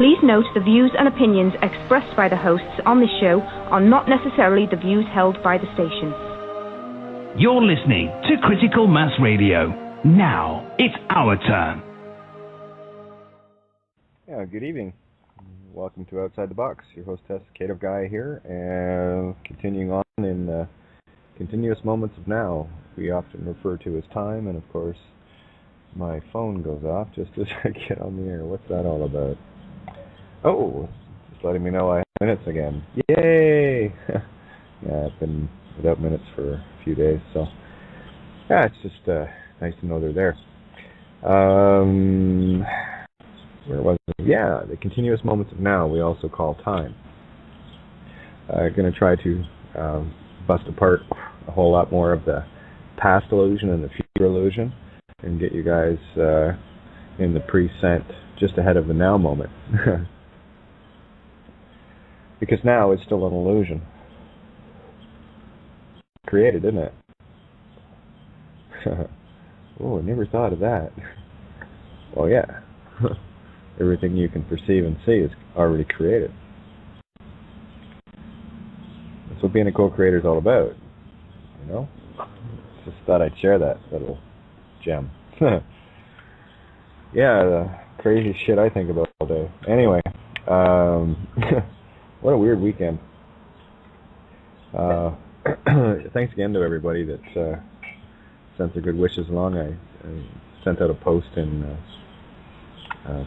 Please note the views and opinions expressed by the hosts on this show are not necessarily the views held by the station. You're listening to Critical Mass Radio. Now it's our turn. Yeah, good evening. Welcome to Outside the Box. Your hostess Kate of Gaia here, and continuing on in continuous moments of now, we often refer to as time, and of course, my phone goes off just as I get on the air. What's that all about? Oh, just letting me know I have minutes again. Yay! Yeah, I've been without minutes for a few days, so yeah, it's just nice to know they're there. Where was it? Yeah, the continuous moments of now we also call time. I'm going to try to bust apart a whole lot more of the past illusion and the future illusion and get you guys in the present just ahead of the now moment. Because now is still an illusion. Created, isn't it? Oh, I never thought of that. Well, yeah. Everything you can perceive and see is already created. That's what being a co-creator is all about. You know? Just thought I'd share that little gem. Yeah, the crazy shit I think about all day. Anyway, what a weird weekend. Thanks again to everybody that sent their good wishes along. I sent out a post in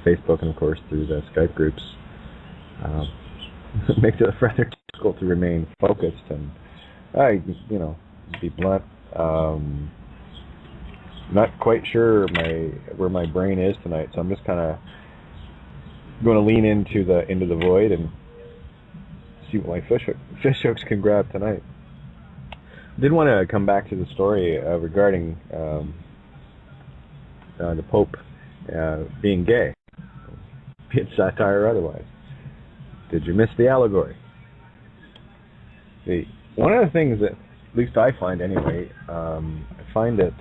Facebook and, of course, through the Skype groups. It makes it rather difficult to remain focused, and be blunt. Not quite sure where my brain is tonight, so I'm just kind of going to lean into the void and see what my fish hooks can grab tonight. Did want to come back to the story regarding the Pope being gay, be it satire or otherwise. Did you miss the allegory? One of the things that, at least I find anyway, I find it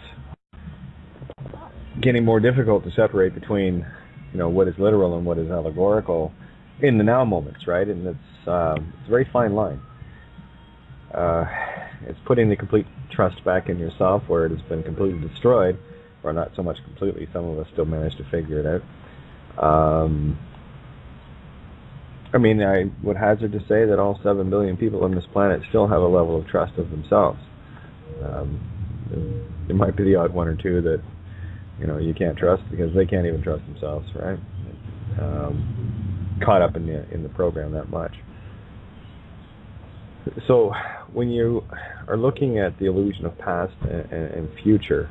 getting more difficult to separate between, what is literal and what is allegorical in the now moments, right? And it's a very fine line. It's putting the complete trust back in yourself where it has been completely destroyed, or not so much completely. Some of us still manage to figure it out. I would hazard to say that all 7 billion people on this planet still have a level of trust of themselves. There might be the odd one or two that you can't trust because they can't even trust themselves, right? Caught up in the program that much. So when you are looking at the illusion of past and future,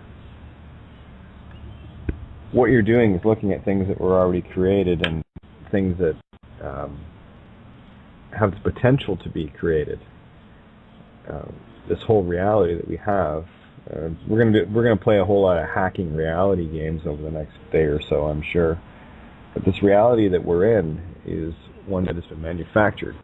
what you're doing is looking at things that were already created and things that have the potential to be created. This whole reality that we have, we're gonna play a whole lot of hacking reality games over the next day or so, I'm sure. But this reality that we're in is one that has been manufactured.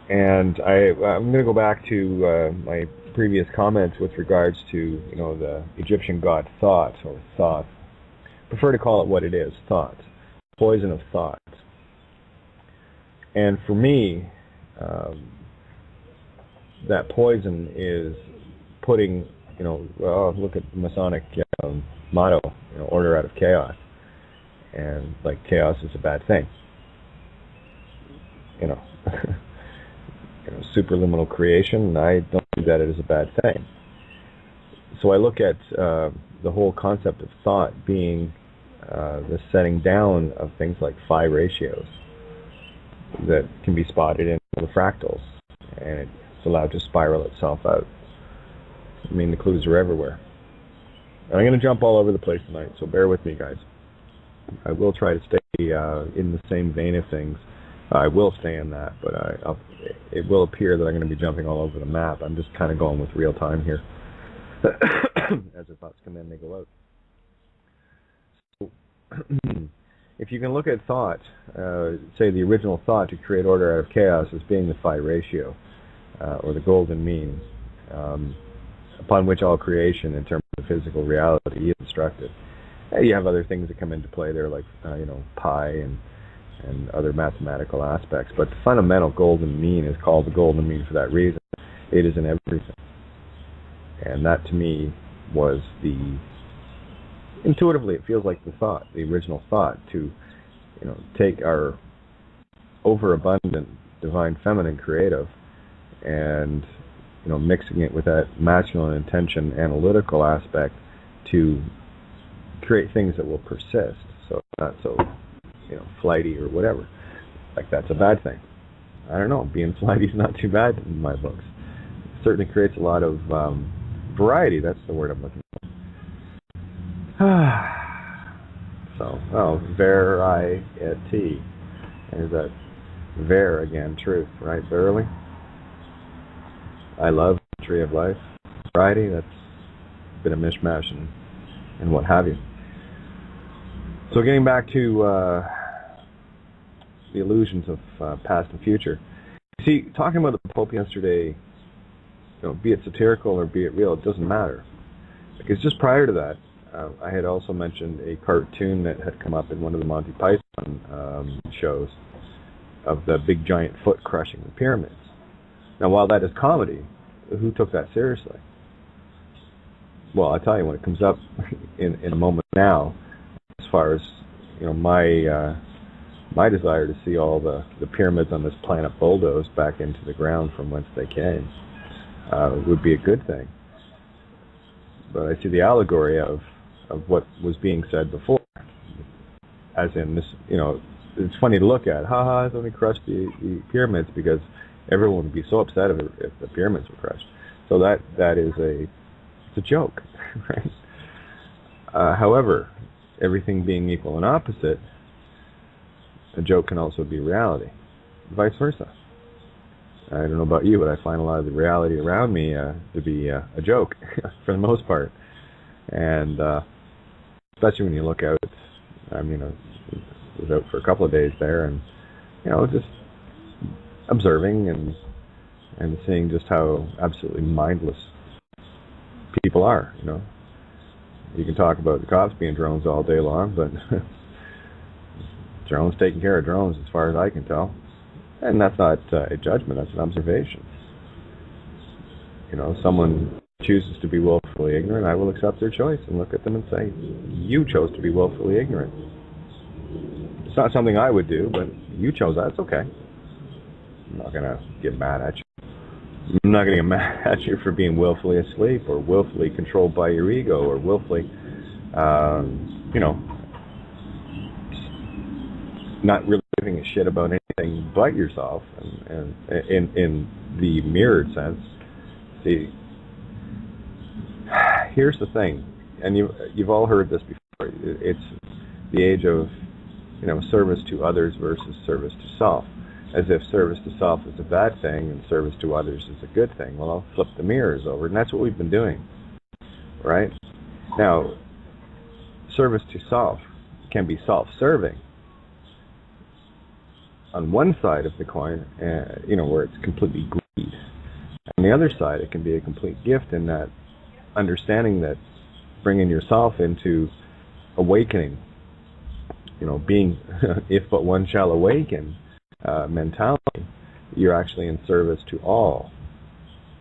And I'm going to go back to my previous comments with regards to the Egyptian god thought, or thought. I prefer to call it what it is, thought. Poison of thought. And for me, that poison is putting, look at the Masonic motto, order out of chaos. And chaos is a bad thing. Superliminal creation, I don't see that as a bad thing. So I look at the whole concept of thought being the setting down of things like phi ratios that can be spotted in the fractals, and it's allowed to spiral itself out. The clues are everywhere. And I'm going to jump all over the place tonight, so bear with me, guys. I will try to stay in the same vein of things. I will stay in that, but it will appear that I'm going to be jumping all over the map. I'm just kind of going with real time here. As the thoughts come in, they go out. So, if you can look at thought, say the original thought to create order out of chaos as being the phi ratio, or the golden mean, upon which all creation in terms of physical reality is constructed. You have other things that come into play there, like pi and and other mathematical aspects. But the fundamental golden mean is called the golden mean for that reason. It is in everything. And that to me was intuitively it feels like the original thought to, take our overabundant divine feminine creative and, mixing it with that masculine intention analytical aspect to create things that will persist. So not so, flighty or whatever. Like that's a bad thing. I don't know. Being flighty is not too bad in my books. It certainly creates a lot of variety. That's the word I'm looking for. So, ver-I-et. And is that ver again, truth, right? Verily. I love the tree of life. Variety, that's a bit of mishmash and what have you. So getting back to the illusions of past and future. See, talking about the Pope yesterday, be it satirical or be it real, it doesn't matter. Because just prior to that, I had also mentioned a cartoon that had come up in one of the Monty Python shows of the big giant foot crushing the pyramids. Now, while that is comedy, who took that seriously? Well, I tell you, when it comes up in a moment now, as far as my desire to see all the pyramids on this planet bulldozed back into the ground from whence they came, would be a good thing. But I see the allegory of what was being said before, as in this, it's funny to look at. Somebody crushed the pyramids, because everyone would be so upset if the pyramids were crushed. So that is it's a joke, right? However, everything being equal and opposite, a joke can also be reality, vice versa. I don't know about you, but I find a lot of the reality around me to be a joke for the most part. And especially when you look out, I was out for a couple of days there, and just observing and seeing just how absolutely mindless people are. You can talk about the cops being drones all day long, but drones taking care of drones as far as I can tell. And that's not a judgment, that's an observation. Someone chooses to be willfully ignorant, I will accept their choice and look at them and say, you chose to be willfully ignorant. It's not something I would do, but you chose that, it's okay. I'm not going to get mad at you. I'm not going to get mad at you for being willfully asleep or willfully controlled by your ego or willfully, not really giving a shit about anything but yourself, and in the mirrored sense. See, here's the thing, and you've all heard this before. It's the age of service to others versus service to self. As if service to self is a bad thing and service to others is a good thing. Well, I'll flip the mirrors over, and that's what we've been doing, right? Now, service to self can be self-serving on one side of the coin, where it's completely greed. On the other side, it can be a complete gift in that understanding that bringing yourself into awakening, being if but one shall awaken mentality, you're actually in service to all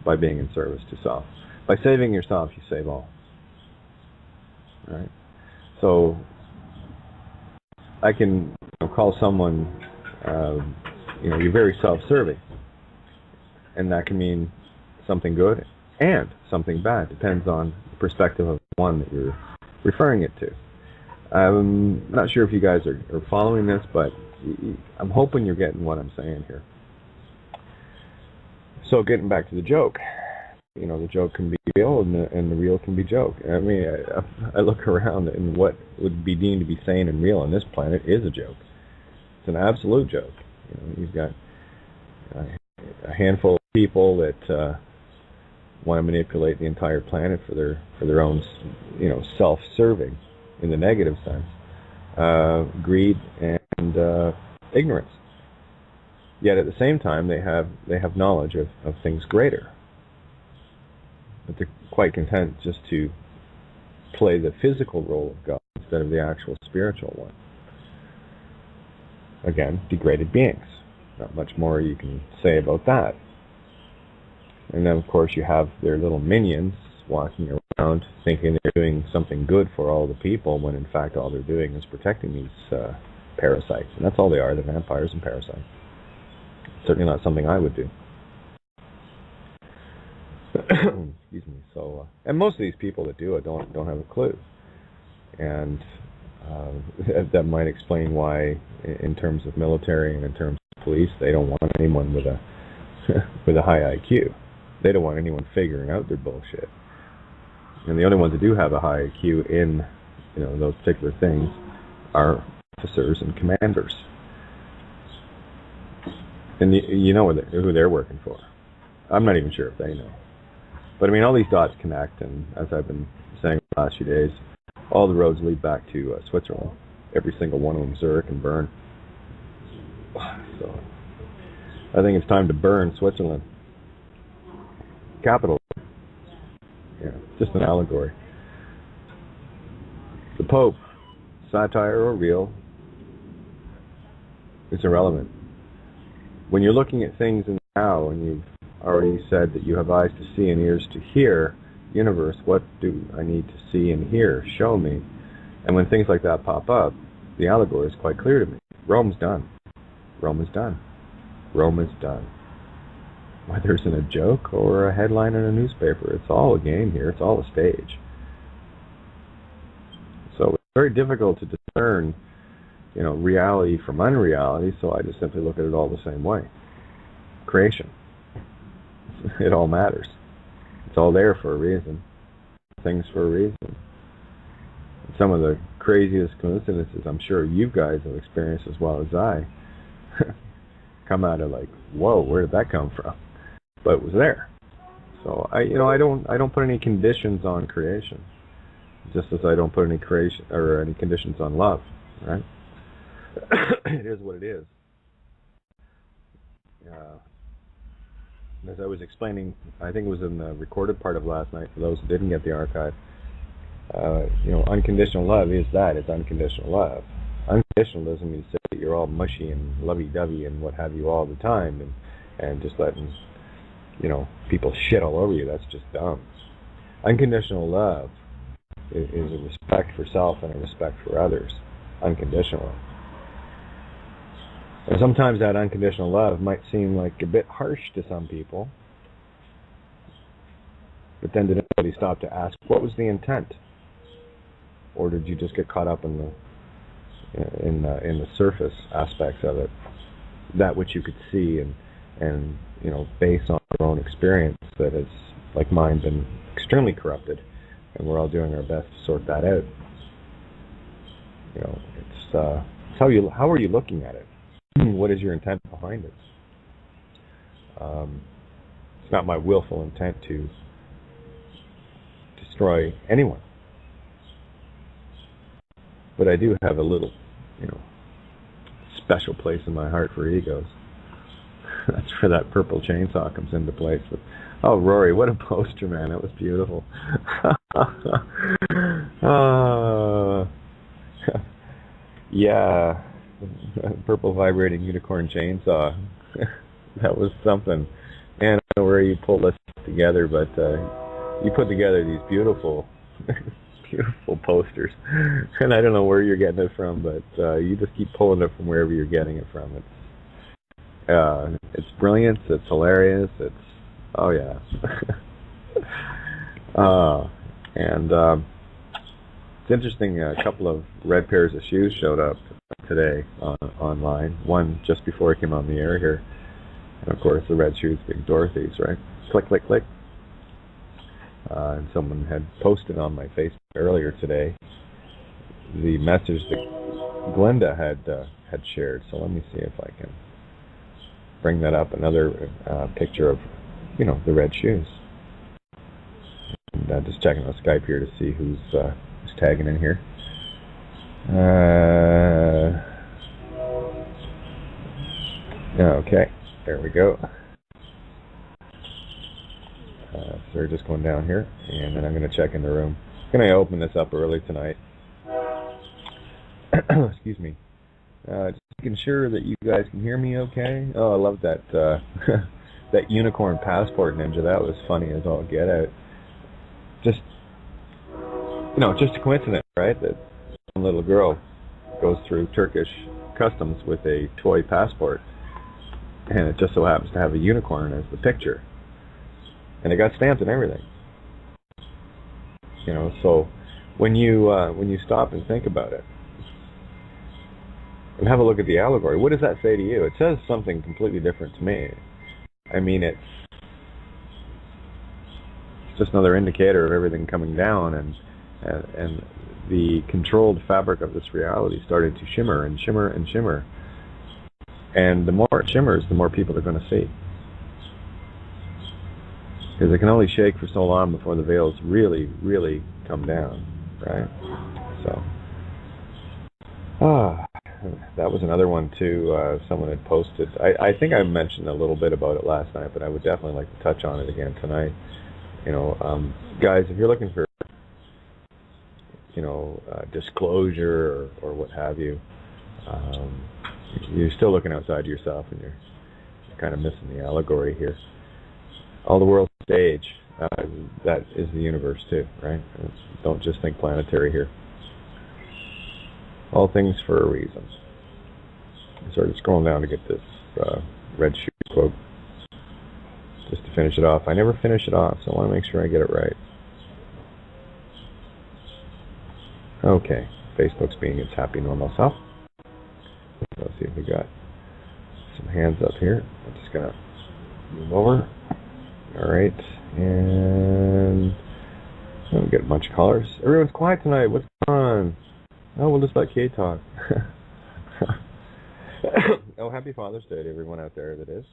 by being in service to self. By saving yourself, you save all. Right? So I can call someone, you're very self-serving, and that can mean something good and something bad. Depends on the perspective of the one that you're referring it to. I'm not sure if you guys are following this, but I'm hoping you're getting what I'm saying here. So getting back to the joke, the joke can be real and the real can be joke. I look around, and what would be deemed to be sane and real on this planet is a joke. It's an absolute joke. You've got a handful of people that want to manipulate the entire planet for their own, self-serving in the negative sense, greed and ignorance. Yet at the same time, they have knowledge of things greater. But they're quite content just to play the physical role of God instead of the actual spiritual one. again, degraded beings. Not much more you can say about that. And then, of course, you have their little minions walking around thinking they're doing something good for all the people, when in fact all they're doing is protecting these parasites. And that's all they are, they're vampires and parasites. Certainly not something I would do. Excuse me. So, and most of these people that do it don't have a clue. And that might explain why, in terms of military and in terms of police, they don't want anyone with a with a high IQ. They don't want anyone figuring out their bullshit. And the only ones that do have a high IQ in, those particular things are officers and commanders. And you know who they're working for. I'm not even sure if they know. But I mean, all these dots connect, and as I've been saying the last few days, all the roads lead back to Switzerland. Every single one of them, Zurich and Bern. So I think it's time to burn Switzerland. Capital. Yeah, just an allegory. The Pope, satire or real, is irrelevant. When you're looking at things in the now, and you've already said that you have eyes to see and ears to hear, universe, what do I need to see and hear? Show me. And when things like that pop up, the allegory is quite clear to me. Rome's done. Rome is done. Rome is done. Whether it's in a joke or a headline in a newspaper, it's all a game here. It's all a stage. So it's very difficult to discern, reality from unreality, so I just simply look at it all the same way. Creation. It all matters. It's all there for a reason. Things for a reason. Some of the craziest coincidences I'm sure you guys have experienced as well as I come out of like, whoa, where did that come from? But it was there. So I don't put any conditions on creation, just as I don't put any creation or any conditions on love, right? It is what it is. As I was explaining, I think it was in the recorded part of last night, for those who didn't get the archive, unconditional love is that. It's unconditional love. Unconditional doesn't mean to say that you're all mushy and lovey-dovey and what have you all the time and just letting, people shit all over you. That's just dumb. Unconditional love is a respect for self and a respect for others. Unconditional. And sometimes that unconditional love might seem like a bit harsh to some people. But then did anybody stop to ask, what was the intent? Or did you just get caught up in the surface aspects of it? That which you could see and based on our own experience that has, like mine, been extremely corrupted. And we're all doing our best to sort that out. It's how are you looking at it? What is your intent behind it? It's not my willful intent to destroy anyone. But I do have a little, special place in my heart for egos. That's where that purple chainsaw comes into place. But, oh, Rory, what a poster, man. That was beautiful. Yeah. Purple vibrating unicorn chainsaw. That was something. And I don't know where you pulled this together, but you put together these beautiful posters. And I don't know where you're getting it from, but you just keep pulling it from wherever you're getting it from. It's brilliant. It's hilarious. Oh yeah. It's interesting. A couple of red pairs of shoes showed up today online. One just before I came on the air here, and of course the red shoes being Dorothy's, right? Click, click, click. And someone had posted on my Facebook earlier today the message that Glenda had shared. So let me see if I can bring that up. Another picture of the red shoes. And just checking on Skype here to see who's tagging in here. Okay, there we go. So they're just going down here, and then I'm going to check in the room. I'm going to open this up early tonight. Excuse me. Just making sure that you guys can hear me okay. Oh, I love that that unicorn passport ninja. That was funny as all get out. Just, just a coincidence, right? That some little girl goes through Turkish customs with a toy passport, and it just so happens to have a unicorn as the picture, and it got stamped and everything. So when you stop and think about it, and have a look at the allegory, what does that say to you? It says something completely different to me. I mean, it's just another indicator of everything coming down, and the controlled fabric of this reality started to shimmer and shimmer and shimmer. And the more it shimmers, the more people are going to see. Because it can only shake for so long before the veils really, really come down, right? So, that was another one too. Someone had posted. I think I mentioned a little bit about it last night, but I would definitely like to touch on it again tonight. Guys, if you're looking for, disclosure or what have you, you're still looking outside yourself, and you're kind of missing the allegory here. All the world's stage, that is the universe too, right? Don't just think planetary here. All things for a reason. I started scrolling down to get this red shoe quote, just to finish it off. I never finish it off, so I want to make sure I get it right. Okay, Facebook's being its happy normal self. Let's see if we got some hands up here. I'm just going to move over. Alright, and I don't get a bunch of callers. Everyone's quiet tonight. What's going on? Oh, we'll just let Kate talk. Oh, happy Father's Day to everyone out there that is.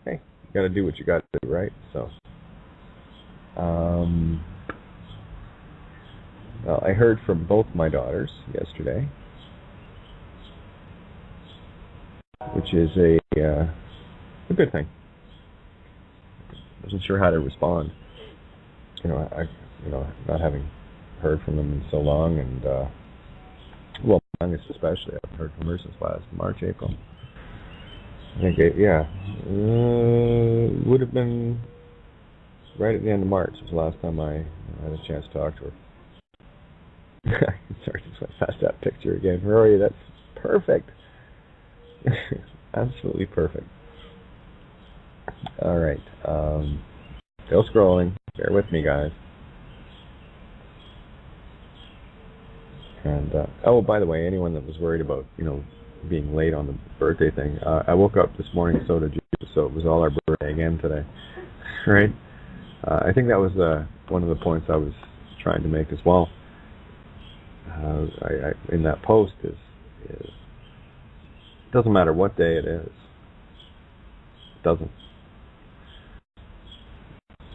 Hey, you got to do what you got to do, right? So, well, I heard from both my daughters yesterday, which is a good thing. Wasn't sure how to respond. Not having heard from them in so long, and youngest especially, I haven't heard from her since last March, April. I think, would have been right at the end of March. It was the last time I had a chance to talk to her. Sorry, just went past that picture again. Rory, that's perfect. Absolutely perfect. All right. Still scrolling. Bear with me, guys. And by the way, anyone that was worried about being late on the birthday thing, I woke up this morning, so did you. So it was all our birthday again today, right? I think that was one of the points I was trying to make as well. In that post is it doesn't matter what day it is. It doesn't.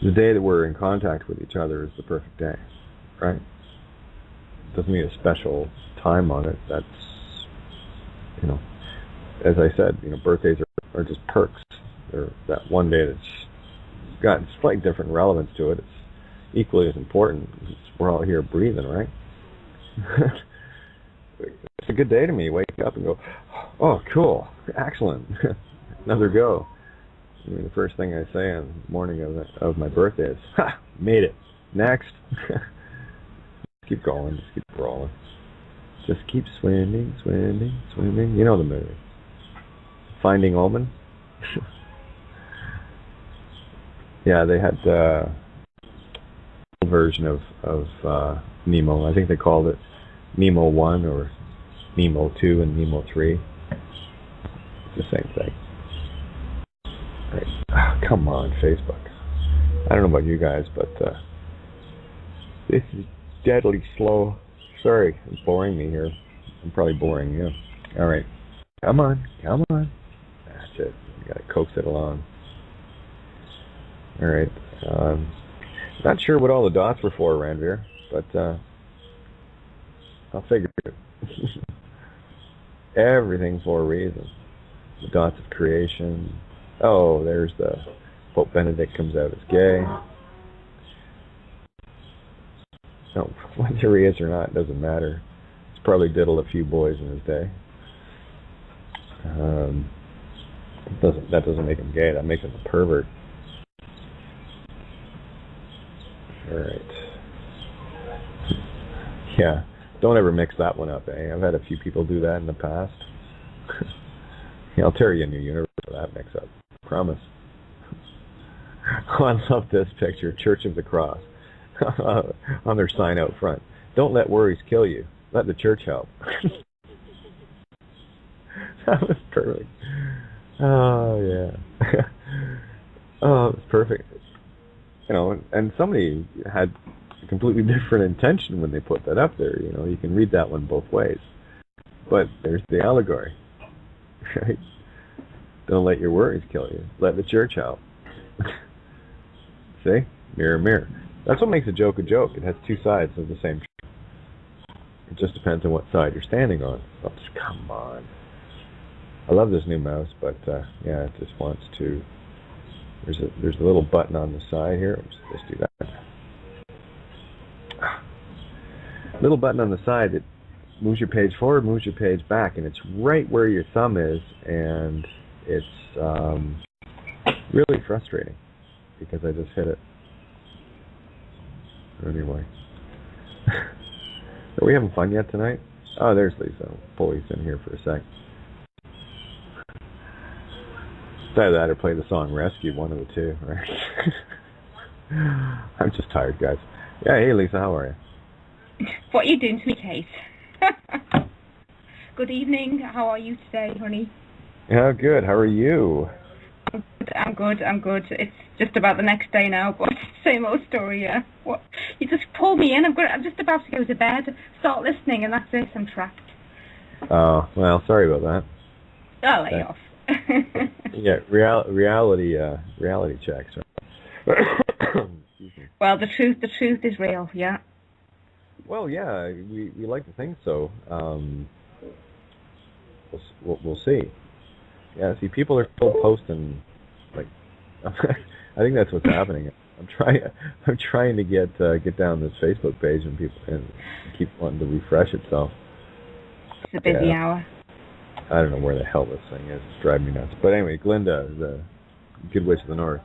The day that we're in contact with each other is the perfect day, right? It doesn't need a special time on it. That's, as I said, birthdays are just perks. They're that one day that's got a slightly different relevance to it. It's equally as important. We're all here breathing, right? It's a good day to me. Wake up and go, oh, cool, excellent, another go. I mean, the first thing I say on the morning of my birthday is, ha, made it, next. Keep going, just keep rolling. Just keep swimming. You know the movie. Finding Omen? Yeah, they had a version of Nemo. I think they called it Nemo 1 or Nemo 2 and Nemo 3. It's the same thing. Right. Oh, come on, Facebook. I don't know about you guys, but this is deadly slow. Sorry, it's boring me here. I'm probably boring you. All right. Come on. That's it. You gotta coax it along. All right. Not sure what all the dots were for around here, but I'll figure it. Everything for a reason. The dots of creation. Oh, there's the Pope Benedict comes out as gay. No, whether he is or not, doesn't matter. probably diddled a few boys in his day. That doesn't make him gay. That makes him a pervert. All right. Yeah. Don't ever mix that one up, eh? I've had a few people do that in the past. Yeah, I'll tear you a new universe for that mix-up. Promise. Oh, I love this picture. Church of the Cross. On their sign out front. Don't let worries kill you. Let the church help. That was perfect. Oh, yeah. Oh, it was perfect. You know, and somebody had a completely different intention when they put that up there. You know, you can read that one both ways. But there's the allegory. Right? Don't let your worries kill you. Let the church help. See? Mirror, mirror. That's what makes a joke a joke. It has two sides of the same truth. It just depends on what side you're standing on. Oh, come on. I love this new mouse, but yeah, it just wants to. There's a little button on the side here. Let's do that. Little button on the side that moves your page forward, moves your page back, and it's right where your thumb is, and it's really frustrating because I just hit it. Anyway. Are we having fun yet tonight? Oh, there's Lisa. I'll pull Lisa in here for a sec. It's either that or play the song Rescue, one of the two, right? I'm just tired, guys. Yeah, hey Lisa, how are you? What are you doing to me, Kate? Good evening. How are you today, honey? Yeah, good. How are you? I'm good. It's just about the next day now, but same old story, yeah. What? You just pulled me in. I'm just about to go to bed, start listening, and that's it. I'm trapped. Oh, well, sorry about that. I'll lay off. Yeah, reality checks. Right? Well, the truth is real, yeah. Well, yeah, we like to think so. We'll see. Yeah, see, people are still posting, like, I think that's what's happening. I'm trying to get down this Facebook page and keep wanting to refresh itself. It's a busy hour. I don't know where the hell this thing is. It's driving me nuts. But anyway, Glinda, the Good Witch of the North,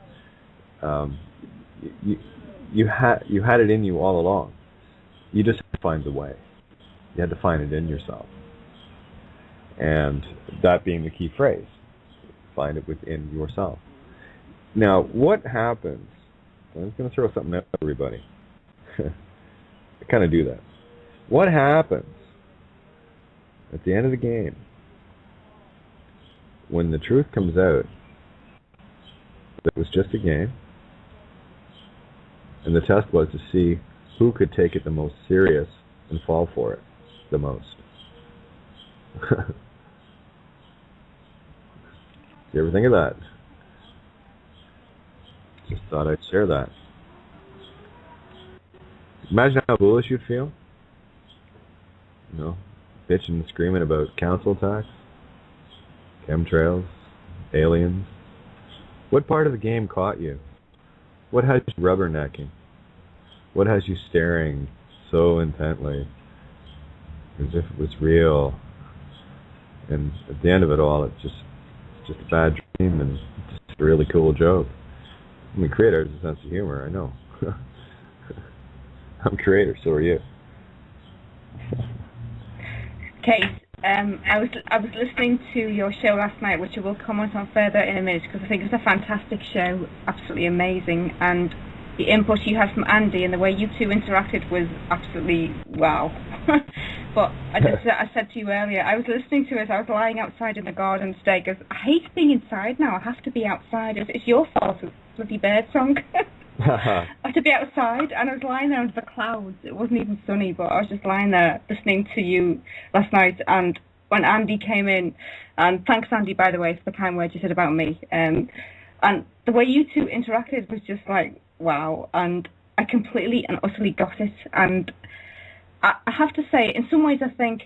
you had it in you all along. You just had to find the way. You had to find it in yourself. And that being the key phrase. Find it within yourself. Now, what happens? I'm just going to throw something at everybody. I kind of do that. What happens at the end of the game when the truth comes out that it was just a game and the test was to see who could take it the most serious and fall for it the most? You ever think of that? Just thought I'd share that. Imagine how foolish you'd feel. You know, bitching and screaming about council tax, chemtrails, aliens. What part of the game caught you? What has you rubbernecking? What has you staring so intently as if it was real? And at the end of it all, it's just a bad dream and just a really cool joke. I mean, creator has a sense of humor, I know. I'm a creator, so are you. Kate, I was listening to your show last night, which I will comment on further in a minute, because I think it's a fantastic show, absolutely amazing, and the input you had from Andy and the way you two interacted was absolutely wow. But I said to you earlier, I was listening to it, I was lying outside in the garden today, because I hate being inside now, I have to be outside. It's your fault, it's a bloody bird song. I had to be outside, and I was lying there under the clouds. It wasn't even sunny, but I was just lying there listening to you last night, and when Andy came in, and thanks Andy, by the way, for the kind words you said about me, and the way you two interacted was just like, wow, and I completely and utterly got it, and I have to say, in some ways I think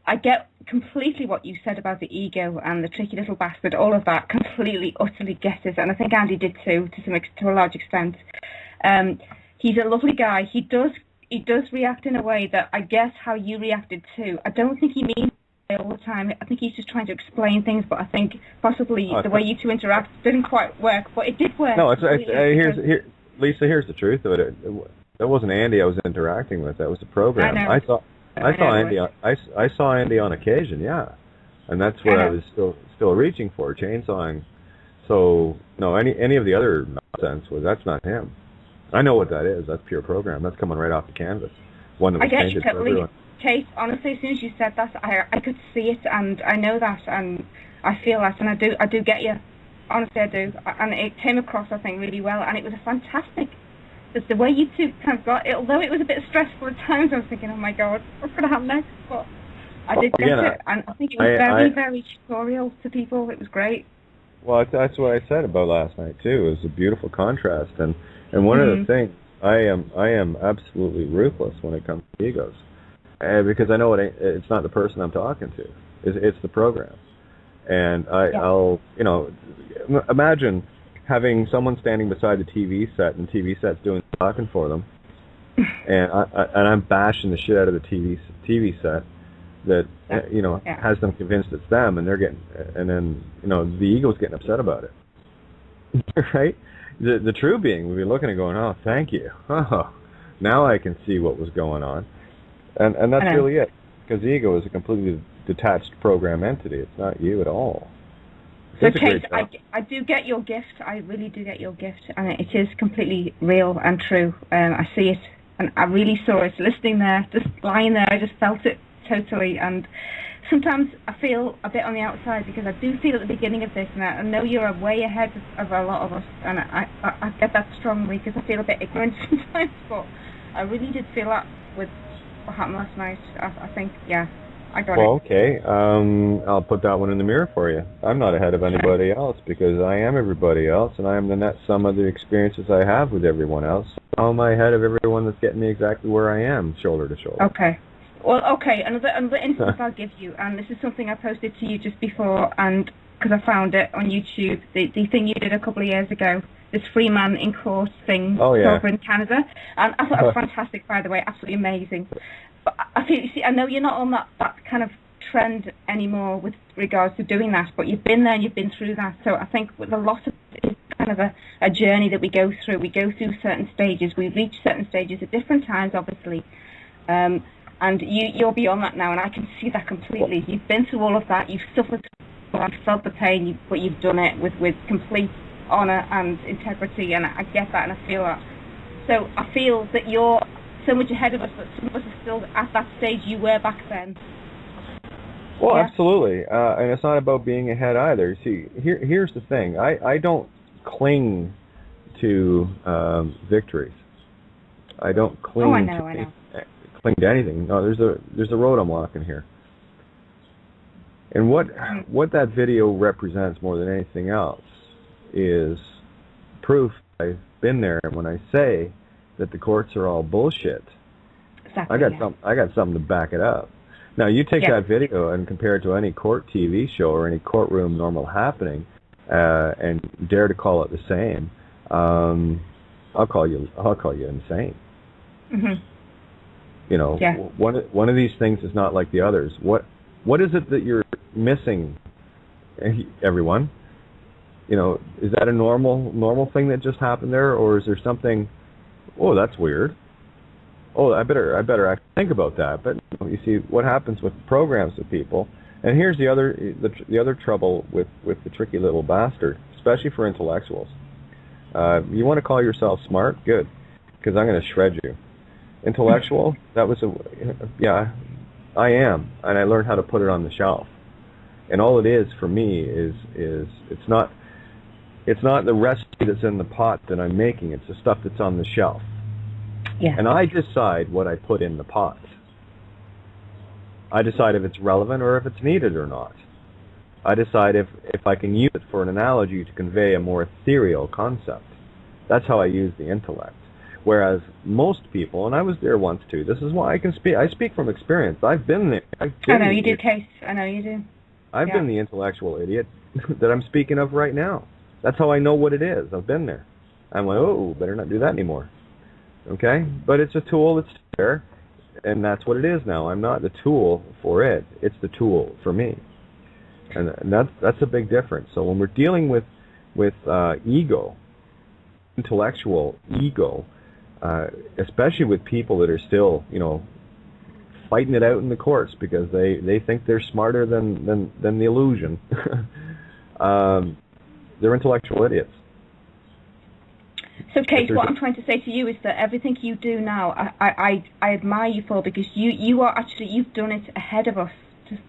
I get completely what you said about the ego and the tricky little bastard, all of that, completely, utterly get it, and I think Andy did too, to a large extent. He's a lovely guy. He does he does react in a way that I guess how you reacted too. I don't think he means it all the time. I think he's just trying to explain things, but I think possibly the way you two interact didn't quite work, but it did work. No, Lisa, here's the truth of it. That wasn't Andy I was interacting with. That was the program. I saw Andy on occasion, yeah, and that's what I was still reaching for, chainsawing. So no, any of the other nonsense that's not him. I know what that is. That's pure program. That's coming right off the canvas. One that was painted for everyone. Kate, honestly, as soon as you said that, I could see it, and I know that, and I feel that, and I do get you. Honestly, I do. And it came across, I think, really well, and it was a fantastic. The way you two kind of got it, although it was a bit stressful at times, I was thinking, oh my God, what's going to happen next? But I did get it, and I think it was very tutorial to people. It was great. Well, that's what I said about last night too. It was a beautiful contrast, and one of the things I am absolutely ruthless when it comes to egos, because I know it's not the person I'm talking to, it's the program, and I'll imagine having someone standing beside the TV set and TV set's doing the talking for them, and I'm bashing the shit out of the TV set that has them convinced it's them, and then the ego's getting upset about it, right? The true being would be looking and going, oh, thank you. Oh, now I can see what was going on, and that's really it, because the ego is a completely detached program entity. It's not you at all. So, Kate, I do get your gift. I really do get your gift, and it is completely real and true. I see it, and I really saw it listening there, just lying there. I just felt it totally, and sometimes I feel a bit on the outside, because I do feel at the beginning of this, and I know you're way ahead of a lot of us, and I get that strongly, because I feel a bit ignorant sometimes, but I really did feel that with what happened last night. I think, yeah, I got it. Well, okay, I'll put that one in the mirror for you. I'm not ahead of anybody else, because I am everybody else, and I am the net sum of the experiences I have with everyone else. How am I ahead of everyone that's getting me exactly where I am, shoulder to shoulder? Okay. Well, okay, another instance I'll give you, and this is something I posted to you just before, and because I found it on YouTube, the thing you did a couple of years ago, this free man in court thing over in Canada, and I thought it was fantastic, by the way, absolutely amazing. But I know you're not on that kind of trend anymore with regards to doing that, but you've been there and you've been through that, so I think with a lot of it is kind of a journey that we go through. We go through certain stages, we reach certain stages at different times, obviously. And you're beyond that now, and I can see that completely. You've been through all of that. You've suffered, you've felt the pain, but you've done it with complete honour and integrity, and I get that, and I feel that. So I feel that you're so much ahead of us, but some of us are still at that stage you were back then. Well, absolutely, and it's not about being ahead either. See, here's the thing. I don't cling to victories. I don't cling I know. Cling to anything. No, there's a road I'm walking here. And what that video represents more than anything else is proof I've been there. When I say that the courts are all bullshit, exactly, I got something to back it up. Now you take that video and compare it to any court TV show or any courtroom normal happening, and dare to call it the same. I'll call you insane. Mm-hmm. One of these things is not like the others. What is it that you're missing, everyone? Is that a normal thing that just happened there, or is there something? Oh, that's weird. Oh, I better actually think about that. But you see what happens with programs with people. And here's the other trouble with the tricky little bastard, especially for intellectuals. You want to call yourself smart? Good, because I'm going to shred you. Intellectual, I am, and I learned how to put it on the shelf. And all it is for me is it's not the recipe that's in the pot that I'm making. It's the stuff that's on the shelf. Yeah. And I decide what I put in the pot. I decide if it's relevant or if it's needed or not. I decide if I can use it for an analogy to convey a more ethereal concept. That's how I use the intellect. Whereas most people, and I was there once too, this is why I can speak. I speak from experience. I've been there. I know you do, Case. I know you do. I've been the intellectual idiot that I'm speaking of right now. That's how I know what it is. I've been there. I'm like, oh, better not do that anymore. Okay? But it's a tool that's there, and that's what it is now. I'm not the tool for it. It's the tool for me. And that's a big difference. So when we're dealing with ego, intellectual ego, especially with people that are still, fighting it out in the courts because they think they're smarter than the illusion, they're intellectual idiots. So, Kate, what I'm trying to say to you is that everything you do now, I admire you for, because you've done it ahead of us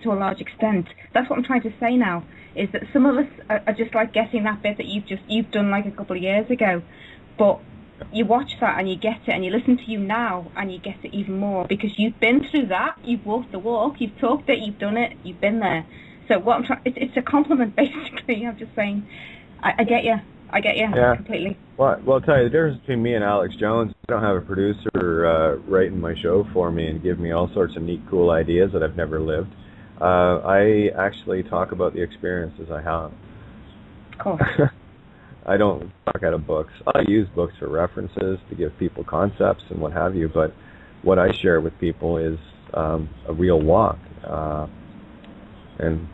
to a large extent. That's what I'm trying to say now, is that some of us are just like getting that bit that you've done like a couple of years ago, but you watch that and you get it, and you listen to you now and you get it even more, because you've been through that, you've walked the walk, you've talked it, you've done it, you've been there. So what I'm trying, it's a compliment basically. I'm just saying, I get you. I get you completely. Well, I'll tell you, the difference between me and Alex Jones, I don't have a producer writing my show for me and give me all sorts of neat, cool ideas that I've never lived. I actually talk about the experiences I have. Cool. I don't talk out of books. I use books for references to give people concepts and what have you, but what I share with people is a real walk. And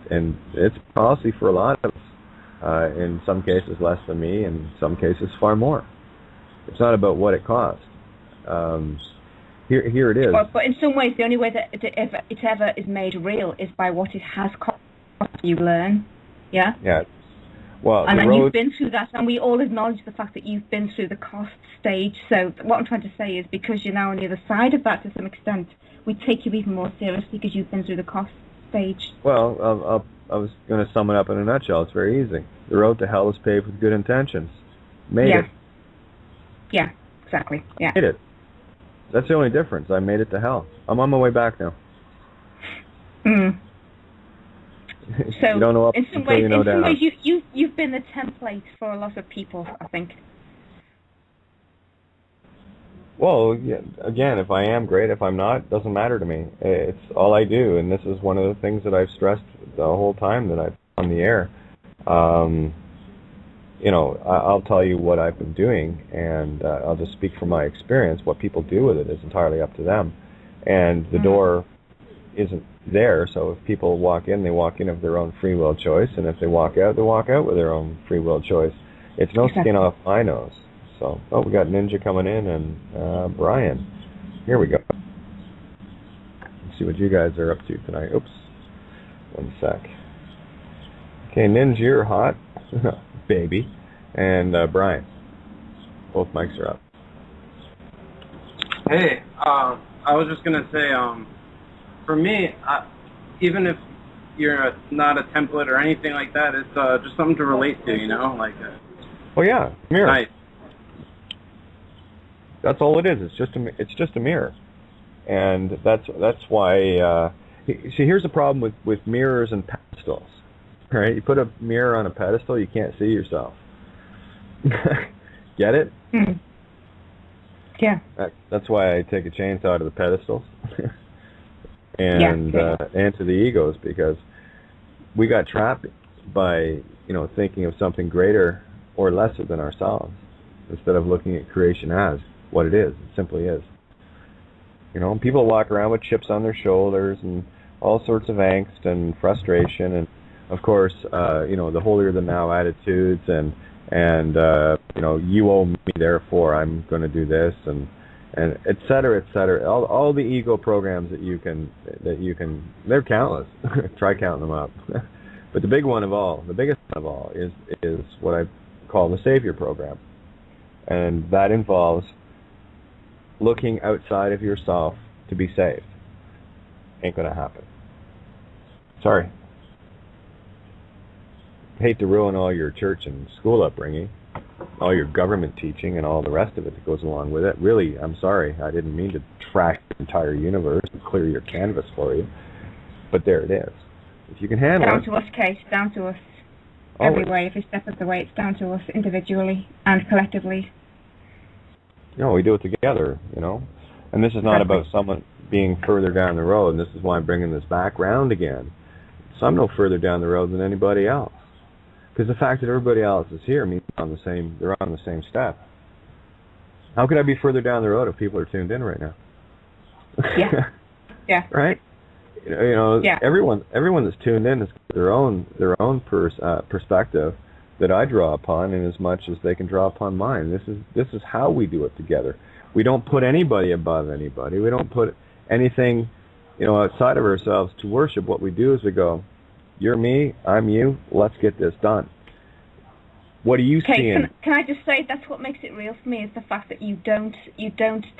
it's policy for a lot of us. In some cases less than me, in some cases far more. It's not about what it costs. Here it is. But in some ways, the only way that it ever is made real is by what it has cost you learn. Yeah? Yeah. Well, and then you've been through that, and we all acknowledge the fact that you've been through the cost stage. So what I'm trying to say is, because you're now on the other side of that to some extent, we take you even more seriously because you've been through the cost stage. Well, I was going to sum it up in a nutshell. It's very easy. The road to hell is paved with good intentions. Made it. Yeah, exactly. Yeah. Made it. That's the only difference. I made it to hell. I'm on my way back now. So you don't know up in some until ways, you know down. you've been the template for a lot of people, I think. Well, yeah, again, if I am great, if I'm not, it doesn't matter to me. It's all I do, and this is one of the things that I've stressed the whole time that I've been on the air. I'll tell you what I've been doing, and I'll just speak from my experience. What people do with it is entirely up to them, and the door isn't there. So if people walk in, they walk in of their own free will choice, and if they walk out with their own free will choice. It's no skin off my nose. So, we got Ninja coming in and Brian. Here we go. Let's see what you guys are up to tonight. Oops. One sec. Okay, Ninja, you're hot. Baby. And Brian. Both mics are up. Hey, I was just going to say, for me, even if you're not a template or anything like that, it's just something to relate to, like... Oh, yeah, mirror. Nice. That's all it is. It's just a mirror, and that's why. See, here's the problem with mirrors and pedestals. Right? You put a mirror on a pedestal, you can't see yourself. Get it? Yeah. That's why I take a chainsaw to the pedestals and to the egos, because we got trapped by thinking of something greater or lesser than ourselves, instead of looking at creation as what it is. It simply is. People walk around with chips on their shoulders and all sorts of angst and frustration, and of course, the holier than thou attitudes, and you owe me, therefore I'm going to do this, and et cetera, et cetera. All the ego programs that you can, they're countless. Try counting them up. But the biggest one of all, is what I call the Savior program, and that involves looking outside of yourself to be saved. Ain't gonna happen. Sorry. Hate to ruin all your church and school upbringing, all your government teaching and all the rest of it that goes along with it. Really, I'm sorry. I didn't mean to trash the entire universe and clear your canvas for you. But there it is. If you can handle it. Down to us, Kate. Down to us. Every way, every step of the way, it's down to us individually and collectively. We do it together, And this is not about someone being further down the road, and this is why I'm bringing this back round again. So I'm no further down the road than anybody else. Because the fact that everybody else is here means they're on the same step. How could I be further down the road if people are tuned in right now? Yeah. Yeah. Right? You know, yeah. everyone that's tuned in has got their own perspective that I draw upon, in as much as they can draw upon mine. This is how we do it together. We don't put anybody above anybody. We don't put anything, you know, outside of ourselves to worship. What we do is we go, you're me, I'm you, let's get this done. What do you see? Can I just say that's what makes it real for me, is the fact that you don't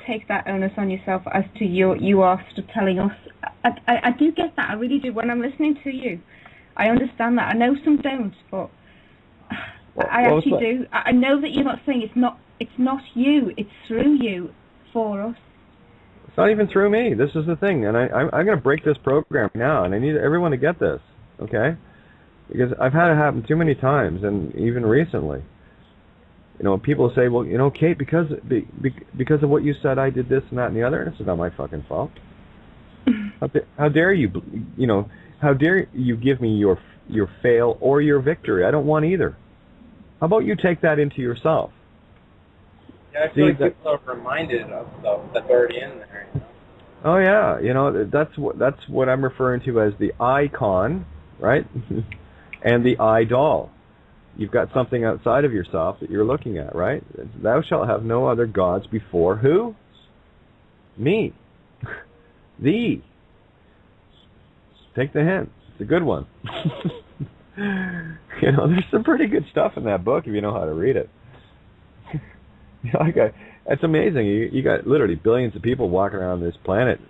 take that onus on yourself as to you are sort of telling us. I do get that, I really do. When I'm listening to you, I understand that. I know some don't, but I actually do. I know that you're not saying it's not you, it's through you for us. It's not even through me. This is the thing, and I'm going to break this program now, and I need everyone to get this, okay? Because I've had it happen too many times, and even recently. You know, people say, well, you know, Kate, because of what you said, I did this and that and the other, and it's not my fucking fault. How dare you, you know, how dare you give me your fail or your victory? I don't want either. How about you take that into yourself? Yeah, I feel like people are reminded of stuff that's already in there. You know? Oh yeah, you know, that's what I'm referring to as the icon, right? And the idol. You've got something outside of yourself that you're looking at, right? Thou shalt have no other gods before who? Me. Thee. Take the hint. It's a good one. You know, there's some pretty good stuff in that book if you know how to read it. You know, it's amazing. You got literally billions of people walking around this planet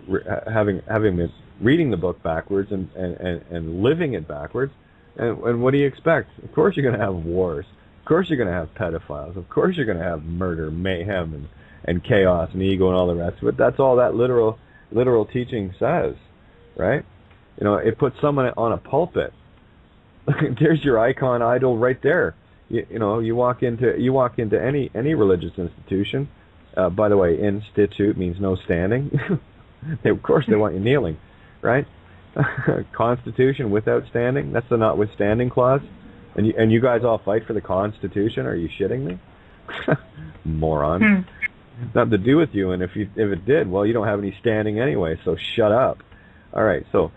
having been reading the book backwards and living it backwards. And what do you expect? Of course you're going to have wars. Of course you're going to have pedophiles. Of course you're going to have murder, mayhem, and chaos and ego and all the rest of it. That's all that literal teaching says, right? You know, it puts someone on a pulpit. There's your icon idol right there. You know, you walk into any religious institution. By the way, institute means no standing. Of course they want you kneeling, right? Constitution without standing, that's the notwithstanding clause. And you guys all fight for the Constitution? Are you shitting me? Moron. Nothing to do with you, and if it did, well, you don't have any standing anyway, so shut up. All right, so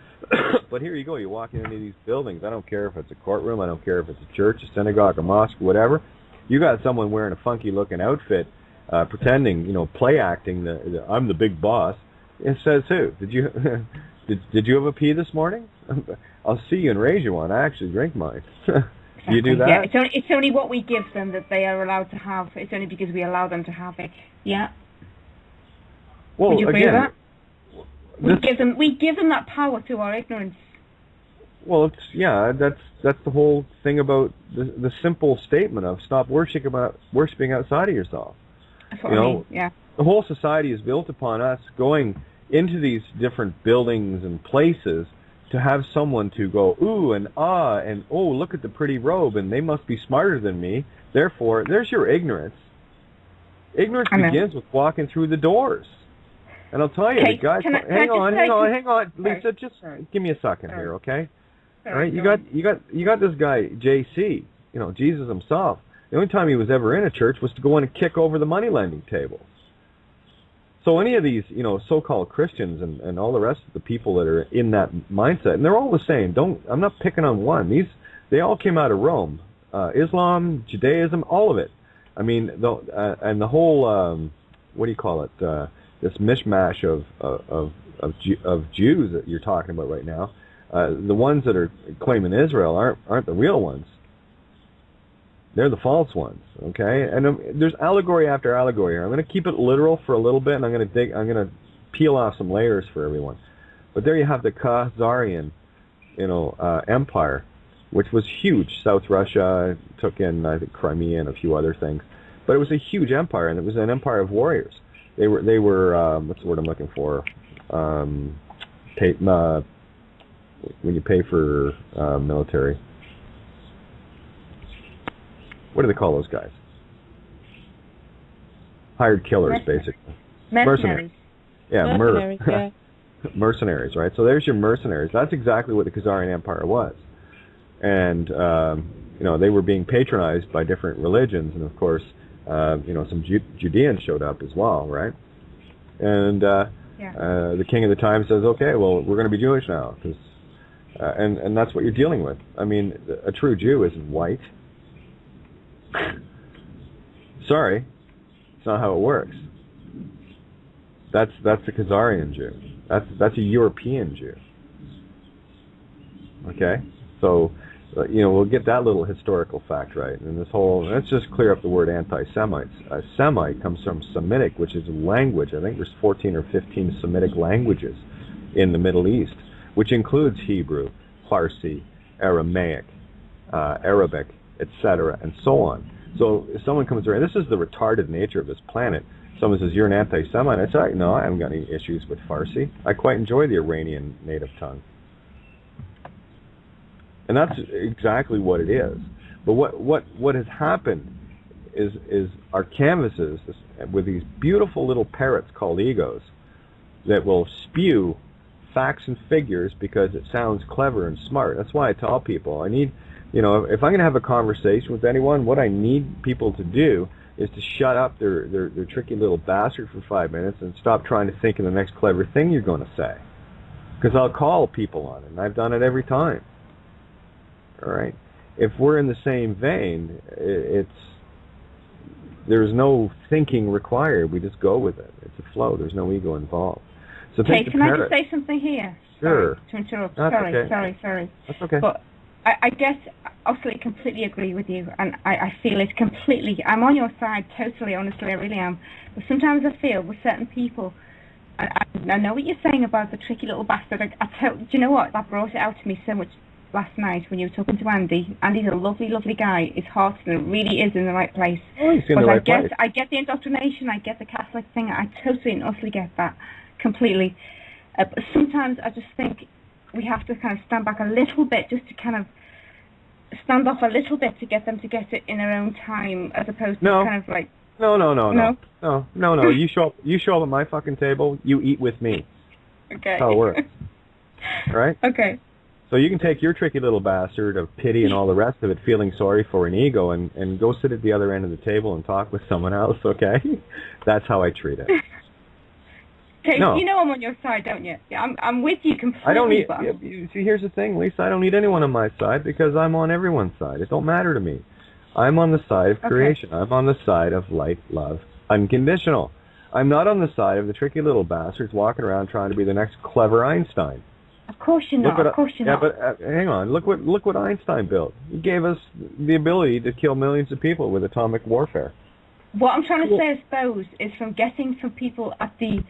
but here you go, you walk into these buildings. I don't care if it's a courtroom, I don't care if it's a church, a synagogue, a mosque, whatever. You got someone wearing a funky looking outfit, pretending, you know, play acting I'm the big boss. It says who? Did you Did you have a pee this morning? I'll see you and raise you one. I actually drink mine. You do that? Yeah, it's only what we give them that they are allowed to have. It's only because we allow them to have it. Yeah. Well, would you agree again, with that? We give them that power through our ignorance. Well, that's the whole thing about the simple statement of stop worshiping outside of yourself. That's what I mean. Yeah. The whole society is built upon us going into these different buildings and places to have someone to go, ooh and ah, and oh, look at the pretty robe, and they must be smarter than me. Therefore, there's your ignorance. Ignorance begins with walking through the doors. And I'll tell you, the guys. Hang on, Lisa. Just give me a second here, okay? All right, you got this guy JC, you know, Jesus himself. The only time he was ever in a church was to go in and kick over the money lending tables. So any of these, you know, so-called Christians and all the rest of the people that are in that mindset, and they're all the same. I'm not picking on one. They all came out of Rome, Islam, Judaism, all of it. I mean, and the whole what do you call it? This mishmash of Jews that you're talking about right now. The ones that are claiming Israel aren't the real ones. They're the false ones, okay? And there's allegory after allegory here. I'm going to keep it literal for a little bit, and I'm going to peel off some layers for everyone. But there you have the Khazarian, you know, empire, which was huge. South Russia took in, I think, Crimea and a few other things, but it was a huge empire, and it was an empire of warriors. They were what's the word I'm looking for? When you pay for military. What do they call those guys? Hired killers, basically. Mercenaries. Yeah, mercenaries, yeah. Mercenaries, right? So there's your mercenaries. That's exactly what the Khazarian Empire was. And, you know, they were being patronized by different religions. And, of course, you know, some Judeans showed up as well, right? And The king of the time says, okay, well, we're going to be Jewish now, because and that's what you're dealing with. I mean, a true Jew isn't white. Sorry, it's not how it works. That's a Khazarian Jew. That's a European Jew. Okay, so we'll get that little historical fact right. And let's just clear up the word anti-Semites. Semite comes from Semitic, which is a language. I think there's 14 or 15 Semitic languages in the Middle East, which includes Hebrew, Farsi, Aramaic, Arabic, etc., and so on. So if someone comes around, this is the retarded nature of this planet. Someone says, you're an anti-Semite. I say, no, I haven't got any issues with Farsi. I quite enjoy the Iranian native tongue. And that's exactly what it is. But what has happened is our canvases with these beautiful little parrots called egos that will spew facts and figures because it sounds clever and smart. That's why I tell people I need, if I'm going to have a conversation with anyone, what I need people to do is to shut up their tricky little bastard for 5 minutes and stop trying to think of the next clever thing you're going to say. Because I'll call people on it, and I've done it every time. All right? If we're in the same vein, there's no thinking required. We just go with it. It's a flow. There's no ego involved. So okay, can I just say something here? Sure. Sorry to interrupt. That's okay. Sorry. That's okay. But I guess obviously completely agree with you, and I feel it completely. I'm on your side totally, honestly, I really am. But sometimes I feel with certain people, I know what you're saying about the tricky little bastard. Do you know what? That brought it out to me so much last night when you were talking to Andy. Andy's a lovely, lovely guy. His heart really is in the right place. Oh, he's in the right place. I get the indoctrination. I get the Catholic thing. I totally and utterly get that completely. But sometimes I just think we have to kind of stand back a little bit, just to kind of stand off a little bit to get them to get it in their own time, as opposed to kind of like. No. You show up at my fucking table. You eat with me. Okay. That's how it works. Right? Okay. So you can take your tricky little bastard of pity and all the rest of it, feeling sorry for an ego, and go sit at the other end of the table and talk with someone else, okay? That's how I treat it. Okay, no. You know I'm on your side, don't you? Yeah, I'm with you completely. I don't need. See, here's the thing, Lisa. I don't need anyone on my side because I'm on everyone's side. It don't matter to me. I'm on the side of creation. I'm on the side of light, love, unconditional. I'm not on the side of the tricky little bastards walking around trying to be the next clever Einstein. Of course you're not. Of course you're not. Yeah, but hang on. Look what Einstein built. He gave us the ability to kill millions of people with atomic warfare. What I'm trying to say, I suppose, is from getting some people at the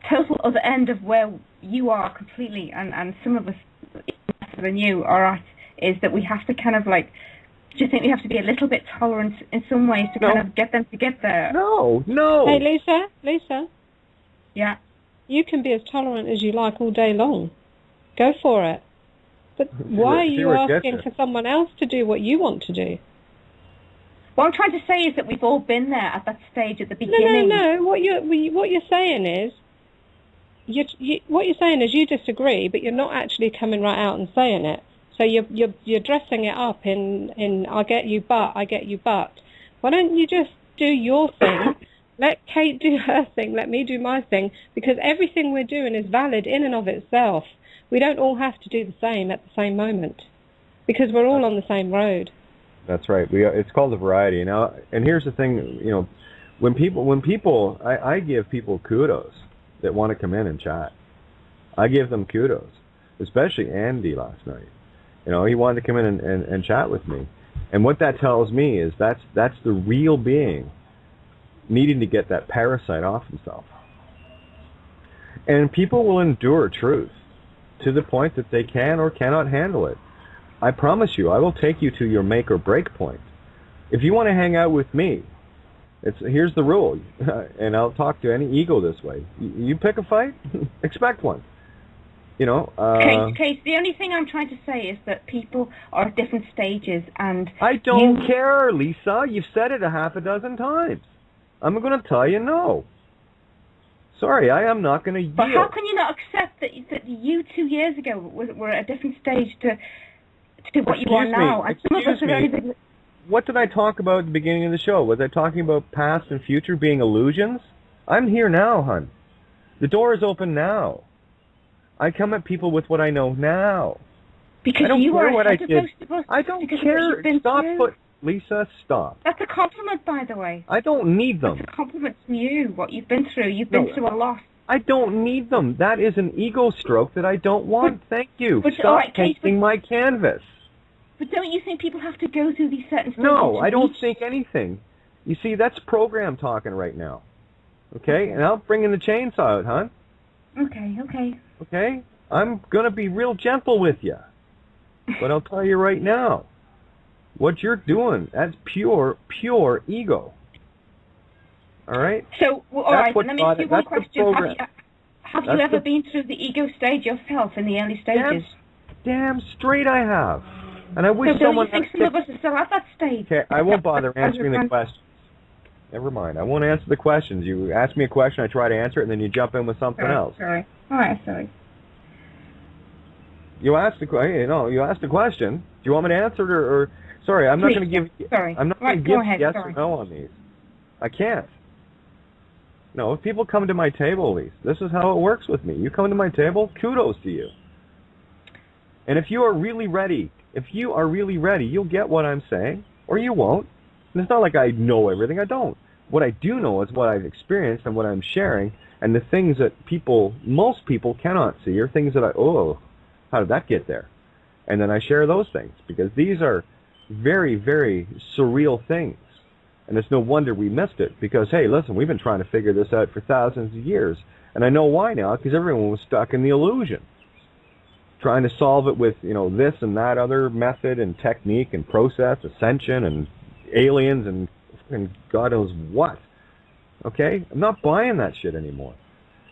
total other end of where you are completely, and some of us better than you are at, is that we have to kind of like. Do you think we have to be a little bit tolerant in some ways to kind of get them to get there? No. Hey, Lisa. Yeah. You can be as tolerant as you like all day long. Go for it. But why are you asking for someone else to do what you want to do? What I'm trying to say is that we've all been there at that stage at the beginning. No. What you're saying is, you disagree, but you're not actually coming right out and saying it. So you're dressing it up in I get you, but. Why don't you just do your thing? Let Kate do her thing. Let me do my thing. Because everything we're doing is valid in and of itself. We don't all have to do the same at the same moment. Because we're all on the same road. That's right. It's called a variety. Now, and here's the thing. When people, I give people kudos that want to come in and chat. I give them kudos, especially Andy last night. He wanted to come in and chat with me. And what that tells me is that's the real being needing to get that parasite off himself. And people will endure truth to the point that they can or cannot handle it. I promise you, I will take you to your make or break point. If you want to hang out with me, here's the rule, and I'll talk to any ego this way. You pick a fight, expect one. Case, the only thing I'm trying to say is that people are at different stages, and I don't care, Lisa. You've said it a half a dozen times. I'm going to tell you no. Sorry, I am not going to yield. But how can you not accept that you 2 years ago were at a different stage to what you are now? And some of us are only. What did I talk about at the beginning of the show? Was I talking about past and future being illusions? I'm here now, hon. The door is open now. I come at people with what I know now. Because I don't you care are what I ahead of did. most of us. I don't because care. of what you've been Stop. through. Lisa, stop. That's a compliment, by the way. I don't need them. That's a compliment to you, what you've been through. You've been through a lot. I don't need them. That is an ego stroke that I don't want. Thank you. But, Stop painting my canvas. But don't you think people have to go through these certain stages? No, I don't think anything. You see, that's program talking right now. Okay? And I'm bringing the chainsaw out, hon. Okay? I'm going to be real gentle with you. But I'll tell you right now, what you're doing, that's pure ego. All right? So, all right, let me ask you one question. Have you ever been through the ego stage yourself in the early stages? Damn straight I have. And I wish someone... So do you think some of us are still at that stage? Okay, I won't bother answering the questions. Never mind. I won't answer the questions. You ask me a question, I try to answer it, and then you jump in with something else. Sorry. All right, sorry. You asked the question. Do you want me to answer it or sorry, I'm not going to give you. Sorry. I'm not going to give yes or no on these. I can't. No, if people come to my table, Lisa, this is how it works with me. You come to my table, kudos to you. And if you are really ready, you'll get what I'm saying, or you won't. And it's not like I know everything. I don't. What I do know is what I've experienced and what I'm sharing, and the things that most people cannot see, are things that how did that get there? And then I share those things, because these are very, very surreal things. And it's no wonder we missed it, because, hey, listen, we've been trying to figure this out for thousands of years. And I know why now, because everyone was stuck in the illusion, trying to solve it with, this and that other method and technique and process, ascension and aliens and God knows what. Okay? I'm not buying that shit anymore.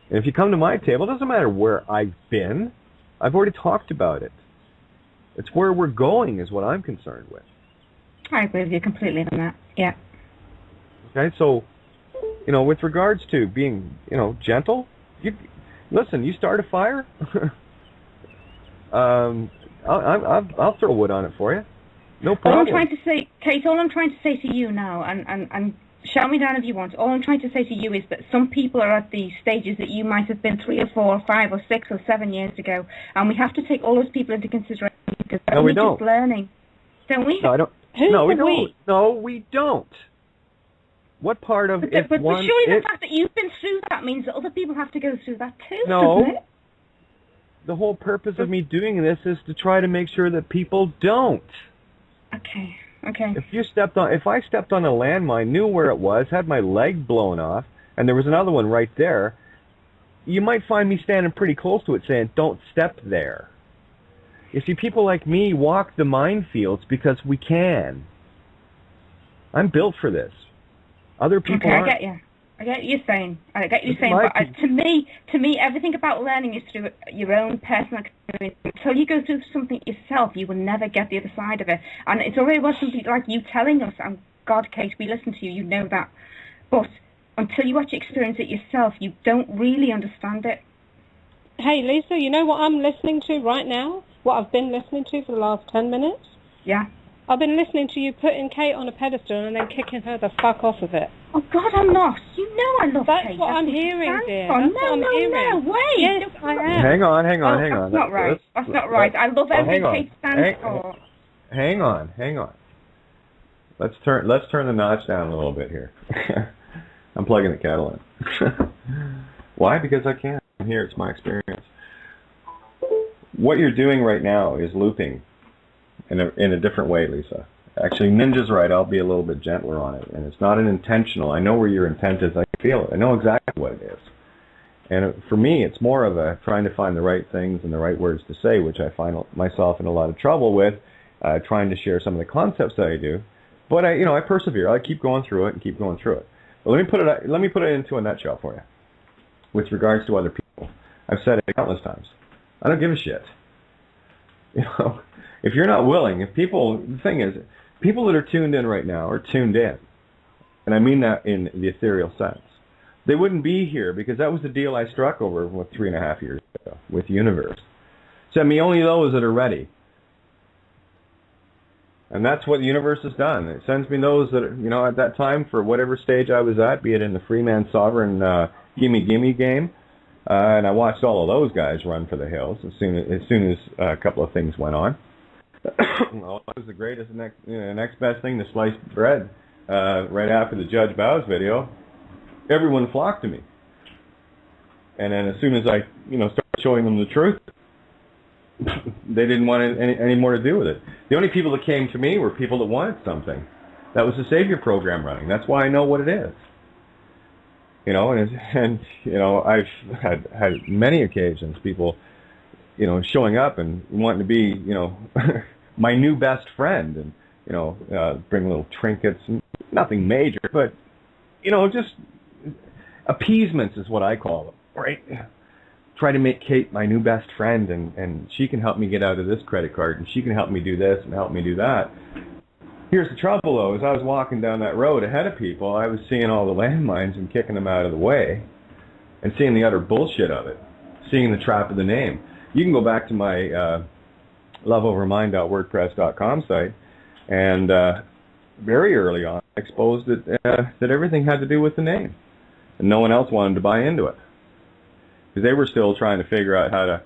And if you come to my table, it doesn't matter where I've been. I've already talked about it. It's where we're going is what I'm concerned with. I agree with you completely on that. Yeah. Okay, so, with regards to being, gentle, you start a fire. I'll throw wood on it for you. No problem. All I'm trying to say, Kate, all I'm trying to say to you now, and shout me down if you want, all I'm trying to say to you is that some people are at the stages that you might have been 3 or 4 or 5 or 6 or 7 years ago, and we have to take all those people into consideration, because they're only just learning. Don't we? No, I don't. No, we don't. No, we don't. What part of but surely the fact that you've been through that means that other people have to go through that too, doesn't it? The whole purpose of me doing this is to try to make sure that people don't. Okay. If I stepped on a landmine, knew where it was, had my leg blown off, and there was another one right there, you might find me standing pretty close to it saying, don't step there. You see, people like me walk the minefields because we can. I'm built for this. Other people aren't. I get you. I get what you're saying. But to me, everything about learning is through your own personal experience. Until you go through something yourself, you will never get the other side of it. And it's already was something like you telling us, and God, Kate, we listen to you, you know that. But until you actually experience it yourself, you don't really understand it. Hey, Lisa, you know what I'm listening to right now? What I've been listening to for the last 10 minutes? Yeah. I've been listening to you putting Kate on a pedestal and then kicking her the fuck off of it. Oh, God, I'm not. You know I love Kate. That's what I'm hearing, dear. No, wait. Yes, I am. Hang on. That's not right. That's not right. I love everything Kate stands for. Hang on. Let's turn the notch down a little bit here. I'm plugging the kettle in. Why? Because I can. I'm here. It's my experience. What you're doing right now is looping in a different way, Lisa. Actually, Ninja's right. I'll be a little bit gentler on it. And it's not an intentional. I know where your intent is. I feel it. I know exactly what it is. And for me, it's more of a trying to find the right things and the right words to say, which I find myself in a lot of trouble with, trying to share some of the concepts that I do. But I persevere. I keep going through it. But let me put it into a nutshell for you. With regards to other people, I've said it countless times. I don't give a shit. If you're not willing, the thing is, people that are tuned in right now are tuned in. And I mean that in the ethereal sense. They wouldn't be here because that was the deal I struck over 3.5 years ago with the universe. Send me only those that are ready. And that's what the universe has done. It sends me those that are, at that time, for whatever stage I was at, be it in the free man sovereign gimme game, And I watched all of those guys run for the hills as soon as a couple of things went on. Well, it was the greatest, next best thing to sliced bread. Right after the Judge Bows video, everyone flocked to me. And then as soon as I, started showing them the truth, they didn't want any more to do with it. The only people that came to me were people that wanted something. That was the Savior program running. That's why I know what it is. I've had many occasions, people, showing up and wanting to be, my new best friend, and bring little trinkets, and nothing major, but just appeasements is what I call them, right? Try to make Kate my new best friend, and she can help me get out of this credit card, and she can help me do this and help me do that. Here's the trouble, though, as I was walking down that road ahead of people, I was seeing all the landmines and kicking them out of the way, and seeing the utter bullshit of it, seeing the trap of the name. You can go back to my loveovermind.wordpress.com site, and very early on, I exposed that everything had to do with the name, and no one else wanted to buy into it, because they were still trying to figure out how to,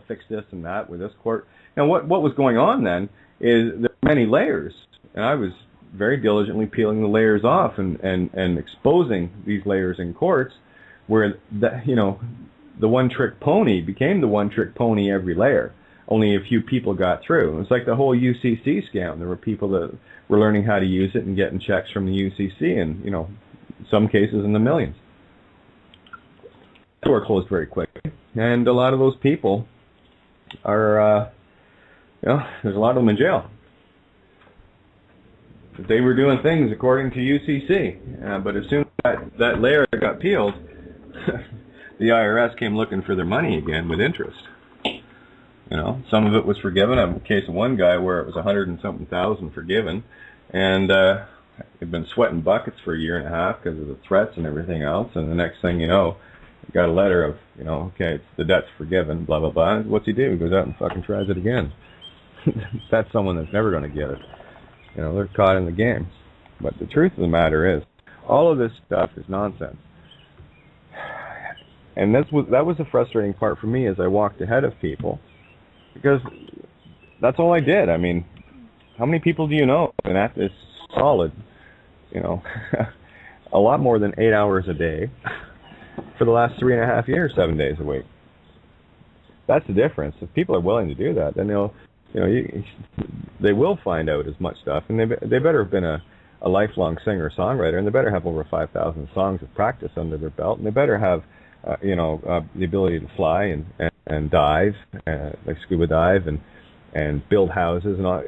fix this and that with this court. Now, what was going on then is there were many layers, and I was very diligently peeling the layers off and exposing these layers in courts, where the one-trick pony became the one-trick pony every layer. Only a few people got through. It was like the whole UCC scam. There were people that were learning how to use it and getting checks from the UCC, and some cases in the millions. The door closed very quickly, and a lot of those people are, there's a lot of them in jail. They were doing things according to UCC, but as soon as that layer got peeled, the IRS came looking for their money again with interest. Some of it was forgiven. I have a case of one guy where it was 100 and something thousand forgiven, and he'd been sweating buckets for a year and a half because of the threats and everything else. And the next thing you know, he got a letter of, okay, it's the debt's forgiven, blah, blah, blah. What's he do? He goes out and fucking tries it again. That's someone that's never going to get it. They're caught in the game. But the truth of the matter is, all of this stuff is nonsense. And that was the frustrating part for me as I walked ahead of people, because that's all I did. I mean, how many people do you know? And that is solid, a lot more than 8 hours a day for the last 3.5 years, 7 days a week. That's the difference. If people are willing to do that, then they will find out as much stuff, and they better have been a lifelong singer-songwriter, and they better have over 5,000 songs of practice under their belt, and they better have the ability to fly and dive, like scuba dive, and build houses and all.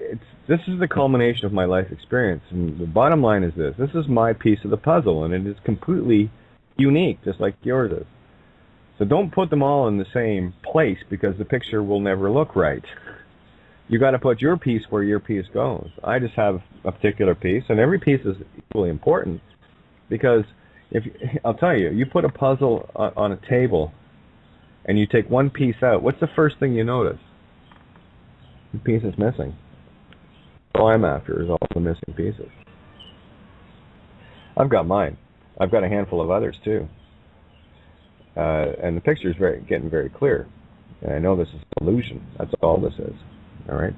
This is the culmination of my life experience, and the bottom line is this: this is my piece of the puzzle, and it is completely unique, just like yours is. So don't put them all in the same place, because the picture will never look right. You got to put your piece where your piece goes. I just have a particular piece, and every piece is equally important, because I'll tell you, you put a puzzle on a table and you take one piece out, what's the first thing you notice? The piece is missing. All I'm after is all the missing pieces. I've got mine. I've got a handful of others too. And the picture is getting very clear. And I know this is an illusion. That's all this is. All right?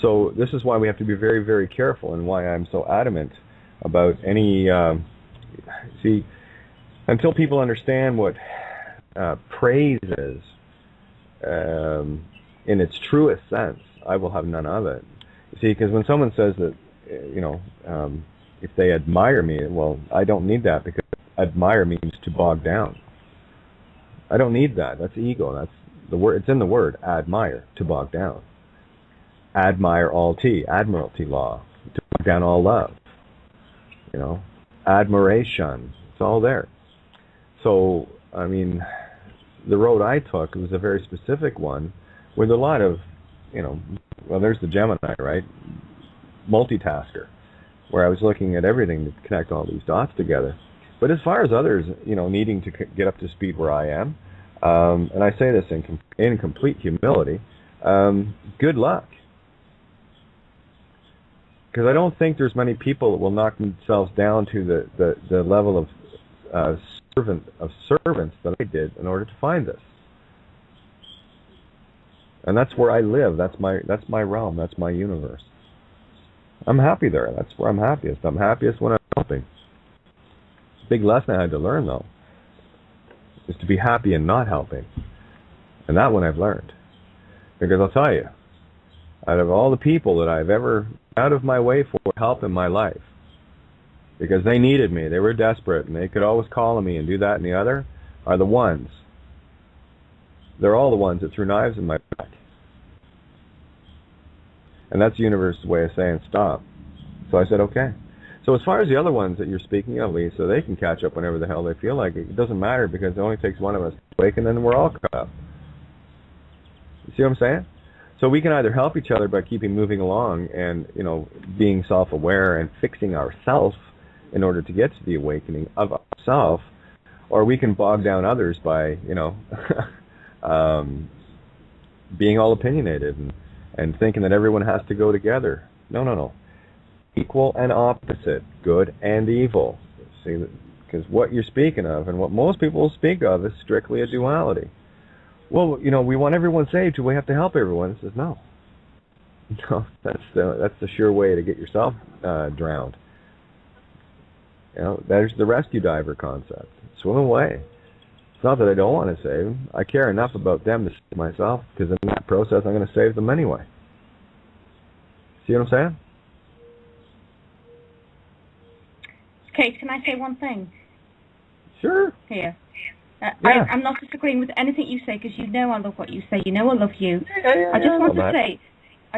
So this is why we have to be very, very careful, and why I'm so adamant about any... see, until people understand what praise is in its truest sense, I will have none of it. See, because when someone says that, if they admire me, well, I don't need that, because admire means to bog down. I don't need that. That's ego. That's the word. It's in the word admire, to bog down. Admire all admiralty law, to bog down all love. Admiration. It's all there. So, I mean, the road I took was a very specific one with a lot of, well, there's the Gemini, right? Multitasker, where I was looking at everything to connect all these dots together. But as far as others, needing to get up to speed where I am, and I say this in complete humility, good luck. Because I don't think there's many people that will knock themselves down to the level of servant of servants that I did in order to find this. And that's where I live. That's my realm. That's my universe. I'm happy there. That's where I'm happiest. I'm happiest when I'm helping. Big lesson I had to learn, though, is to be happy and not helping. And that one I've learned. Because I'll tell you, out of all the people that I've ever out of my way for help in my life, because they needed me, they were desperate, and they could always call on me and do that and the other, are the ones. They're all the ones that threw knives in my back. And that's the universe's way of saying stop. So I said, okay. So as far as the other ones that you're speaking of, Lisa, they can catch up whenever the hell they feel like it. It doesn't matter because it only takes one of us to wake and then we're all caught up. You see what I'm saying? So we can either help each other by keeping moving along and, being self-aware and fixing ourselves in order to get to the awakening of ourselves, or we can bog down others by, being all opinionated and thinking that everyone has to go together. No. Equal and opposite, good and evil. See, because what you're speaking of and what most people speak of is strictly a duality. Well, we want everyone saved, so we have to help everyone. It says no. No, that's the sure way to get yourself drowned. There's the rescue diver concept. Swim away. It's not that I don't want to save them. I care enough about them to save myself, because in that process I'm going to save them anyway. See what I'm saying? Kate, can I say one thing? Sure. Here. Yeah. I'm not disagreeing with anything you say, because I love what you say. I love you. Yeah, I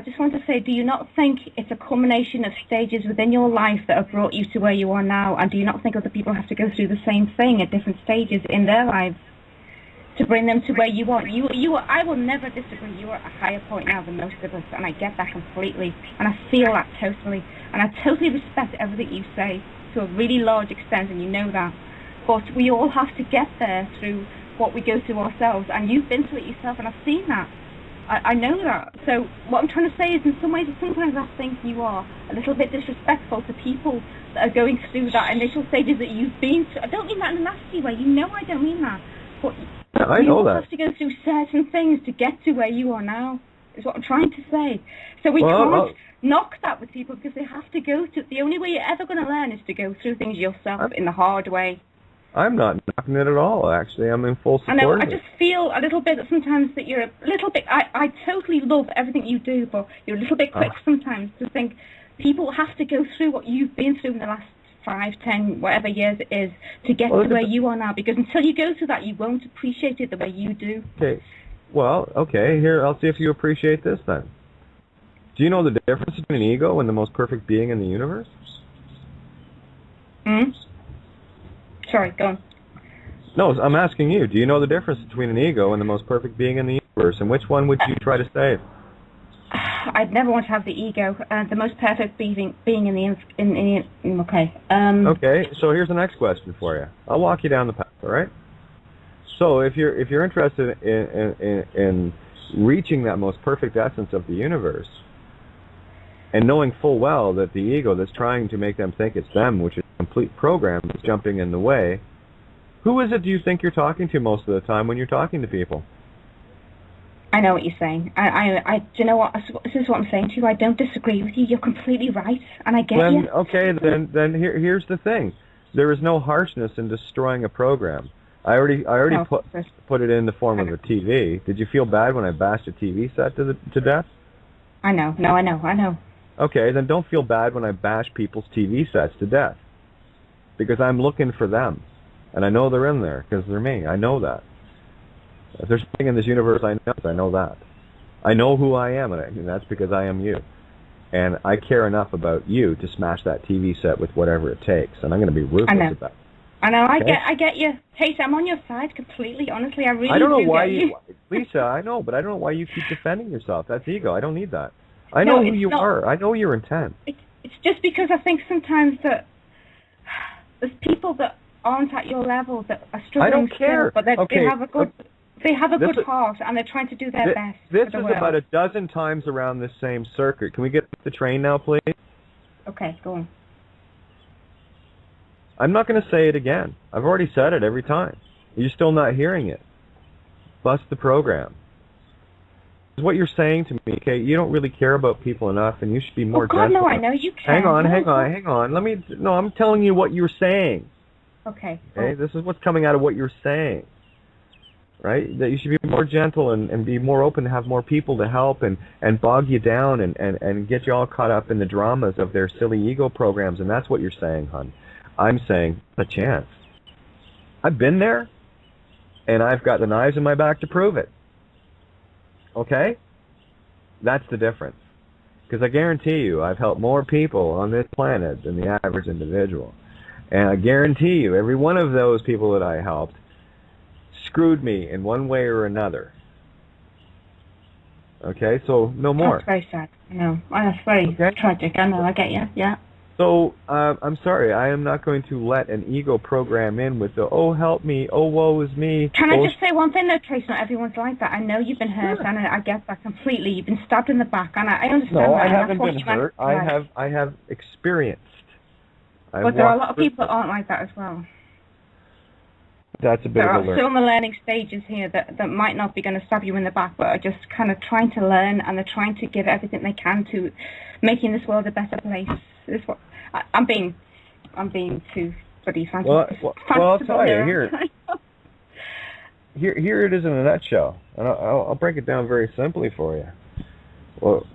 just want to say, do you not think it's a culmination of stages within your life that have brought you to where you are now? And do you not think other people have to go through the same thing at different stages in their lives to bring them to where you are? I will never disagree. You are at a higher point now than most of us, and I get that completely, and I feel that totally, and I totally respect everything you say to a really large extent, and you know that. But we all have to get there through what we go through ourselves, and you've been through it yourself, and I've seen that. I know that. So what I'm trying to say is, in some ways, sometimes I think you are a little bit disrespectful to people that are going through that initial stages that you've been through. I don't mean that in a nasty way. I don't mean that. But I know that. have to go through certain things to get to where you are now, is what I'm trying to say. So we can't knock that with people, because they have to go through. The only way you're ever going to learn is to go through things yourself in the hard way. I'm not knocking it at all, actually. I'm in full support. I know, I just feel a little bit that sometimes that you're a little bit, I totally love everything you do, but you're a little bit quick sometimes to think people have to go through what you've been through in the last 5, 10, whatever years it is, to get to where you are now, because until you go through that, you won't appreciate it the way you do. Okay. Well, okay, here, I'll see if you appreciate this then. Do you know the difference between an ego and the most perfect being in the universe? Sorry, go on. No, I'm asking you. Do you know the difference between an ego and the most perfect being in the universe, and which one would you try to save? I'd never want to have the ego. The most perfect being in the okay. Okay, so here's the next question for you. I'll walk you down the path. All right. So if you're interested in reaching that most perfect essence of the universe, and knowing full well that the ego that's trying to make them think it's them, which is a complete program, is jumping in the way, who is it do you think you're talking to most of the time when you're talking to people? I know what you're saying. Do you know what? This is what I'm saying to you. I don't disagree with you. You're completely right, and I get you. Okay, then here's the thing. There is no harshness in destroying a program. I already put it in the form of a TV. Did you feel bad when I bashed a TV set to death? I know. No, I know. Okay, then don't feel bad when I bash people's TV sets to death, because I'm looking for them, and I know they're in there because they're me. I know that. If there's something in this universe I know that. I know who I am, and that's because I am you. And I care enough about you to smash that TV set with whatever it takes, and I'm going to be ruthless about it. I know, okay? I get you. Kate, I'm on your side completely, honestly. I really do. I don't know why you... Lisa, I know, but I don't know why you keep defending yourself. That's ego. I don't need that. I know who you are. I know your intent. It's just because I think sometimes that there's people that aren't at your level that are struggling. I don't care. But they have a good... They have a good heart, and they're trying to do their best. This is about a dozen times around this same circuit. Can we get the train now, please? Okay, go on. I'm not going to say it again. I've already said it every time. You're still not hearing it. Bust the program. What you're saying to me, Kate, you don't really care about people enough, and you should be more gentle. No, I know you can. Hang on. No, I'm telling you what you're saying. Okay. This is what's coming out of what you're saying. Right? That you should be more gentle and be more open to have more people to help and bog you down and get you all caught up in the dramas of their silly ego programs, and that's what you're saying, hon. I'm saying a chance. I've been there, and I've got the knives in my back to prove it. Okay? That's the difference. Because I guarantee you, I've helped more people on this planet than the average individual. And I guarantee you, every one of those people that I helped screwed me in one way or another. Okay? So, no more. That's very sad. I know. That's very tragic. I know. I get you. Yeah. So, I'm sorry, I am not going to let an ego program in with the, oh, help me, oh, woe is me. Can I just say one thing, though, Trace? Not everyone's like that. I know you've been hurt, and I get that completely. You've been stabbed in the back, and I understand that. No, I haven't been hurt. I have experienced. But there are a lot of people that aren't like that as well. That's a bit of a learn. There are still in the learning stages here that might not be going to stab you in the back, but are just kind of trying to learn, and they're trying to give everything they can to making this world a better place. This is what I'm being too bloody fantastic. Well, I'll tell you here it is in a nutshell, and I'll break it down very simply for you. Well,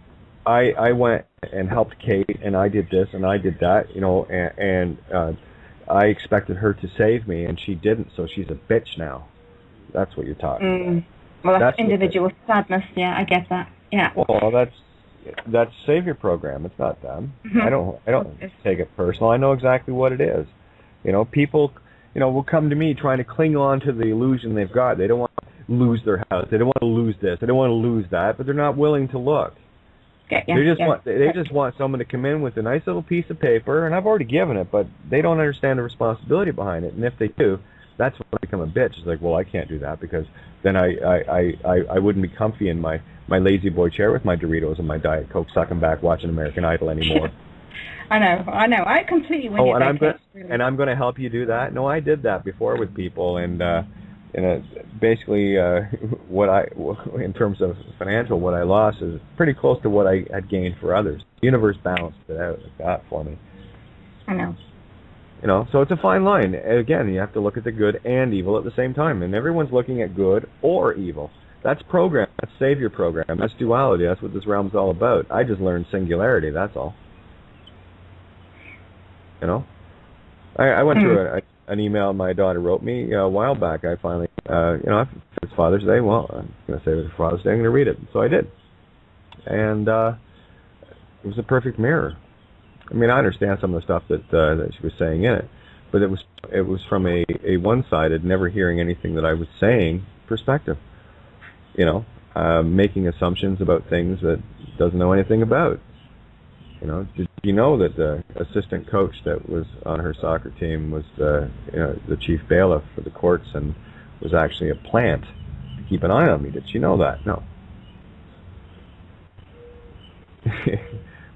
I went and helped Kate, and I did this and I did that, and I expected her to save me, and she didn't, so she's a bitch now. That's what you're talking about. Well, that's individual sadness. Yeah, I get that. Yeah. Well, that's Savior program. It's not them. I don't take it personal. I know exactly what it is. People, will come to me trying to cling on to the illusion they've got. They don't want to lose their house. They don't want to lose this. They don't want to lose that. But they're not willing to look. They just want someone to come in with a nice little piece of paper, and I've already given it, but they don't understand the responsibility behind it. And if they do, that's when I become a bitch. It's like, well, I can't do that because then I wouldn't be comfy in my lazy boy chair with my Doritos and my Diet Coke, sucking back, watching American Idol anymore. I know. I completely win it. And I'm going to help you do that. No, I did that before with people, and basically, in terms of financial, what I lost is pretty close to what I had gained for others. The universe balanced it out like that for me. I know. So it's a fine line. Again, you have to look at the good and evil at the same time, and everyone's looking at good or evil. That's program. That's Savior program. That's duality. That's what this realm's all about. I just learned singularity. That's all. I went through an email my daughter wrote me a while back. I finally, if it's Father's Day, well, I'm going to say it was Father's Day. I'm going to read it. So I did. And it was a perfect mirror. I mean, I understand some of the stuff that she was saying in it, but it was from a one-sided, never hearing anything that I was saying perspective. Making assumptions about things that doesn't know anything about. Did you know that the assistant coach that was on her soccer team was the chief bailiff for the courts and was actually a plant to keep an eye on me? Did she know that? No.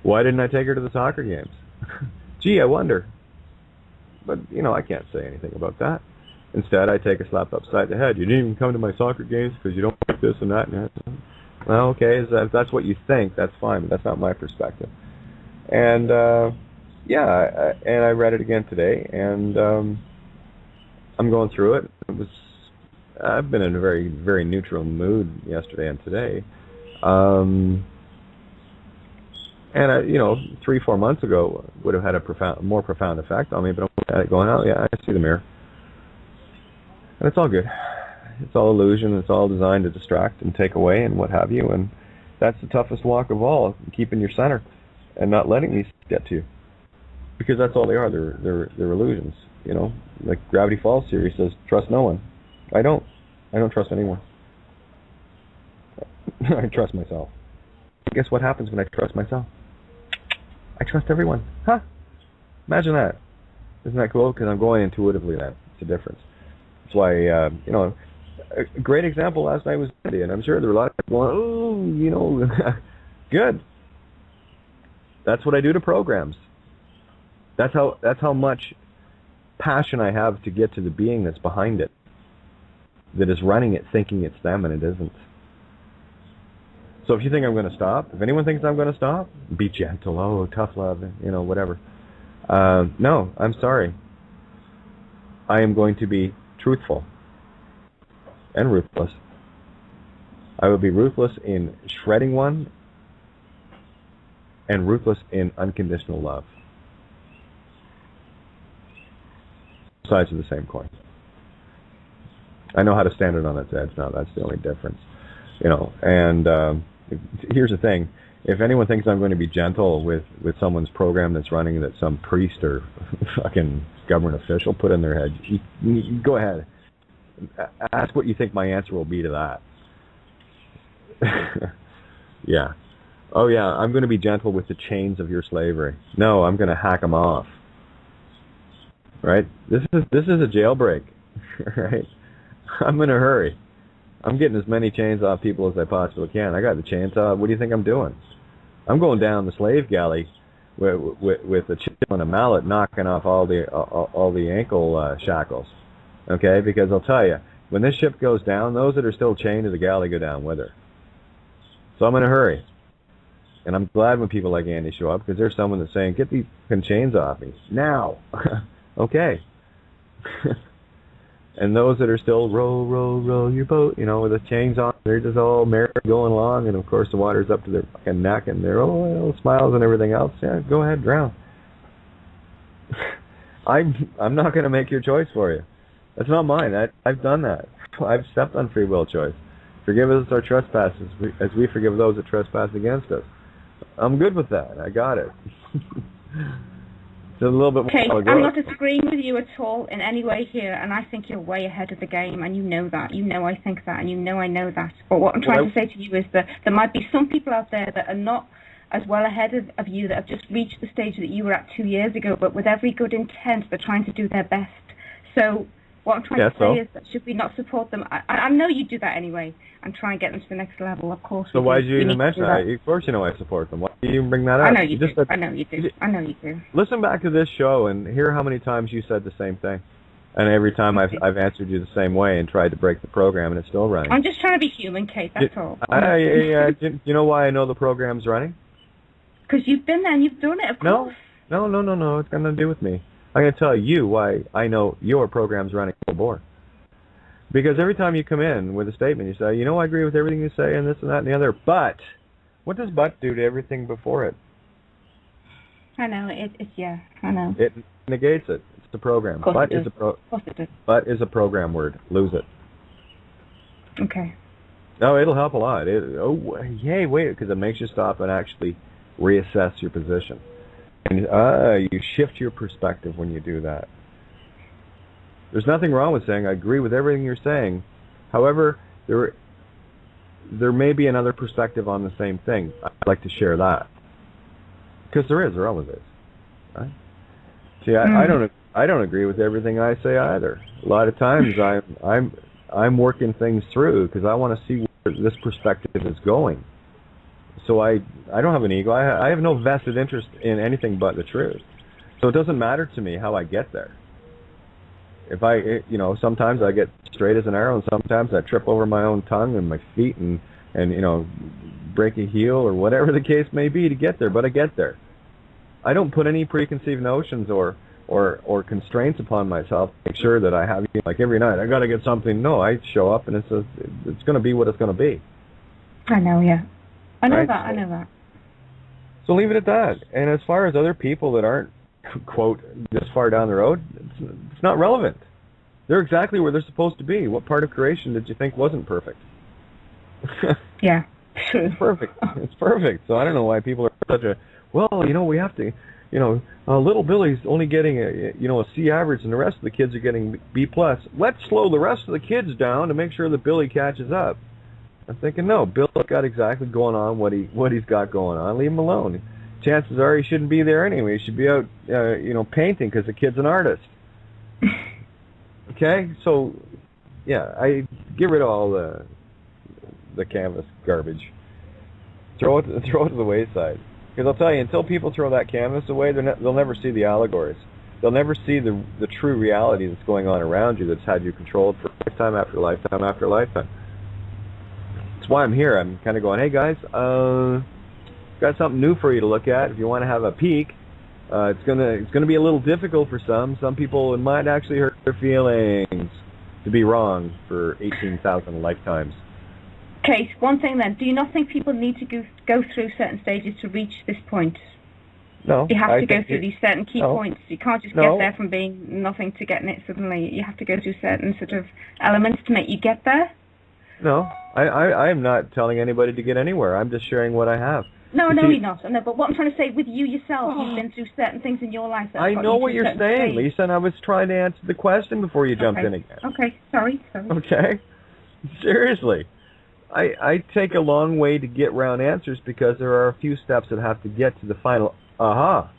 Why didn't I take her to the soccer games? Gee, I wonder. But, I can't say anything about that. Instead, I take a slap upside the head. You didn't even come to my soccer games because you don't like this and that. Well, okay, if that's what you think, that's fine, but that's not my perspective. And, and I read it again today, and I'm going through it. I've been in a very, very neutral mood yesterday and today. And, 3-4 months ago would have had a more profound effect on me, but I'm looking at it going, oh, yeah, I see the mirror. And it's all good. It's all illusion. It's all designed to distract and take away and what have you. And that's the toughest walk of all, keeping your center and not letting these get to you. Because that's all they are. They're illusions. Like Gravity Falls series says, trust no one. I don't trust anyone. I trust myself. Guess what happens when I trust myself? I trust everyone. Huh? Imagine that. Isn't that cool? Because I'm going intuitively then. It's a difference. That's why, a great example last night was Andy, and I'm sure there were a lot of people going, oh, good. That's what I do to programs. That's how much passion I have to get to the being that's behind it, that is running it, thinking it's them, and it isn't. So if you think I'm going to stop, if anyone thinks I'm going to stop, be gentle, oh, tough love, whatever. No, I'm sorry. I am going to be truthful and ruthless. I will be ruthless in shredding one and ruthless in unconditional love. Sides of the same coin. I know how to stand it on its edge now. That's the only difference. And here's the thing. If anyone thinks I'm going to be gentle with someone's program that's running that some priest or fucking government official put in their head, you go ahead. Ask what you think my answer will be to that. Yeah. Oh, yeah, I'm going to be gentle with the chains of your slavery. No, I'm going to hack them off. Right? This is a jailbreak. Right? I'm in a hurry. I'm getting as many chains off people as I possibly can. I got the chainsaw. What do you think I'm doing? I'm going down the slave galley with a chisel and a mallet, knocking off all the ankle shackles. Okay? Because I'll tell you, when this ship goes down, those that are still chained to the galley go down with her. So I'm in a hurry. And I'm glad when people like Andy show up, because there's someone that's saying, get these chains off me. Now. Okay. And those that are still row your boat, with the chains on, they're just all merry going along, and of course the water's up to their fucking neck, and they're all smiles and everything else. Yeah, go ahead, drown. I'm not going to make your choice for you. That's not mine. I've done that. I've stepped on free will choice. Forgive us our trespasses as we forgive those that trespass against us. I'm good with that. I got it. It's a little bit more. Okay, I'm not disagreeing with you at all in any way here, and I think you're way ahead of the game, and you know that. You know I think that, and you know I know that. But what I'm trying to say to you is that there might be some people out there that are not as well ahead of you, that have just reached the stage that you were at 2 years ago, but with every good intent, they're trying to do their best. So what I'm trying to say is that should we not support them? I know you do that anyway, and try and get them to the next level, of course. So why did you even mention that? Of course you know I support them. Why do you even bring that up? I know you do. I know you do. I know you do. Listen back to this show and hear how many times you said the same thing. And every time I've answered you the same way and tried to break the program, and it's still running. I'm just trying to be human, Kate, that's all. You know why I know the program's running? Because you've been there and you've done it, of course. No. It's got nothing to do with me. I'm going to tell you why I know your program's running full bore. Because every time you come in with a statement, you say, I agree with everything you say and this and that and the other, but what does but do to everything before it? I know, I know. It negates it. It's the program. But is a program word. Lose it. Okay. No, it'll help a lot. Wait, because it makes you stop and actually reassess your position. And you shift your perspective when you do that. There's nothing wrong with saying I agree with everything you're saying. However, there may be another perspective on the same thing. I'd like to share that, because there always is. Right? See, I don't agree with everything I say either. A lot of times I'm working things through because I want to see where this perspective is going. So I don't have an ego. I have no vested interest in anything but the truth. So it doesn't matter to me how I get there. If sometimes I get straight as an arrow, and sometimes I trip over my own tongue and my feet and break a heel or whatever the case may be to get there, but I get there. I don't put any preconceived notions or constraints upon myself to make sure that I have, like every night, I got to get something. No, I show up and it's going to be what it's going to be. I know, yeah. I know right? that, I know that. So leave it at that. And as far as other people that aren't, quote, this far down the road, it's not relevant. They're exactly where they're supposed to be. What part of creation did you think wasn't perfect? Yeah. It's perfect. It's perfect. So I don't know why people are such a, we have to, little Billy's only getting a C average and the rest of the kids are getting B+. Let's slow the rest of the kids down to make sure that Billy catches up. I'm thinking, no, Bill's got exactly going on what he's got going on. Leave him alone. Chances are he shouldn't be there anyway. He should be out, painting because the kid's an artist. Okay, so yeah, I get rid of all the canvas garbage. Throw it to the wayside. Because I'll tell you, until people throw that canvas away, they'll never see the allegories. They'll never see the true reality that's going on around you, that's had you controlled for lifetime after lifetime after lifetime. That's why I'm here. I'm kind of going, hey guys, got something new for you to look at. If you want to have a peek, it's gonna be a little difficult for some. Some people, it might actually hurt their feelings to be wrong for 18,000 lifetimes. Kate, one thing then, do you not think people need to go through certain stages to reach this point? No. You have to go through these certain key points. You can't just get there from being nothing to getting it suddenly. You have to go through certain sort of elements to make you get there. No, I am not telling anybody to get anywhere. I'm just sharing what I have. No, you're not. No, but what I'm trying to say, with you yourself, you've been through certain things in your life. I know what you're saying, Lisa, and I was trying to answer the question before you jumped in again. Okay, sorry. Okay, seriously. I take a long way to get round answers because there are a few steps that have to get to the final aha.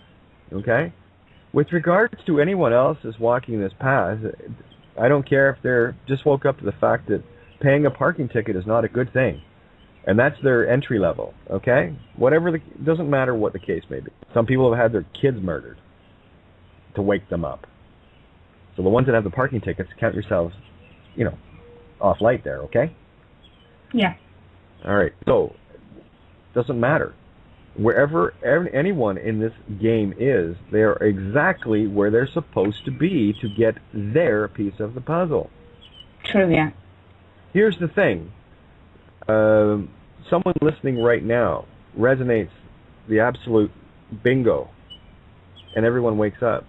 Okay? With regards to anyone else that's walking this path, I don't care if they're just woke up to the fact that paying a parking ticket is not a good thing. And that's their entry level, okay? Doesn't matter what the case may be. Some people have had their kids murdered to wake them up. So the ones that have the parking tickets, count yourselves, off light there, okay? Yeah. All right. So, doesn't matter. Wherever anyone in this game is, they are exactly where they're supposed to be to get their piece of the puzzle. True, yeah. Here's the thing. Someone listening right now resonates the absolute bingo, and everyone wakes up.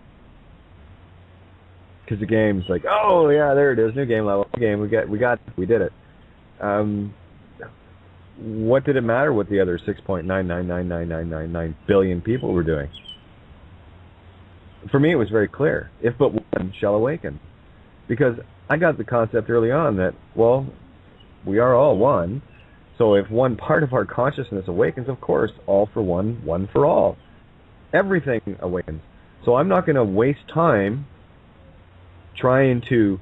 Because the game's like, oh, yeah, there it is, new game level. Game, we did it. What did it matter what the other 6.9999999 billion people were doing? For me, it was very clear. If but one shall awaken. Because I got the concept early on that, well, we are all one. So if one part of our consciousness awakens, of course, all for one, one for all. Everything awakens. So I'm not going to waste time trying to,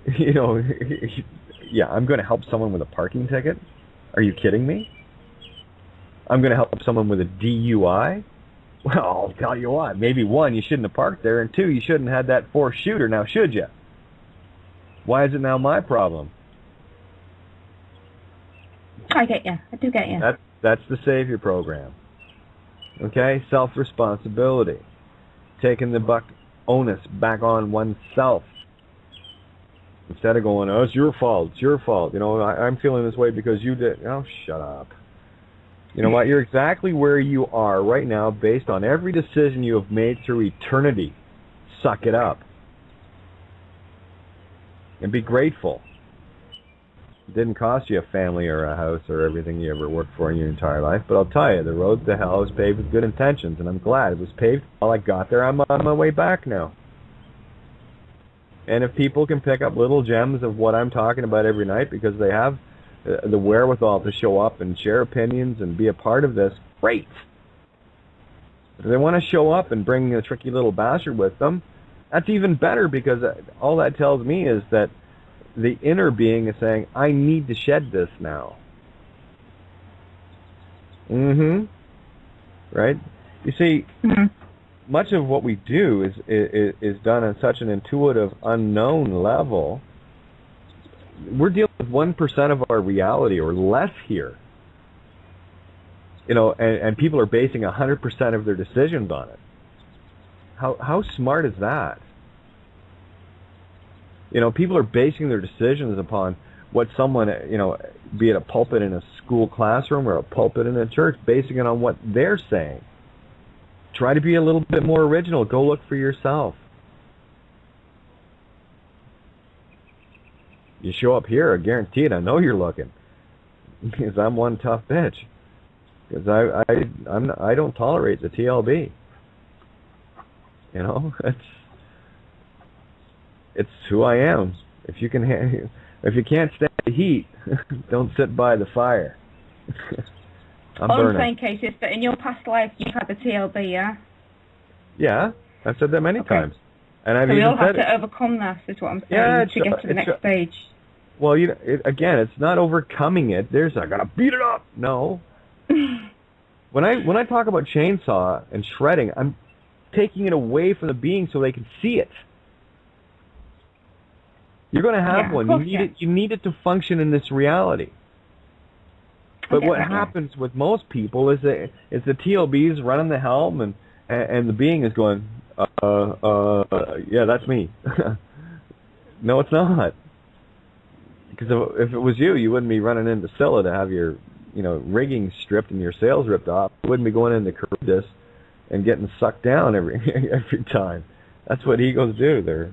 I'm going to help someone with a parking ticket. Are you kidding me? I'm going to help someone with a DUI? Well, I'll tell you what. Maybe one, you shouldn't have parked there, and two, you shouldn't have had that forced shooter. Now, should you? Why is it now my problem? I get you. I do get you. That's the Savior program. Okay? Self-responsibility. Taking the onus back on oneself. Instead of going, oh, it's your fault, I'm feeling this way because you did. Oh, shut up. You know what? You're exactly where you are right now based on every decision you have made through eternity. Suck it up. And be grateful. It didn't cost you a family or a house or everything you ever worked for in your entire life, but I'll tell you, the road to hell was paved with good intentions, and I'm glad it was paved. While I got there, I'm on my way back now. And if people can pick up little gems of what I'm talking about every night because they have the wherewithal to show up and share opinions and be a part of this, great. If they want to show up and bring a tricky little bastard with them, that's even better because all that tells me is that the inner being is saying, I need to shed this now. Right? You see, much of what we do is done on such an intuitive, unknown level. We're dealing with 1% of our reality or less here. And people are basing 100% of their decisions on it. How smart is that? People are basing their decisions upon what someone, be it a pulpit in a school classroom or a pulpit in a church, basing it on what they're saying. Try to be a little bit more original. Go look for yourself. You show up here, I guarantee it, I know you're looking. Because I'm one tough bitch. Because I don't tolerate the TLB. It's who I am. If you can't stand the heat, don't sit by the fire. I'm saying, Kate, is that in your past life you've had the TLB, yeah? Yeah, I've said that many times. And I've so even we all have said to overcome that, is what I'm saying, to get to the next stage. Well, again, it's not overcoming it. I gotta beat it up. No. When I talk about chainsaw and shredding, taking it away from the being so they can see it. You're going to have one. You need it to function in this reality. But what happens with most people is the TLB's running the helm, and the being is going, yeah, that's me. No, it's not. Because if it was you, you wouldn't be running into Scylla to have your, rigging stripped and your sails ripped off. You wouldn't be going into Charybdis and getting sucked down every time. That's what egos do. They're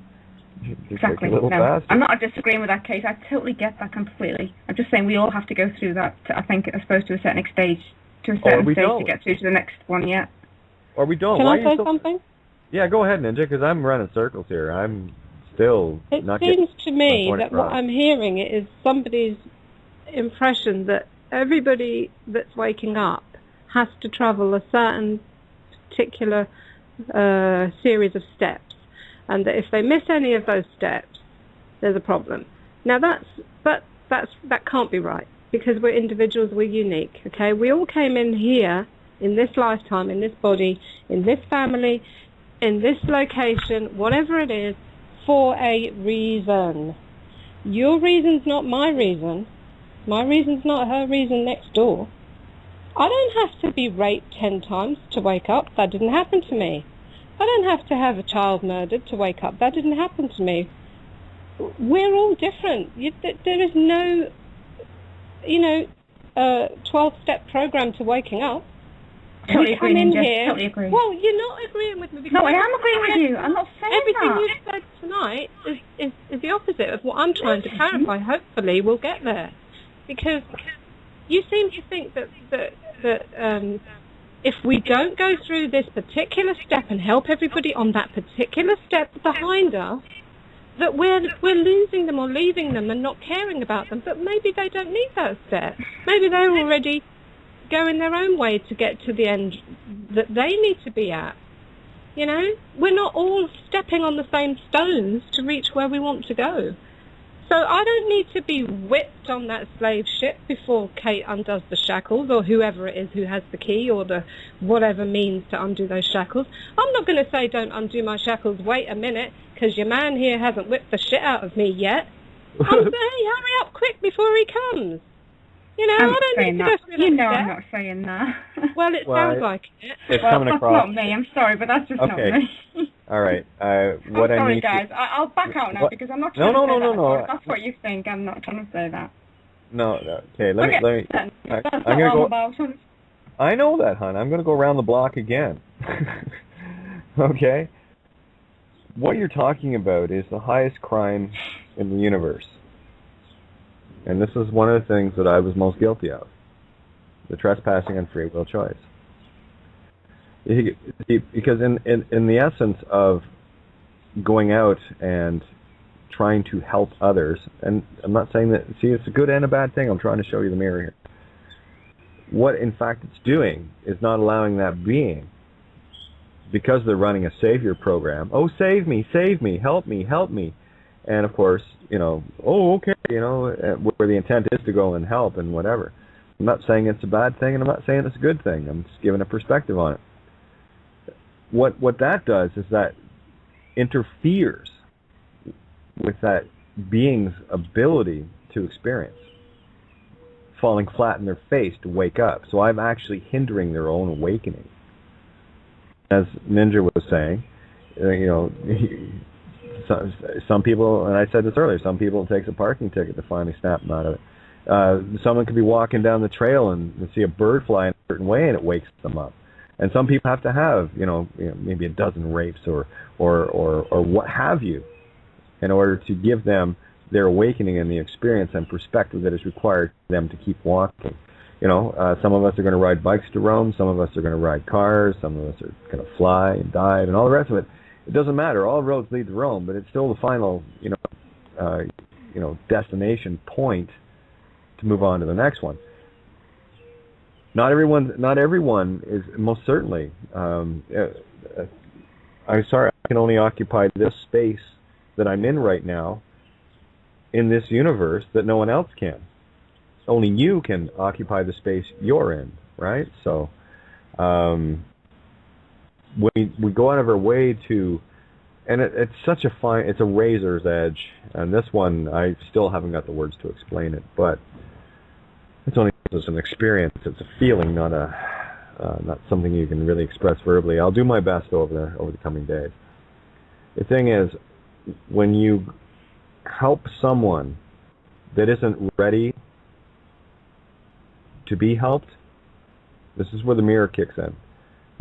exactly. Like a little bastard. I'm not disagreeing with that, Kate. I totally get that completely. I'm just saying we all have to go through that. I think, I suppose, to a certain stage, to get through to the next one. Yeah. Or we don't. Can I say something? Yeah, go ahead, Ninja, because I'm running circles here. I'm still not getting. It seems to me that what I'm hearing is somebody's impression that everybody that's waking up has to travel a certain particular series of steps, and that if they miss any of those steps, there's a problem. Now that can't be right, because we're individuals, we're unique. Okay, we all came in here in this lifetime, in this body, in this family, in this location, whatever it is, for a reason. Your reason's not my reason. My reason's not her reason next door. I don't have to be raped 10 times to wake up. That didn't happen to me. I don't have to have a child murdered to wake up. That didn't happen to me. We're all different. There is no, 12-step program to waking up. Totally agree, Ninja. Totally agree. Well, you're not agreeing with me. No, I am agreeing with you. I'm not saying everything that. you've said tonight is the opposite of what I'm trying to clarify. Hopefully, we'll get there, because you seem to think that if we don't go through this particular step and help everybody on that particular step behind us, that we're losing them or leaving them and not caring about them. But maybe they don't need that step. Maybe they're already going their own way to get to the end that they need to be at. We're not all stepping on the same stones to reach where we want to go. So I don't need to be whipped on that slave ship before Kate undoes the shackles, or whoever it is who has the key or the whatever means to undo those shackles. I'm not going to say don't undo my shackles, wait a minute, because your man here hasn't whipped the shit out of me yet. I'm saying, hey, hurry up quick before he comes. I don't need to go through that I'm not saying that. Well, it sounds like it. It's coming across. That's not me. I'm sorry, but that's just not me. All right. I'm sorry, guys. I'll back out now, because I'm not trying to say that. No. If that's what you think, I'm not trying to say that. No. Okay. Let me. I'm gonna go. About. I know that, hon. I'm gonna go around the block again. Okay. What you're talking about is the highest crime in the universe. And this is one of the things that I was most guilty of, the trespassing on free will choice. Because in the essence of going out and trying to help others, and I'm not saying that, see, it's a good and a bad thing, I'm trying to show you the mirror here. What in fact it's doing is not allowing that being, because they're running a savior program, save me, help me. And of course, okay, where the intent is to go and help and whatever. I'm not saying it's a bad thing, and I'm not saying it's a good thing. I'm just giving a perspective on it. What that does is that interferes with that being's ability to experience, falling flat in their face to wake up. So I'm actually hindering their own awakening. As Ninja was saying, some people, and I said this earlier, some people it takes a parking ticket to finally snap them out of it. Someone could be walking down the trail and see a bird fly in a certain way, and it wakes them up. And some people have to have, maybe a dozen rapes or what have you, in order to give them their awakening and the experience and perspective that is required for them to keep walking. Some of us are going to ride bikes to Rome, some of us are going to ride cars, some of us are going to fly and dive, and all the rest of it. It doesn't matter. All roads lead to Rome, but it's still the final, destination point to move on to the next one. Not everyone is, most certainly. I'm sorry, I can only occupy this space that I'm in right now in this universe that no one else can. Only you can occupy the space you're in, right? So, we go out of our way to, and it's such a fine, it's a razor's edge, and this one I still haven't got the words to explain it, but it's only it's an experience, it's a feeling, not something you can really express verbally. I'll do my best over the coming days. The thing is, when you help someone that isn't ready to be helped, this is where the mirror kicks in,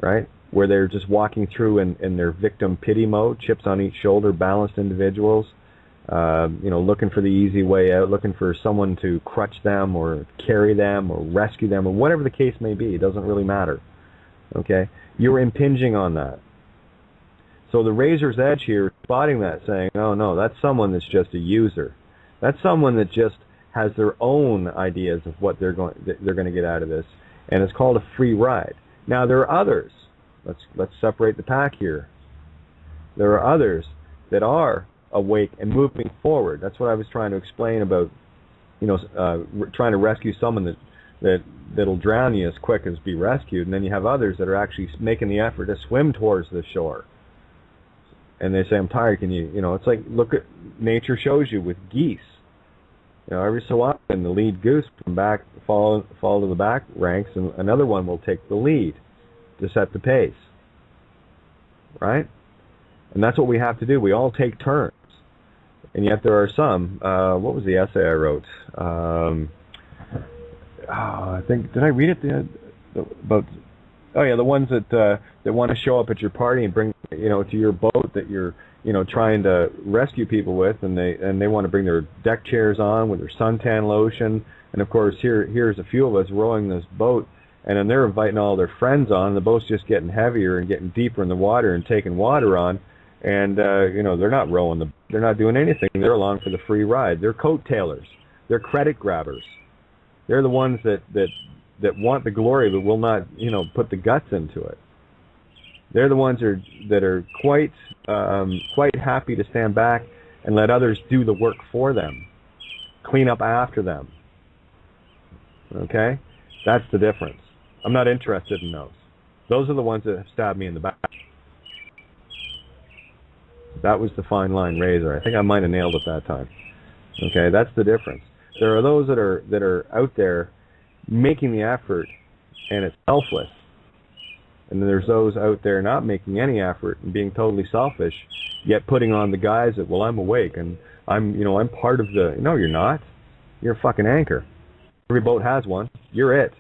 right? Where they're just walking through in their victim pity mode, chips on each shoulder, balanced individuals, looking for the easy way out, looking for someone to crutch them or carry them or rescue them or whatever the case may be. It doesn't really matter, okay? You're impinging on that. So the razor's edge here is spotting that, saying, oh no, that's someone that's just a user. That's someone that just has their own ideas of what they're going to get out of this, and it's called a free ride. Now there are others. Let's separate the pack here. There are others that are awake and moving forward. That's what I was trying to explain about, trying to rescue someone that'll drown you as quick as be rescued, and then you have others that are actually making the effort to swim towards the shore. And they say, I'm tired, can you, it's like, look at, nature shows you with geese. Every so often the lead goose from back fall to the back ranks, and another one will take the lead to set the pace, right? And that's what we have to do. We all take turns, and yet there are some. What was the essay I wrote? I think, did I read it? About the ones that want to show up at your party and bring to your boat that you're trying to rescue people with, and they want to bring their deck chairs on with their suntan lotion, and of course here's a few of us rowing this boat, and then they're inviting all their friends on, and the boat's just getting heavier and getting deeper in the water and taking water on, and they're not rowing, they're not doing anything, they're along for the free ride. They're coattailers, they're credit grabbers, they're the ones that want the glory but will not put the guts into it. They're the ones that are quite happy to stand back and let others do the work for them, clean up after them. Okay? That's the difference. I'm not interested in those. Those are the ones that have stabbed me in the back. That was the fine line razor. I think I might have nailed it that time. Okay? That's the difference. There are those that are out there making the effort, and it's selfless. And then there's those out there not making any effort and being totally selfish, yet putting on the guise that, well, I'm awake and I'm part of the. No, you're not. You're a fucking anchor. Every boat has one. You're it.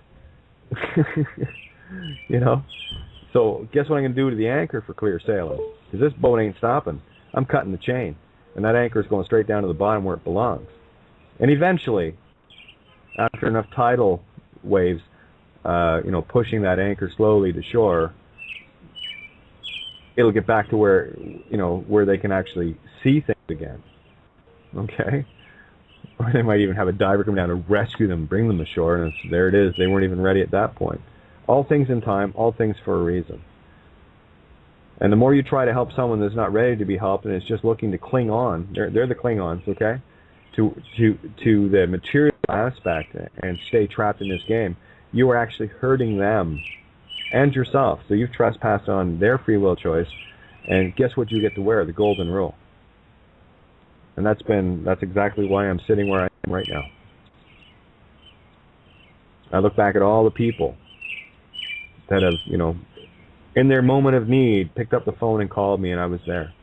So guess what I'm going to do to the anchor for clear sailing? Because this boat ain't stopping. I'm cutting the chain, and that anchor is going straight down to the bottom where it belongs. And eventually, after enough tidal waves, pushing that anchor slowly to shore, it'll get back to where they can actually see things again. Okay? Or they might even have a diver come down to rescue them, bring them ashore, and there it is. They weren't even ready at that point. All things in time, all things for a reason. And the more you try to help someone that's not ready to be helped and is just looking to cling on, they're the Klingons, okay, to the material aspect and stay trapped in this game, you are actually hurting them and yourself. So you've trespassed on their free will choice, and guess what you get to wear? The golden rule. And that's exactly why I'm sitting where I am right now. I look back at all the people that have, in their moment of need, picked up the phone and called me, and I was there.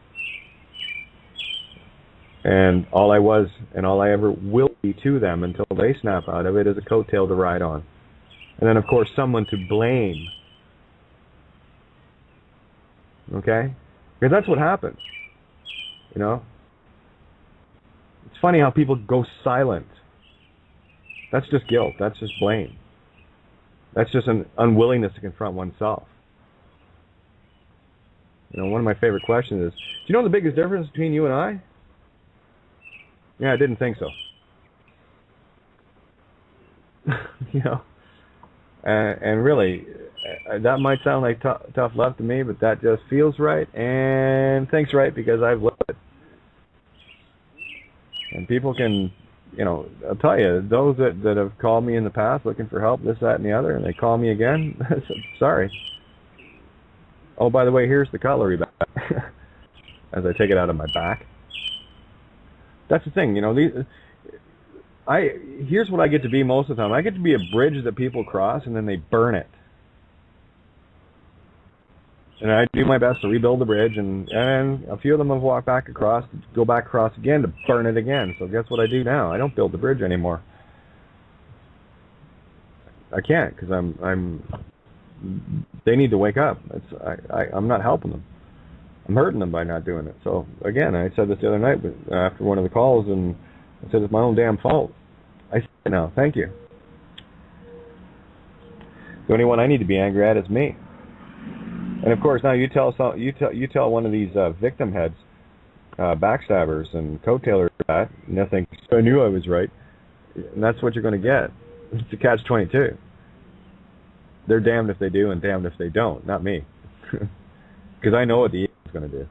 And all I was, and all I ever will be to them until they snap out of it, is a coattail to ride on. And then, of course, someone to blame. Okay? Because that's what happens. It's funny how people go silent. That's just guilt. That's just blame. That's just an unwillingness to confront oneself. One of my favorite questions is, do you know the biggest difference between you and I? Yeah, I didn't think so. And really, that might sound like tough love to me, but that just feels right and thinks right because I've lived it. And people can, I'll tell you, those that have called me in the past looking for help, this, that, and the other, and they call me again, sorry. Oh, by the way, here's the cutlery back. As I take it out of my back. That's the thing, you know. Here's what I get to be most of the time. I get to be a bridge that people cross, and then they burn it. And I do my best to rebuild the bridge, and a few of them have walked back across, go back across again to burn it again. So guess what I do now? I don't build the bridge anymore. I can't, because they need to wake up. I'm not helping them. I'm hurting them by not doing it. So again, I said this the other night after one of the calls, and I said it's my own damn fault. I said it now. Thank you. The only one I need to be angry at is me. And of course, now you tell one of these victim heads, backstabbers and coat-tailers that, and they think, I knew I was right. And that's what you're going to get. It's a catch-22. They're damned if they do and damned if they don't, not me. Because I know what the ego is going to do.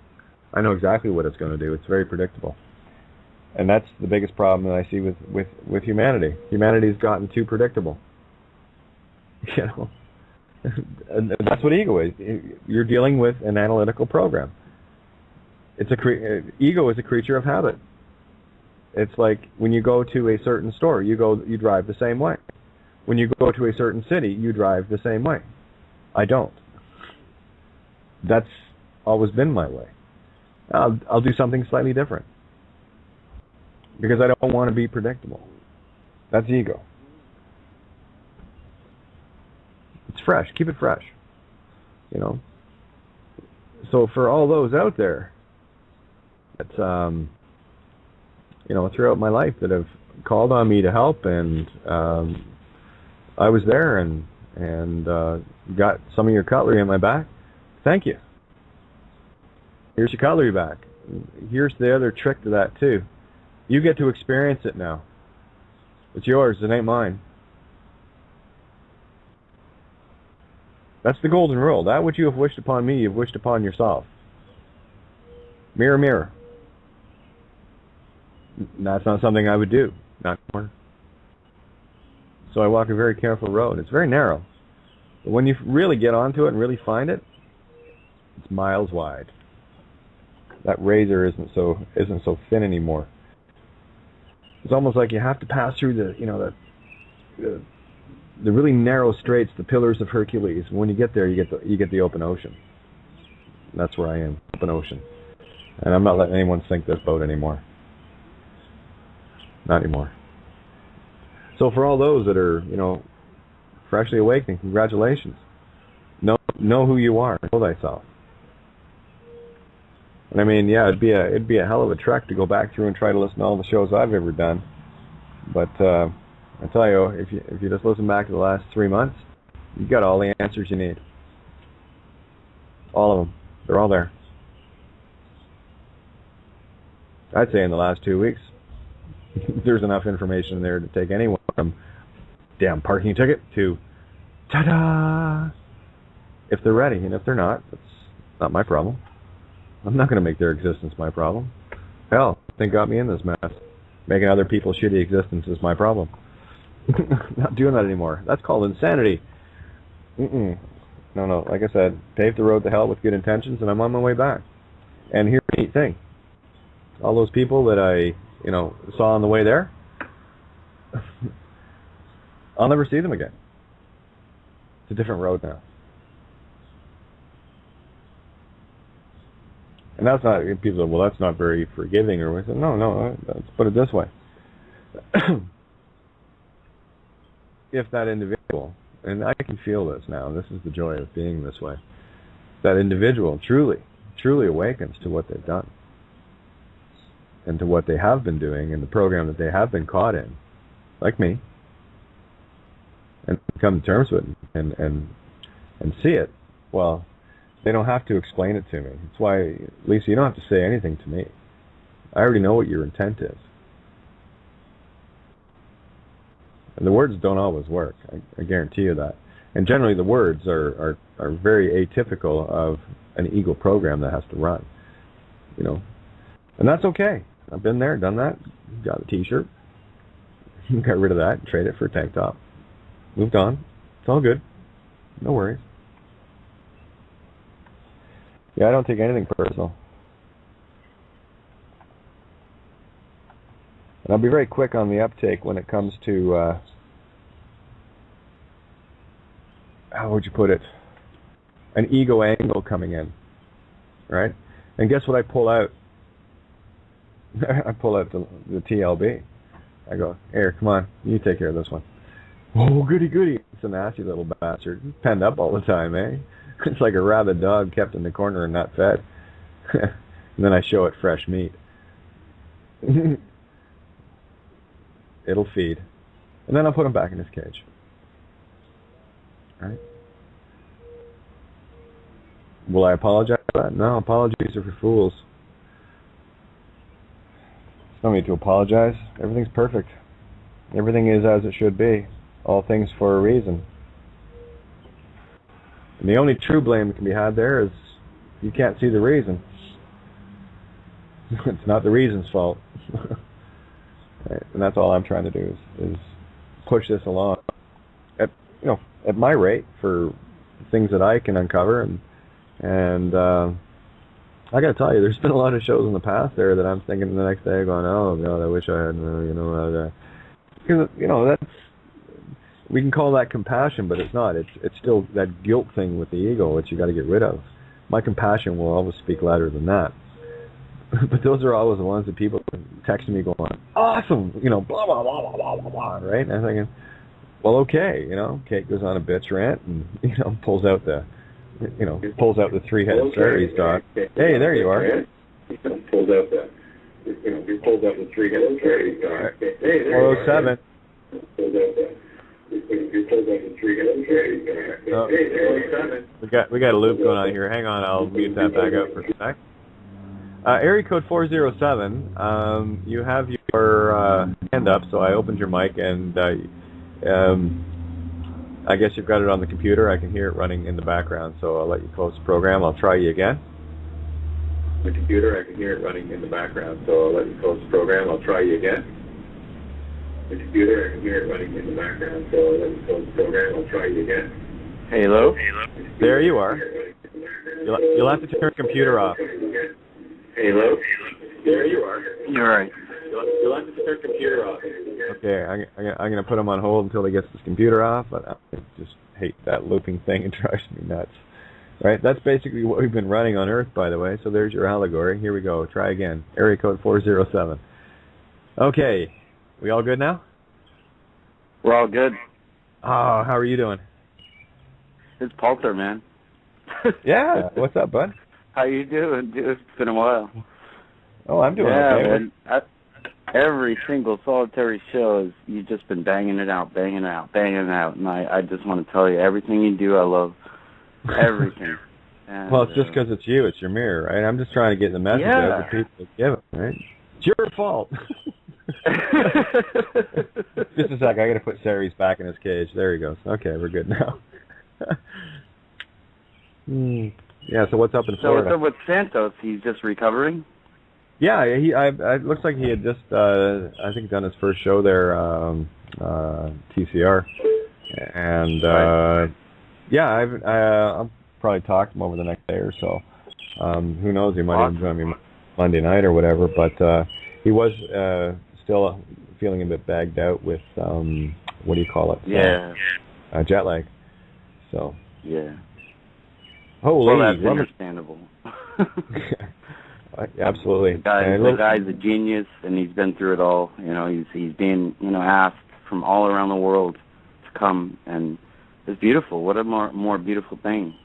I know exactly what it's going to do. It's very predictable. And that's the biggest problem that I see with humanity. Humanity's gotten too predictable. You know? And that's what ego is. You're dealing with an analytical program. Ego is a creature of habit. It's like when you go to a certain store, you drive the same way. When you go to a certain city, you drive the same way. I don't. That's always been my way. I'll do something slightly different because I don't want to be predictable. That's ego. It's fresh. Keep it fresh. You know. So for all those out there that throughout my life that have called on me to help, and I was there and got some of your cutlery in my back. Thank you. Here's your cutlery back. Here's the other trick to that too. You get to experience it now. It's yours. It ain't mine. That's the golden rule. That which you have wished upon me, you've wished upon yourself. Mirror, mirror. That's not something I would do. Not anymore. So I walk a very careful road. It's very narrow. But when you really get onto it and really find it, it's miles wide. That razor isn't so thin anymore. It's almost like you have to pass through the really narrow straits, the pillars of Hercules. When you get there, you get the open ocean. That's where I am, open ocean. And I'm not letting anyone sink this boat anymore. Not anymore. So for all those that are, freshly awakening, congratulations. Know who you are. Know thyself. And I mean, yeah, it'd be a hell of a trek to go back through and try to listen to all the shows I've ever done. But I tell you, if you just listen back to the last 3 months, you got all the answers you need. All of them. They're all there. I'd say in the last 2 weeks, there's enough information there to take anyone from damn parking ticket to ta-da! If they're ready, and if they're not, that's not my problem. I'm not going to make their existence my problem. Hell, they got me in this mess. Making other people's shitty existence is my problem. Not doing that anymore. That's called insanity. No. Like I said, paved the road to hell with good intentions, and I'm on my way back. And here's the neat thing. All those people that I saw on the way there, I'll never see them again. It's a different road now. And that's not, people say, well, that's not very forgiving, or we say, no, let's put it this way. If that individual, and I can feel this now, this is the joy of being this way, that individual truly awakens to what they've done, and to what they have been doing, and the program that they have been caught in, like me, and come to terms with it, and see it, well, they don't have to explain it to me. That's why, Lisa, you don't have to say anything to me. I already know what your intent is. And the words don't always work. I guarantee you that. And generally the words are very atypical of an ego program that has to run. And that's okay. I've been there, done that. Got a t-shirt. Got rid of that, trade it for a tank top. Moved on. It's all good. No worries. Yeah, I don't take anything personal. And I'll be very quick on the uptake when it comes to, how would you put it? An ego angle coming in, right? And guess what I pull out? I pull out the TLB. I go, here, come on, you take care of this one. Oh, goody, goody. It's a nasty little bastard. He's penned up all the time, eh? It's like a rabid dog kept in the corner and not fed. And then I show it fresh meat. It'll feed. And then I'll put him back in his cage. Right? Will I apologize for that? No, apologies are for fools. There's no need to apologize. Everything's perfect. Everything is as it should be. All things for a reason. And the only true blame that can be had there is you can't see the reason. It's not the reason's fault. Right? And that's all I'm trying to do is push this along at my rate for things that I can uncover, and I got to tell you, there's been a lot of shows in the past there that I'm thinking the next day going, oh God, I wish I had, because that's, we can call that compassion, but it's not. It's still that guilt thing with the ego, which you got to get rid of. My compassion will always speak louder than that. But those are always the ones that people text me going, awesome, blah, blah, blah, blah, blah, blah, blah, right? And I'm thinking, well, okay, Kate goes on a bitch rant and, pulls out the three-headed fairies dog. Hey, there you are. Pulls out the three-headed fairies dog. Hey, there you are. 407. We got a loop going on here. Hang on, I'll mute that back up for a sec. Area code 407. You have your hand up, so I opened your mic, and I guess you've got it on the computer. I can hear it running in the background, so I'll let you close the program. I'll try you again. The computer, I can hear it running in the background, so I'll let you close the program. I'll try you again. The computer, I can hear it running in the background, so I'll let you close the program. I'll try you again. Hello. There you are. You'll have to turn the computer off. Hello. There you are. You're right. You'll have to turn the computer off. Okay, I'm going to put him on hold until he gets his computer off, but I just hate that looping thing. It drives me nuts. Right? That's basically what we've been running on Earth, by the way, so there's your allegory. Here we go. Try again. Area code 407. Okay. We all good now? We're all good. Oh, how are you doing? It's Palter, man. Yeah. What's up, bud? How you doing, dude? It's been a while. Oh, I'm doing okay. Man. Every single solitary show, you've just been banging it out. And I just want to tell you, everything you do, I love. Everything. And, well, it's just because it's you. It's your mirror, right? I'm just trying to get the message out to people to give it, right? It's your fault. Just a sec. I got to put Ceres back in his cage. There he goes. Okay, we're good now. Yeah, so what's up in Florida? So what's up with Santos? He's just recovering? Yeah, it looks like he had just, I think, done his first show there, TCR. And, I'll probably talk to him over the next day or so. Who knows, he might even join me Monday night or whatever, but he was still feeling a bit bagged out with, what do you call it? Jet lag. So. Yeah. Holy. Well, that's understandable. Absolutely. The guy's a genius, and he's been through it all. He's being, asked from all around the world to come, and it's beautiful. What a more beautiful thing,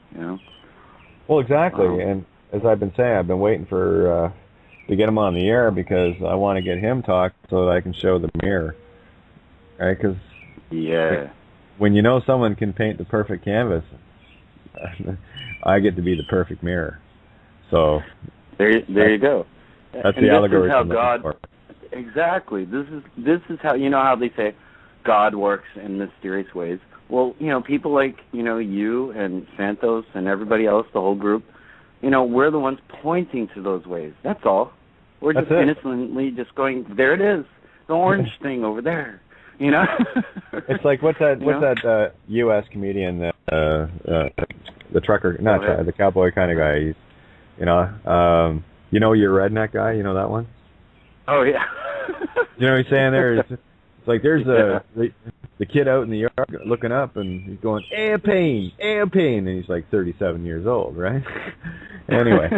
Well, exactly. And as I've been saying, I've been waiting for to get him on the air because I want to get him talked so that I can show the mirror. Right? Because when you know someone can paint the perfect canvas, I get to be the perfect mirror. So there you go. That's the allegory. This is how God. Exactly. This is how how they say God works in mysterious ways. Well, people like you and Santos and everybody else, the whole group. We're the ones pointing to those ways. That's all. We're just innocently just going. There it is, the orange thing over there. It's like what's that U.S. comedian, the trucker, the cowboy kind of guy. You know, you're a redneck guy. You know that one? Oh yeah. You know what he's saying there? It's like there's the kid out in the yard looking up, and he's going, airplane, and he's like 37 years old, right? Anyway,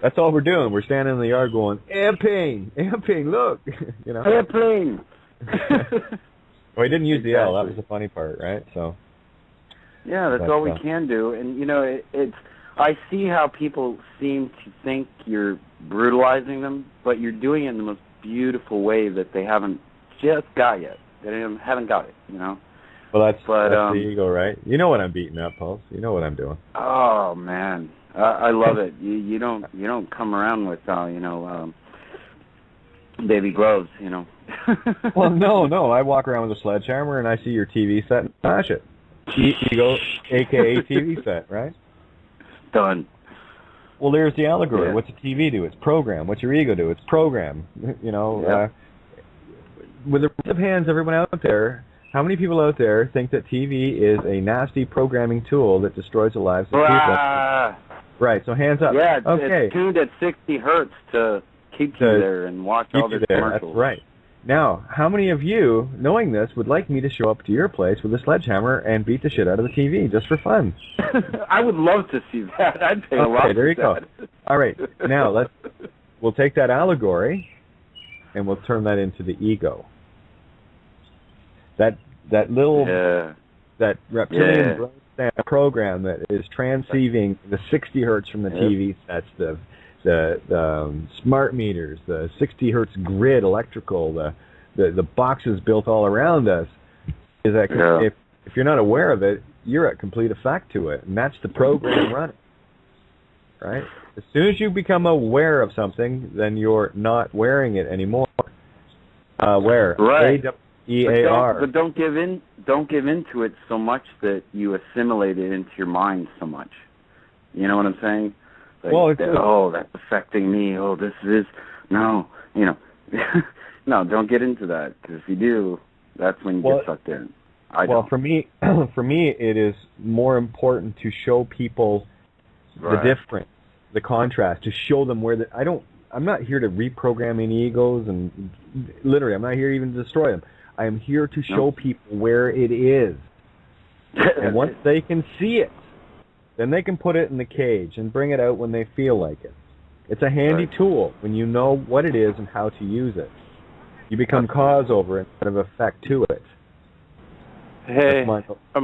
that's all we're doing. We're standing in the yard going, airplane, look, you know. Airplane. Well, he didn't use the L. That was the funny part, right? So. Yeah, that's all we can do, and it's. I see how people seem to think you're brutalizing them, but you're doing it in the most beautiful way that they haven't just got yet. They haven't got it, you know. Well, that's the ego, right? You know what I'm beating up, Pulse. You know what I'm doing. Oh man, I love it. You don't come around with baby gloves, you know. Well, no. I walk around with a sledgehammer and I see your TV set and smash it. Ego, aka TV set, right? Done. Well, there's the allegory. Yeah. What's a TV do? It's program. What's your ego do? It's program. You know. Yeah. With a raise of hands, everyone out there, how many people out there think that TV is a nasty programming tool that destroys the lives of people? Right, so hands up. Yeah, okay. It's tuned at 60 hertz to keep you there and watch all the commercials. That's right. Now, how many of you, knowing this, would like me to show up to your place with a sledgehammer and beat the shit out of the TV just for fun? I would love to see that. I'd pay a lot for that. There you go. All right, now we'll take that allegory and we'll turn that into the ego. That little that reptilian program that is transceiving the 60 hertz from the TV sets, the smart meters, the 60 hertz grid electrical, the boxes built all around us, is that if you're not aware of it, you're at complete effect to it, and that's the program running. Right? As soon as you become aware of something, then you're not wearing it anymore. Aware. Right. A-W-E-A-R. But don't give into it so much that you assimilate it into your mind so much. You know what I'm saying? Like, that's affecting me. Oh, this is no. Don't get into that, because if you do, that's when you get sucked in. For me, it is more important to show people the difference, the contrast, to show them where I'm not here to reprogram any egos, and literally, I'm not here even to destroy them. I am here to show people where it is, and once they can see it, then they can put it in the cage and bring it out when they feel like it. It's a handy tool when you know what it is and how to use it. You become cause over it instead of effect to it. Hey, am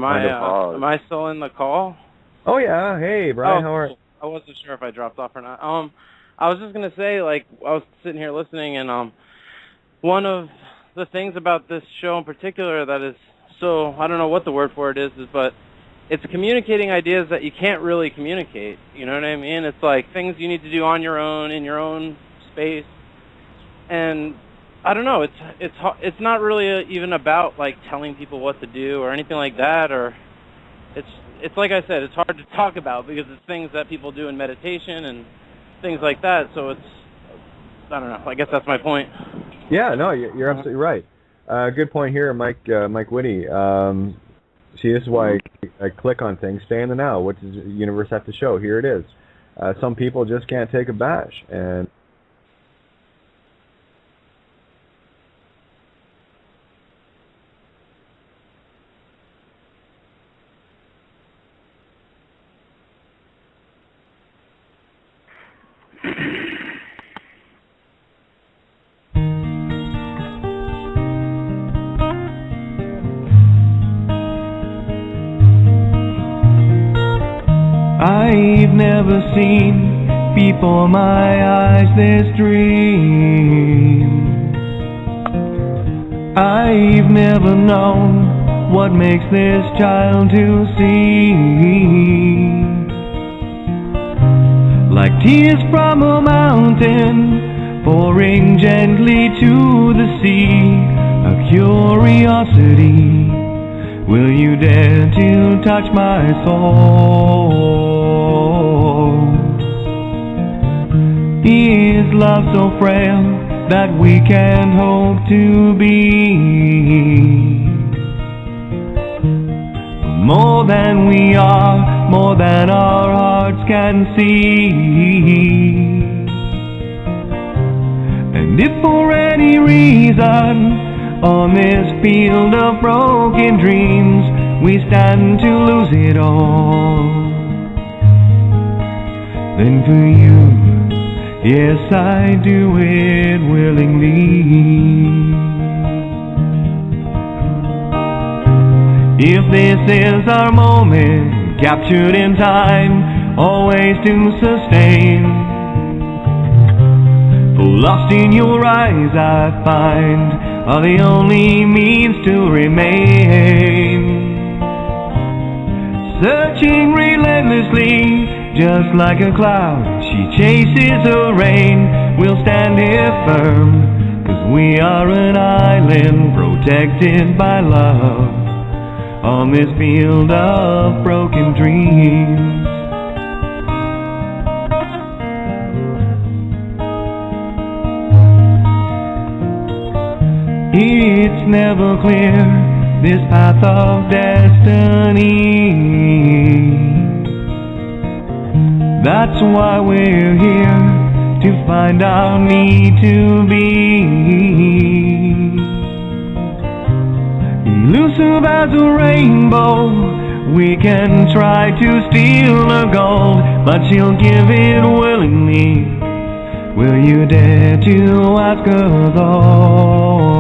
I still in the call? Oh yeah. Hey, Brian, how are you? I wasn't sure if I dropped off or not. I was just gonna say, I was sitting here listening, and one of the things about this show in particular that is so, I don't know what the word for it is, but it's communicating ideas that you can't really communicate. You know what I mean? It's like things you need to do on your own, in your own space. And I don't know, it's not really even about telling people what to do or anything like that, or it's like I said, it's hard to talk about because it's things that people do in meditation and things like that. So I don't know. I guess that's my point. Yeah, no, you're absolutely right. Good point here, Mike Whitty. See, this is why I click on things. Stay in the now. What does the universe have to show? Here it is. Some people just can't take a bash, and I've never seen before my eyes this dream. I've never known what makes this child to see. Like tears from a mountain pouring gently to the sea, a curiosity. Will you dare to touch my soul? Is love so frail that we can't hope to be more than we are, more than our hearts hearts can see. And if for any reason on this field of broken dreams we stand to lose it all, then for you, yes, I do it willingly. If this is our moment, captured in time, always to sustain, for lost in your eyes I find are the only means to remain. Searching relentlessly, just like a cloud, she chases the rain. We'll stand here firm, 'cause we are an island protected by love on this field of broken dreams. It's never clear, this path of destiny. That's why we're here, to find our need to be. Elusive as a rainbow, we can try to steal her gold, but she'll give it willingly. Will you dare to ask her though?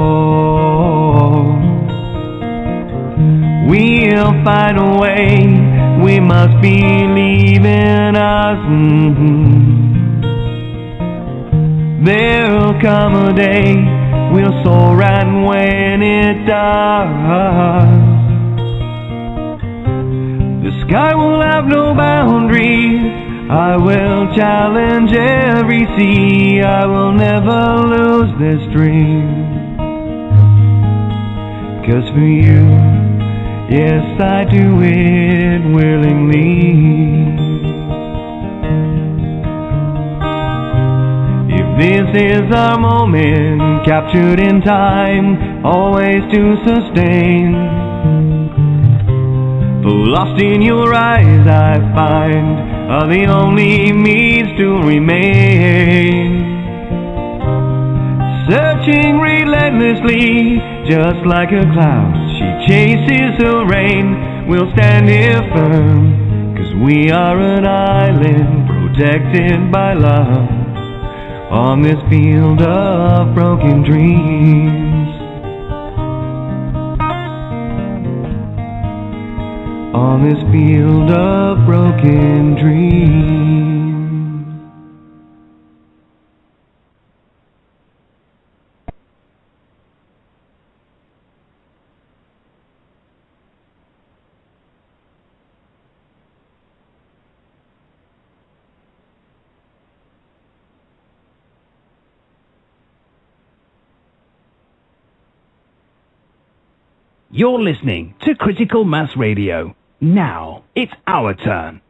We'll find a way, we must believe in us. There'll come a day, we'll soar, and when it does, the sky will have no boundaries. I will challenge every sea, I will never lose this dream. 'Cause for you, yes, I do it willingly. If this is our moment, captured in time, always to sustain, for lost in your eyes I find are the only means to remain. Searching relentlessly, just like a cloud, she chases the rain. We'll stand here firm, 'cause we are an island protected by love on this field of broken dreams. On this field of broken dreams. You're listening to Critical Mass Radio. Now it's our turn.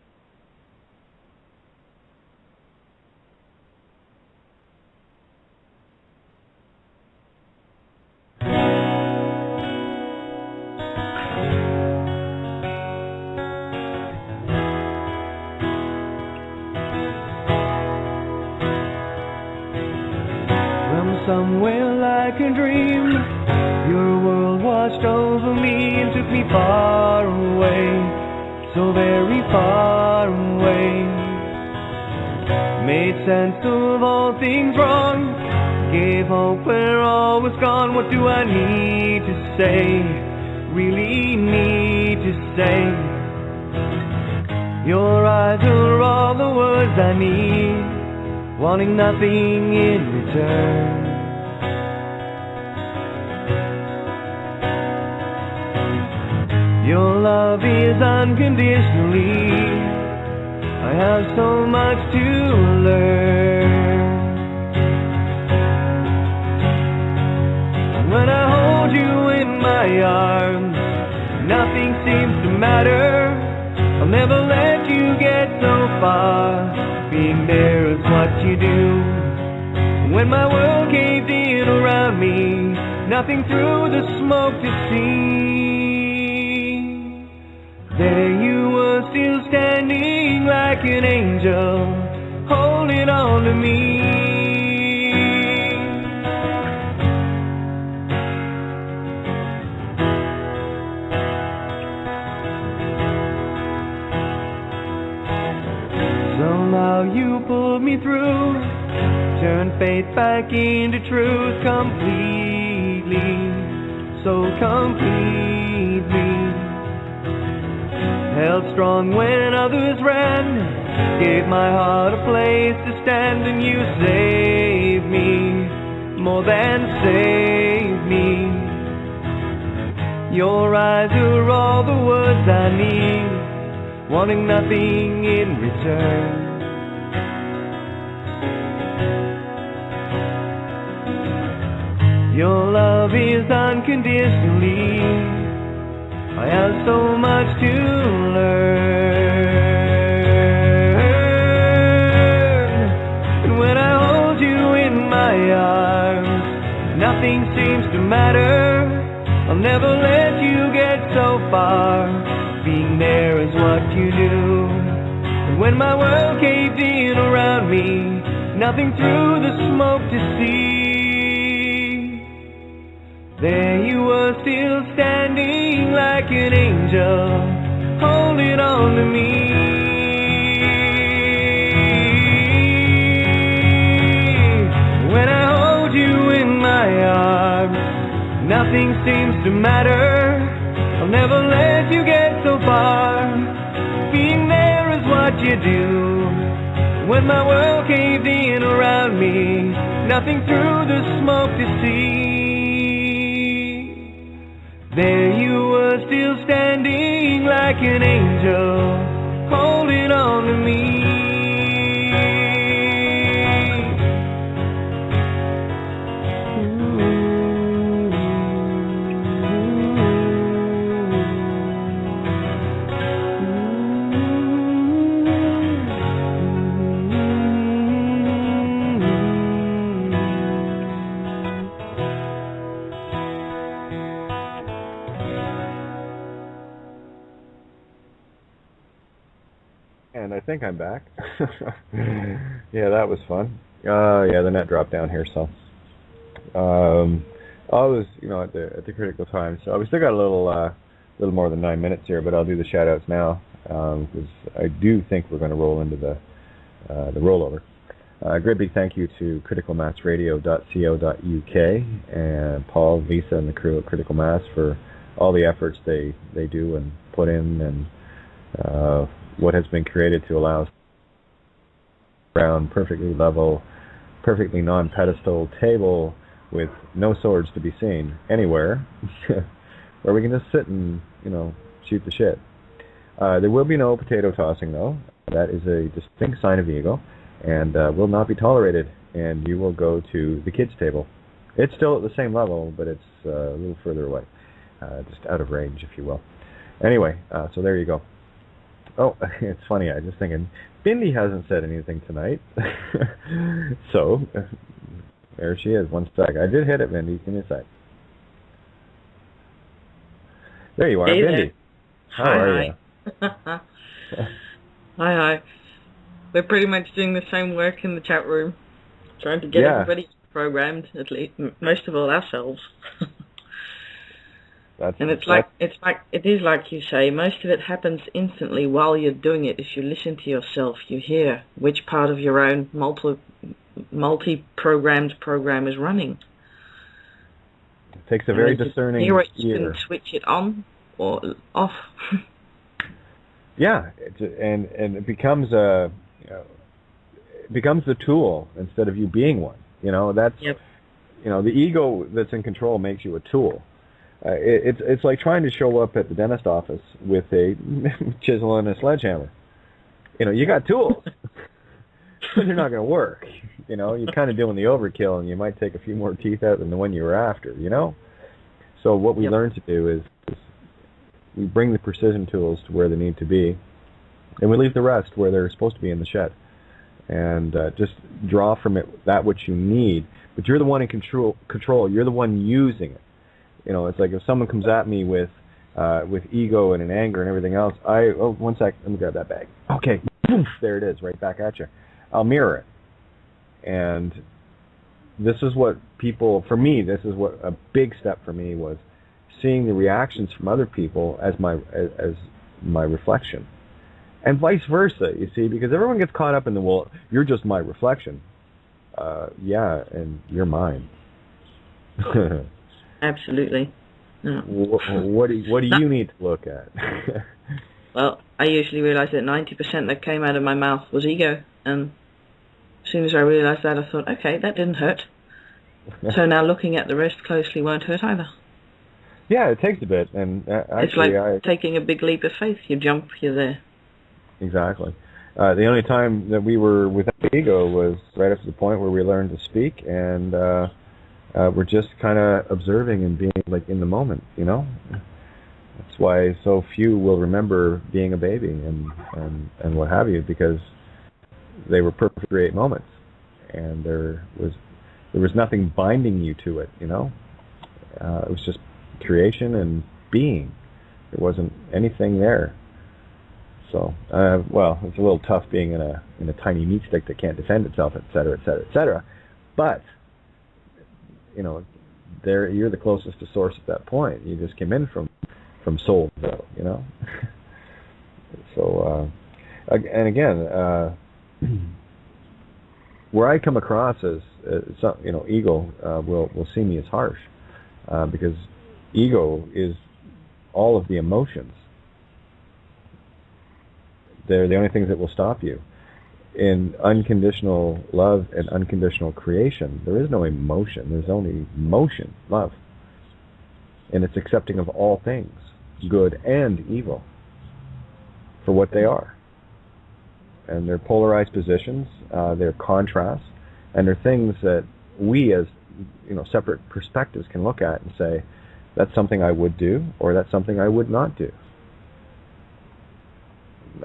From somewhere like a dream, your world washed over me and took me far away, so very far away. Made sense of all things wrong, gave hope where all was gone. What do I need to say, really need to say? Your eyes are all the words I need, wanting nothing in return. Your love is unconditionally. I have so much to learn. When I hold you in my arms, nothing seems to matter. I'll never let you get so far. Being there is what you do. When my world caved in around me, nothing through the smoke to see. There you were still standing like an angel, holding on to me. Somehow you pulled me through, turned faith back into truth completely, so completely. Held strong when others ran, gave my heart a place to stand, and you saved me, more than saved me. Your eyes are all the words I need, wanting nothing in return. Your love is unconditionally. I have so much to learn. And when I hold you in my arms, nothing seems to matter. I'll never let you get so far. Being there is what you do. And when my world caved in around me, nothing through the smoke to see. There you were still standing like an angel, holding on to me. When I hold you in my arms, nothing seems to matter. I'll never let you get so far. Being there is what you do. When my world caved in around me, nothing through the smoke to see. There you were still standing like an angel, holding on to me. And I think I'm back. Yeah, that was fun. Yeah, the net dropped down here, so I was, at the critical time. So we still got a little more than 9 minutes here, but I'll do the shout outs now because I do think we're going to roll into the rollover. Great big thank you to criticalmassradio.co.uk and Paul, Lisa, and the crew at Critical Mass for all the efforts they do and put in, and what has been created to allow us around perfectly level, perfectly non-pedestal table with no swords to be seen anywhere, where we can just sit and shoot the shit. There will be no potato tossing though. That is a distinct sign of ego, and will not be tolerated. And you will go to the kids' table. It's still at the same level, but it's a little further away, just out of range, if you will. Anyway, so there you go. Oh, it's funny, I was just thinking, Bindi hasn't said anything tonight. So, there she is, one sec. I did hit it, Bindi, give me a sec. There you are, hey Bindi. there. How are you? Hi. We're pretty much doing the same work in the chat room, trying to get everybody programmed, at least, most of all ourselves. And it is like you say, most of it happens instantly while you're doing it. If you listen to yourself, you hear which part of your own multi-programmed program is running. It takes a very discerning ear. You ear. can switch it on or off. Yeah, and it becomes the tool instead of you being one. That's the ego that's in control makes you a tool. It's like trying to show up at the dentist office with a chisel and a sledgehammer. You got tools, but they're not going to work. You're kind of doing the overkill, and you might take a few more teeth out than the one you were after. So what we learn to do is we bring the precision tools to where they need to be, and we leave the rest where they're supposed to be in the shed, and just draw from it that which you need. But you're the one in control. You're the one using it. It's like if someone comes at me with with ego and anger and everything else, one sec, let me grab that bag. Okay, there it is, right back at you. I'll mirror it. And this is what people, for me, this is what a big step for me was, seeing the reactions from other people as my reflection. And vice versa, you see, because everyone gets caught up in the, well, you're just my reflection. Yeah, and you're mine. Absolutely. No. What do you need to look at? Well, I usually realise that 90% that came out of my mouth was ego, and as soon as I realised that, I thought, okay, that didn't hurt. So now looking at the rest closely won't hurt either. Yeah, it takes a bit, and actually, it's like taking a big leap of faith. You jump, you're there. Exactly. The only time that we were without ego was right up to the point where we learned to speak, and we're just kind of observing and being like in the moment, you know. That's why so few will remember being a baby and what have you, because they were perfect great moments, and there was nothing binding you to it, you know. It was just creation and being. There wasn't anything there. So, well, it's a little tough being in a tiny meat stick that can't defend itself, et cetera, et cetera, et cetera. But, you know, you're the closest to source at that point. You just came in from Soulville, you know. So, and again, where I come across as you know, ego will see me as harsh, because ego is all of the emotions. They're the only things that will stop you. In unconditional love and unconditional creation, there is no emotion. There's only motion, love. And it's accepting of all things, good and evil, for what they are. And they're polarized positions, they're contrasts, and they're things that we as, you know, separate perspectives can look at and say, that's something I would do, or that's something I would not do.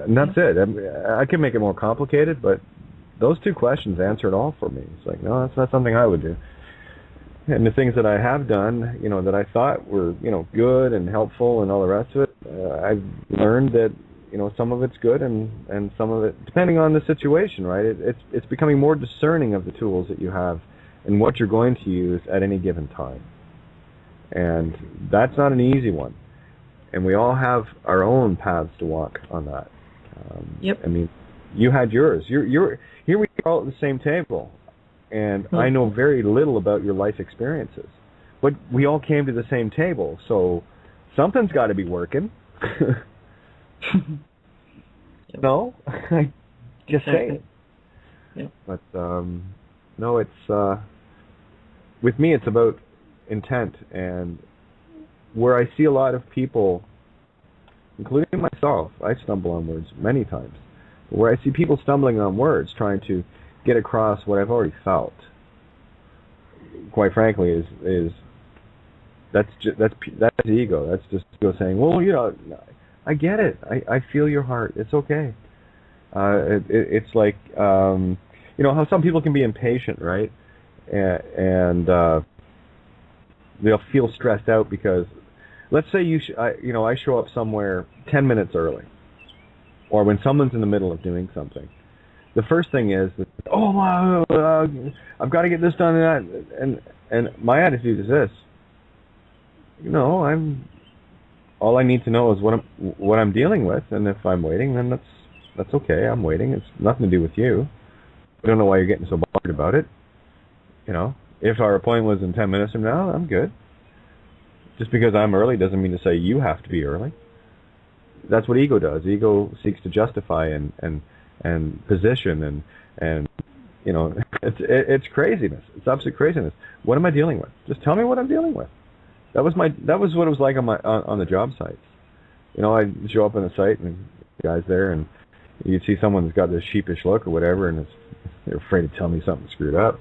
And that's it. I can make it more complicated, but those two questions answer it all for me. It's like, no, that's not something I would do. And the things that I have done, you know, that I thought were, you know, good and helpful and all the rest of it, I've learned that, you know, some of it's good and some of it, depending on the situation, right? It's becoming more discerning of the tools that you have and what you're going to use at any given time. And that's not an easy one. And we all have our own paths to walk on that. Yep. I mean, you had yours. Here we are all at the same table, and I know very little about your life experiences, but we all came to the same table, so something's got to be working. No, I just say it. Yep. But no, it's with me. It's about intent, and where I see a lot of people, including myself, I stumble on words many times. Where I see people stumbling on words, trying to get across what I've already felt, quite frankly, is that's ego. That's just ego saying, well, you know, I get it. I feel your heart. It's okay. It's like, you know, how some people can be impatient, right? And they'll feel stressed out because, let's say I show up somewhere 10 minutes early, or when someone's in the middle of doing something. The first thing is, I've got to get this done and that, and my attitude is this. You know, all I need to know is what I'm dealing with, and if I'm waiting, then that's okay. I'm waiting. It's nothing to do with you. I don't know why you're getting so bothered about it. You know, if our appointment was in 10 minutes from now, I'm good. Just because I'm early doesn't mean to say you have to be early. That's what ego does. Ego seeks to justify and position and you know, it's craziness. It's absolute craziness. What am I dealing with? Just tell me what I'm dealing with. That was what it was like on the job sites. You know, I'd show up on a site and the guy's there, and you'd see someone that's got this sheepish look or whatever, and they're afraid to tell me something screwed up.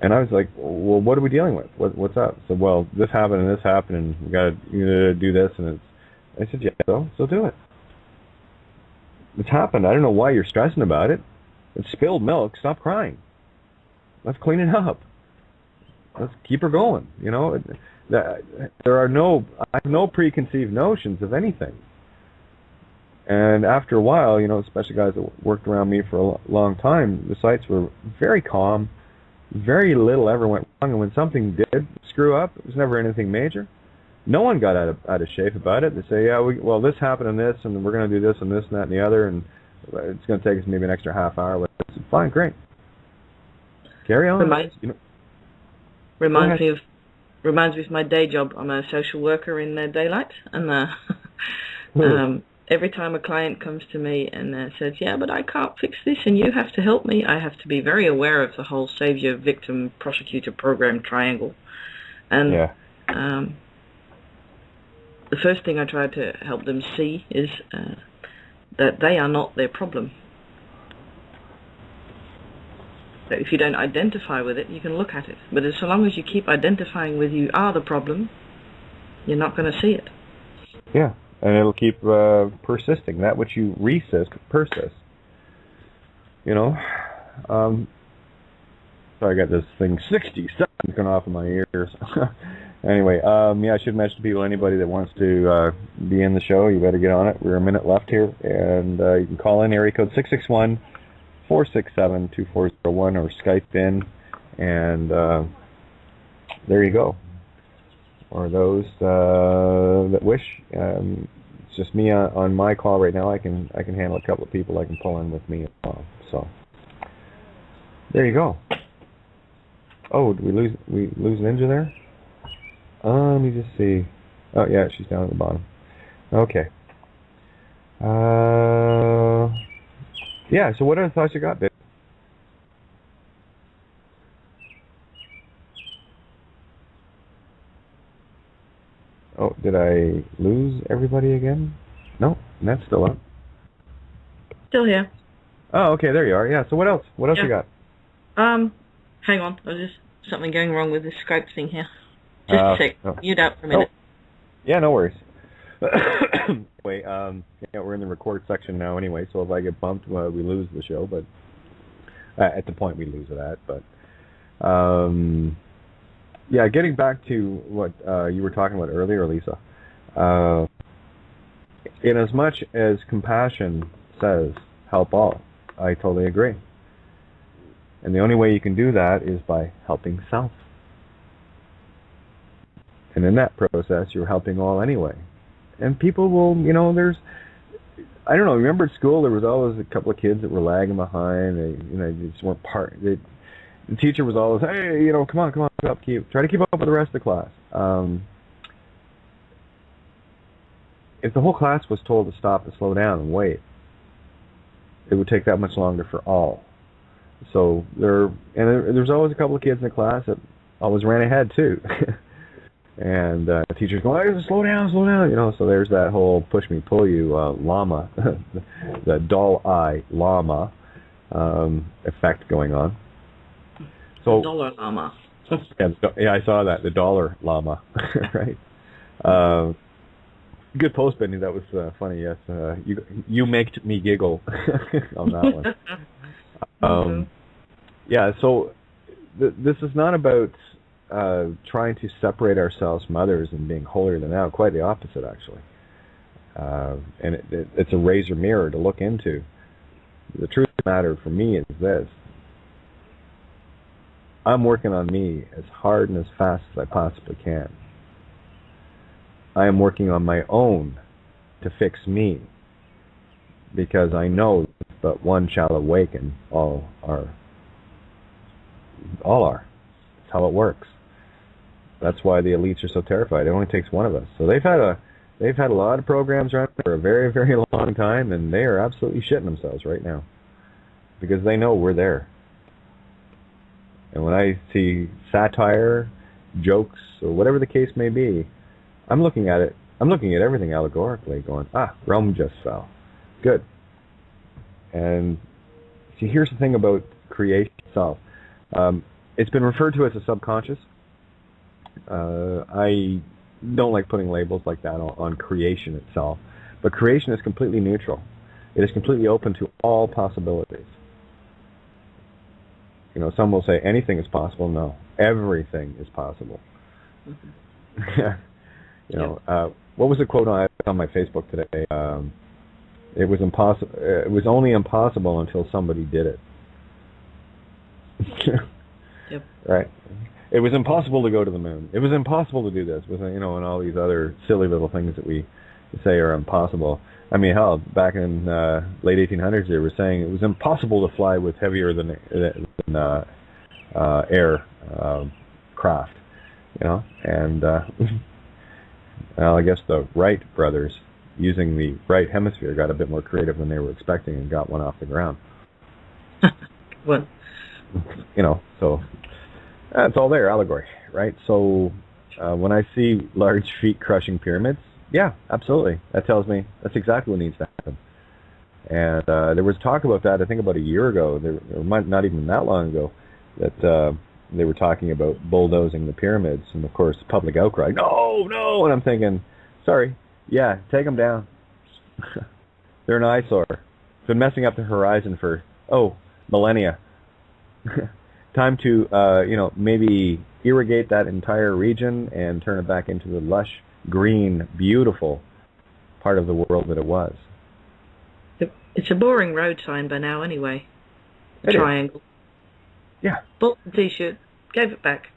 And I was like, well, what are we dealing with? What's up? So, well, this happened and this happened, and we got to do this. And I said, yeah, so do it. It's happened. I don't know why you're stressing about it. It's spilled milk. Stop crying. Let's clean it up. let's keep her going. You know, I have no preconceived notions of anything. And after a while, you know, especially guys that worked around me for a long time, the sites were very calm. Very little ever went wrong, and when something did screw up, it was never anything major. No one got out of shape about it. They say, yeah, well, this happened and this, and we're going to do this and this and that and the other, and it's going to take us maybe an extra half hour. Fine, great. Carry on. Reminds me of my day job. I'm a social worker in Daylight, and every time a client comes to me and says, yeah, but I can't fix this and you have to help me, I have to be very aware of the whole savior, victim, prosecutor program triangle. And the first thing I try to help them see is that they are not their problem. So if you don't identify with it, you can look at it. But so long as you keep identifying with you are the problem, you're not going to see it. Yeah. And it'll keep persisting. That which you resist persists. You know? So I got this thing 60 seconds going off in my ears. Anyway, I should mention to people, anybody that wants to be in the show, you better get on it. We're a minute left here. And you can call in area code 661-467-2401 or Skype in. And there you go. Or those that wish. It's just me on my call right now. I can handle a couple of people I can pull in with me as well. So there you go. Oh, did we lose Ninja there? Let me just see. Oh yeah, she's down at the bottom. Okay. Yeah. So what other thoughts you got, babe? Oh, did I lose everybody again? No, that's still up. Still here. Oh, okay, there you are. Yeah, so what else? What else you got? Hang on. There's just something going wrong with this Skype thing here. Just a sec. Oh. Mute out for a minute. Yeah, no worries. Wait, we're in the record section now anyway, so if I get bumped, we lose the show, but at the point we lose that, but yeah, getting back to what you were talking about earlier, Lisa, in as much as compassion says, help all, I totally agree. And the only way you can do that is by helping self. And in that process, you're helping all anyway. And people will, I don't know, remember at school there was always a couple of kids that were lagging behind, they just weren't the teacher was always, hey, come on, try to keep up with the rest of the class. If the whole class was told to stop and slow down and wait, it would take that much longer for all. So there's always a couple of kids in the class that always ran ahead too. And the teachers go, hey, slow down, so there's that whole push me, pull you llama, the doll eye llama effect going on. So, dollar llama. Yeah, I saw that, the dollar llama, right? Good post, Benny. That was funny. Yes, you make me giggle on that one. Yeah. So this is not about trying to separate ourselves from others and being holier than thou. Quite the opposite, actually. And it's a razor mirror to look into. The truth of the matter for me is this. I'm working on me as hard and as fast as I possibly can. I am working on my own to fix me, because I know but one shall awaken, all are. That's how it works. That's why the elites are so terrified. It only takes one of us. So they've had a lot of programs around for a very, very long time, and they are absolutely shitting themselves right now, because they know we're there. And when I see satire, jokes, or whatever the case may be, I'm looking at it. I'm looking at everything allegorically, going, Rome just fell. Good. And see, here's the thing about creation itself. It's been referred to as a subconscious. I don't like putting labels like that on creation itself. But creation is completely neutral. It is completely open to all possibilities. You know, some will say anything is possible. No, everything is possible. You know, what was the quote on my Facebook today? It was impossible. It was only impossible until somebody did it. Yep. Right. It was impossible to go to the moon. It was impossible to do this. With, you know, and all these other silly little things that we say are impossible. I mean, hell, back in late 1800s, they were saying it was impossible to fly with heavier than air craft. You know, and well, I guess the Wright brothers, using the right hemisphere, got a bit more creative than they were expecting and got one off the ground. What? You know, so it's all there, allegory, right? So when I see large feet crushing pyramids, yeah, absolutely. That tells me that's exactly what needs to happen. And there was talk about that, I think about a year ago, or not even that long ago, that they were talking about bulldozing the pyramids, and of course, public outcry, no, no, and I'm thinking, sorry, yeah, take them down. They're an eyesore. Been messing up the horizon for, millennia. Time to, you know, maybe irrigate that entire region and turn it back into the lush, green, beautiful part of the world that it was. It's a boring road sign by now anyway. A triangle. Yeah. Bought the T-shirt, gave it back.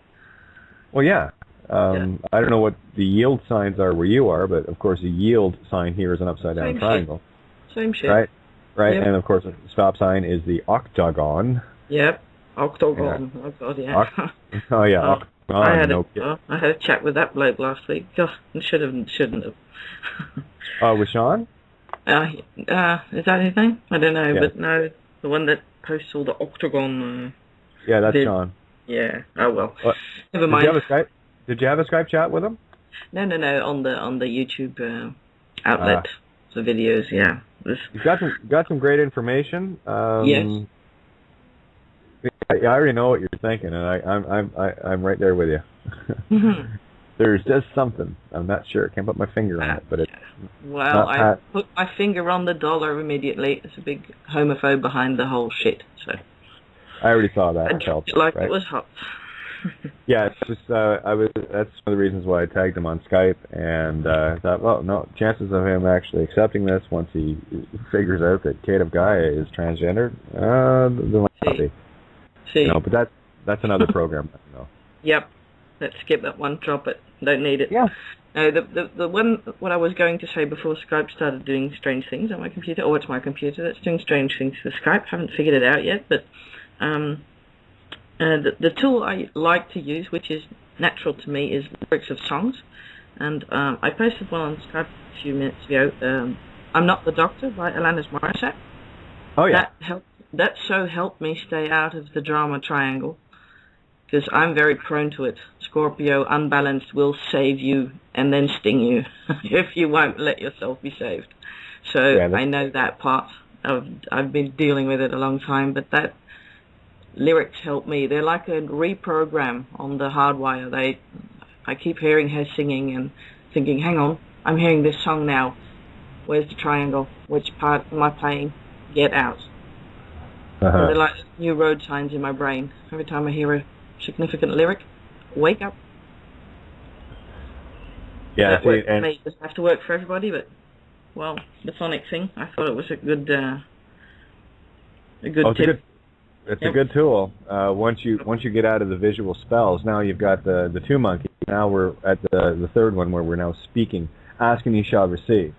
Well, yeah. I don't know what the yield signs are where you are, but of course the yield sign here is an upside-down triangle. Same shit. Right? Right, Yep. And of course the stop sign is the octagon. Yep. Octagon. Yeah. Oh God, yeah. Oh yeah, octagon. I had a chat with that bloke last week. God, shouldn't have. With Sean? Is that his name? I don't know, Yeah. but no, the one that posts all the octagon. Yeah, that's vid- Sean. Yeah. Oh well. What? Never mind. Did you have a Skype chat with him? No. On the YouTube outlet, the videos. Yeah. You've got some great information. Yes. I already know what you're thinking, and I'm right there with you. Mm-hmm. There's just something. I'm not sure. Can't put my finger on it, but it's. Well, I put my finger on the dollar immediately. It's a big homophobe behind the whole shit. So. I already saw that. I dropped it like it was hot. Yeah, it's just that's one of the reasons why I tagged him on Skype, and I thought, well, no, chances of him actually accepting this once he figures out that Kate of Gaia is transgendered, there might not be. See. No, but that's another program. No. Yep. Let's skip that one. Drop it. Don't need it. Yeah. No, the one what I was going to say before Skype started doing strange things on my computer, or it's my computer that's doing strange things to Skype. Haven't figured it out yet, but the tool I like to use, which is natural to me, is lyrics of songs. And I posted one on Skype a few minutes ago. I'm Not the Doctor by Alanis Morissette. Oh yeah. That so helped me stay out of the drama triangle, because I'm very prone to it. Scorpio, unbalanced, will save you and then sting you if you won't let yourself be saved. So I know that part. I've been dealing with it a long time, but that lyrics help me. They're like a reprogram on the hardwire. I keep hearing her singing and thinking, hang on, I'm hearing this song now. Where's the triangle? Which part am I playing? Get out. Uh-huh. They're like new road signs in my brain. Every time I hear a significant lyric, wake up. Yeah, that works for me. It doesn't have to work for everybody, but well, the phonic thing, I thought it was a good tip. It's a good tool. Once you get out of the visual spells, now you've got the two monkeys. Now we're at the third one where we're now speaking. Ask and ye shall receive.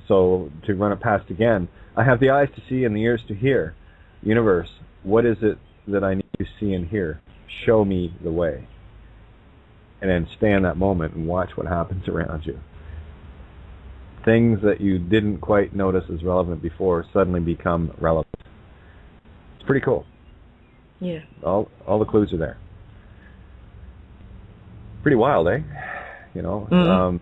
So to run it past again, I have the eyes to see and the ears to hear. Universe, what is it that I need to see and hear? Show me the way. And then stay in that moment and watch what happens around you. Things that you didn't quite notice as relevant before suddenly become relevant. It's pretty cool. Yeah. All the clues are there. Pretty wild, eh? You know. Mm-hmm.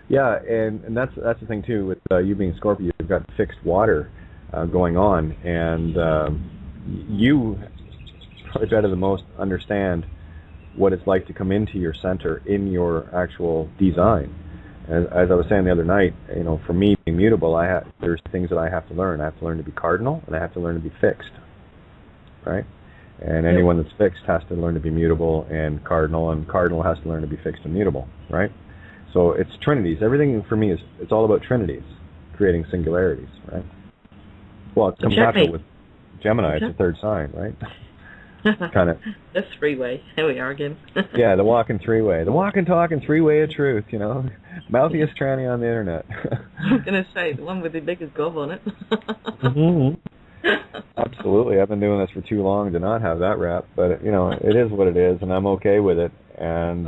Yeah, and that's the thing too with you being Scorpio. You've got fixed water going on, and you probably better than most understand what it's like to come into your center in your actual design. As I was saying the other night, you know, for me being mutable, there's things that I have to learn. I have to learn to be cardinal, and I have to learn to be fixed, right? And anyone that's fixed has to learn to be mutable and cardinal has to learn to be fixed and mutable, right? So it's trinities. Everything for me it's all about trinities, creating singularities, right? Well, it comes after with Gemini. It's a third sign, right? Kind of. The three-way. Here we are again. Yeah, the walking three-way. The walking, talking three-way of truth, you know. Mouthiest tranny on the internet. I was going to say, the one with the biggest gob on it. Absolutely. I've been doing this for too long to not have that rap, but, you know, it is what it is, and I'm okay with it. And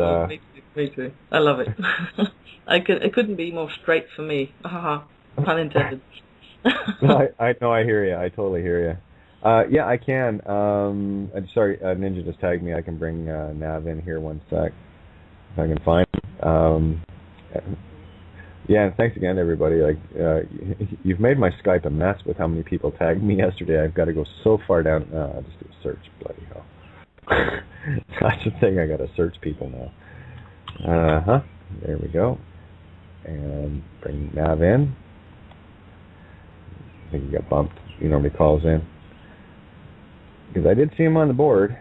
me too. I love it. It couldn't be more straight for me. Pun intended. I know, I hear you. I totally hear you. Yeah, I can. I'm sorry, Ninja just tagged me. I can bring Nav in here one sec, if I can find him. Yeah, and thanks again, everybody. Like, you've made my Skype a mess with how many people tagged me yesterday. I've got to go so far down. I'll just do a search. Bloody hell. That's the thing. I got to search people now. There we go. And bring Nav in. I think he got bumped. He normally calls in. Because I did see him on the board.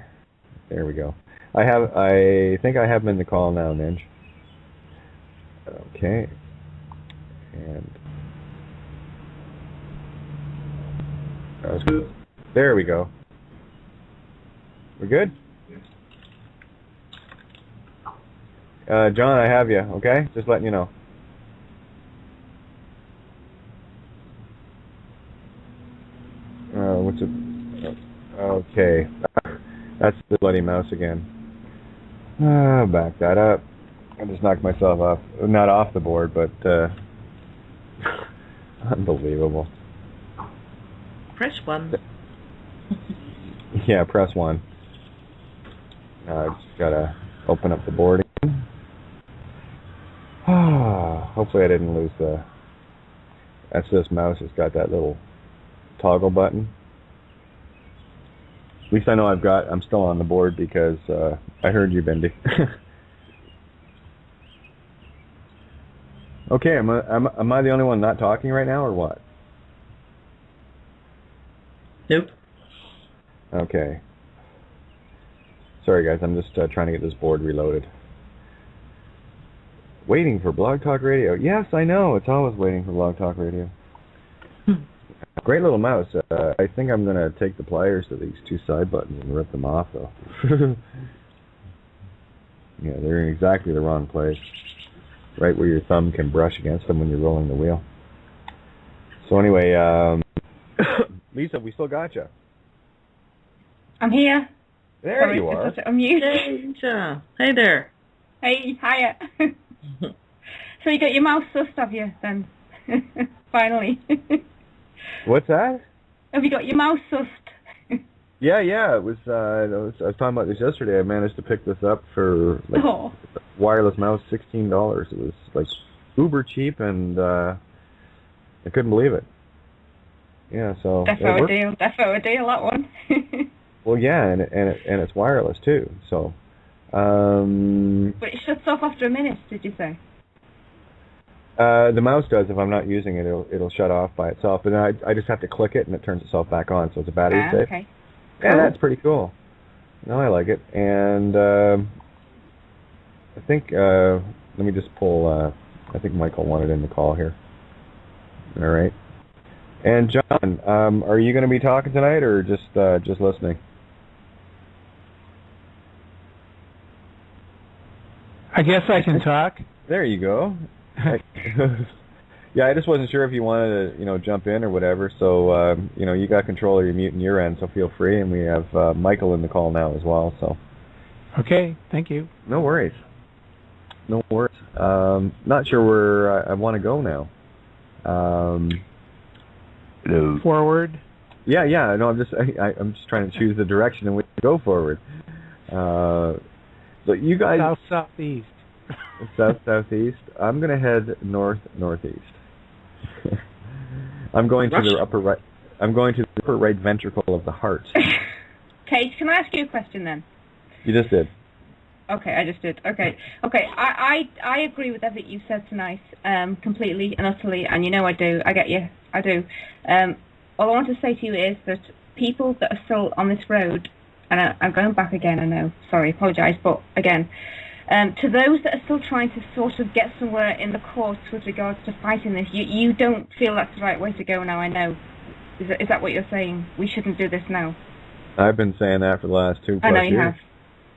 There we go. I think I have him in the call now, Ninj. Okay. And that was good. There we go. We're good? John, I have you, okay? Just letting you know. What's it? Okay. That's the bloody mouse again. Back that up. I just knocked myself off. Not off the board, but unbelievable. Press 1. Yeah, press 1. I just gotta open up the board again. Hopefully I didn't lose the... That's this mouse. It's got that little toggle button. At least I know I'm still on the board because I heard you, Bindi. Okay, am I the only one not talking right now, or what? Nope. Okay. Sorry, guys. I'm just trying to get this board reloaded. Waiting for Blog Talk Radio. Yes, I know. It's always waiting for Blog Talk Radio. Great little mouse. I think I'm going to take the pliers to these two side buttons and rip them off, though. Yeah, they're in exactly the wrong place. Right where your thumb can brush against them when you're rolling the wheel. So anyway, Lisa, we still got you. I'm here. There Sorry, you are. I'm mute. Hey, Lisa. Hey there. Hey, hiya. So you got your mouse sussed, have you, then? Finally. What's that? Have you got your mouse sussed? Yeah. It was. I was talking about this yesterday. I managed to pick this up for wireless mouse, $16. It was like uber cheap, and I couldn't believe it. Yeah, so defo a deal. That one. Well, yeah, and it's wireless too. So. But it shuts off after a minute. Did you say? The mouse does. If I'm not using it, it'll shut off by itself. And then I just have to click it, and it turns itself back on. So it's a battery safe. Okay. Yeah, that's pretty cool. No, I like it. And I think let me just pull. I think Michael wanted in the call here. All right. And John, are you going to be talking tonight, or just listening? I guess I can talk. There you go. Yeah, I just wasn't sure if you wanted to, jump in or whatever. So, you got control of your mute in your end, so feel free. And we have Michael in the call now as well. So. Okay, thank you. No worries. No worries. Not sure where I want to go now. Forward. Yeah. No, I'm just trying to choose the direction in which to go forward. So you guys. Southeast. Southeast. I'm gonna head northeast. I'm going to the upper right. I'm going to the upper right ventricle of the heart. Kate, can I ask you a question then? You just did. Okay, I just did. Okay. I agree with everything you said tonight, completely and utterly, and I do. I get you. I do. All I want to say to you is that people that are still on this road and I'm going back again, I know, sorry, apologise, but again, to those that are still trying to sort of get somewhere in the courts with regards to fighting this, you don't feel that's the right way to go now, I know. Is that what you're saying? We shouldn't do this now? I've been saying that for the last 2+ years. I know you have.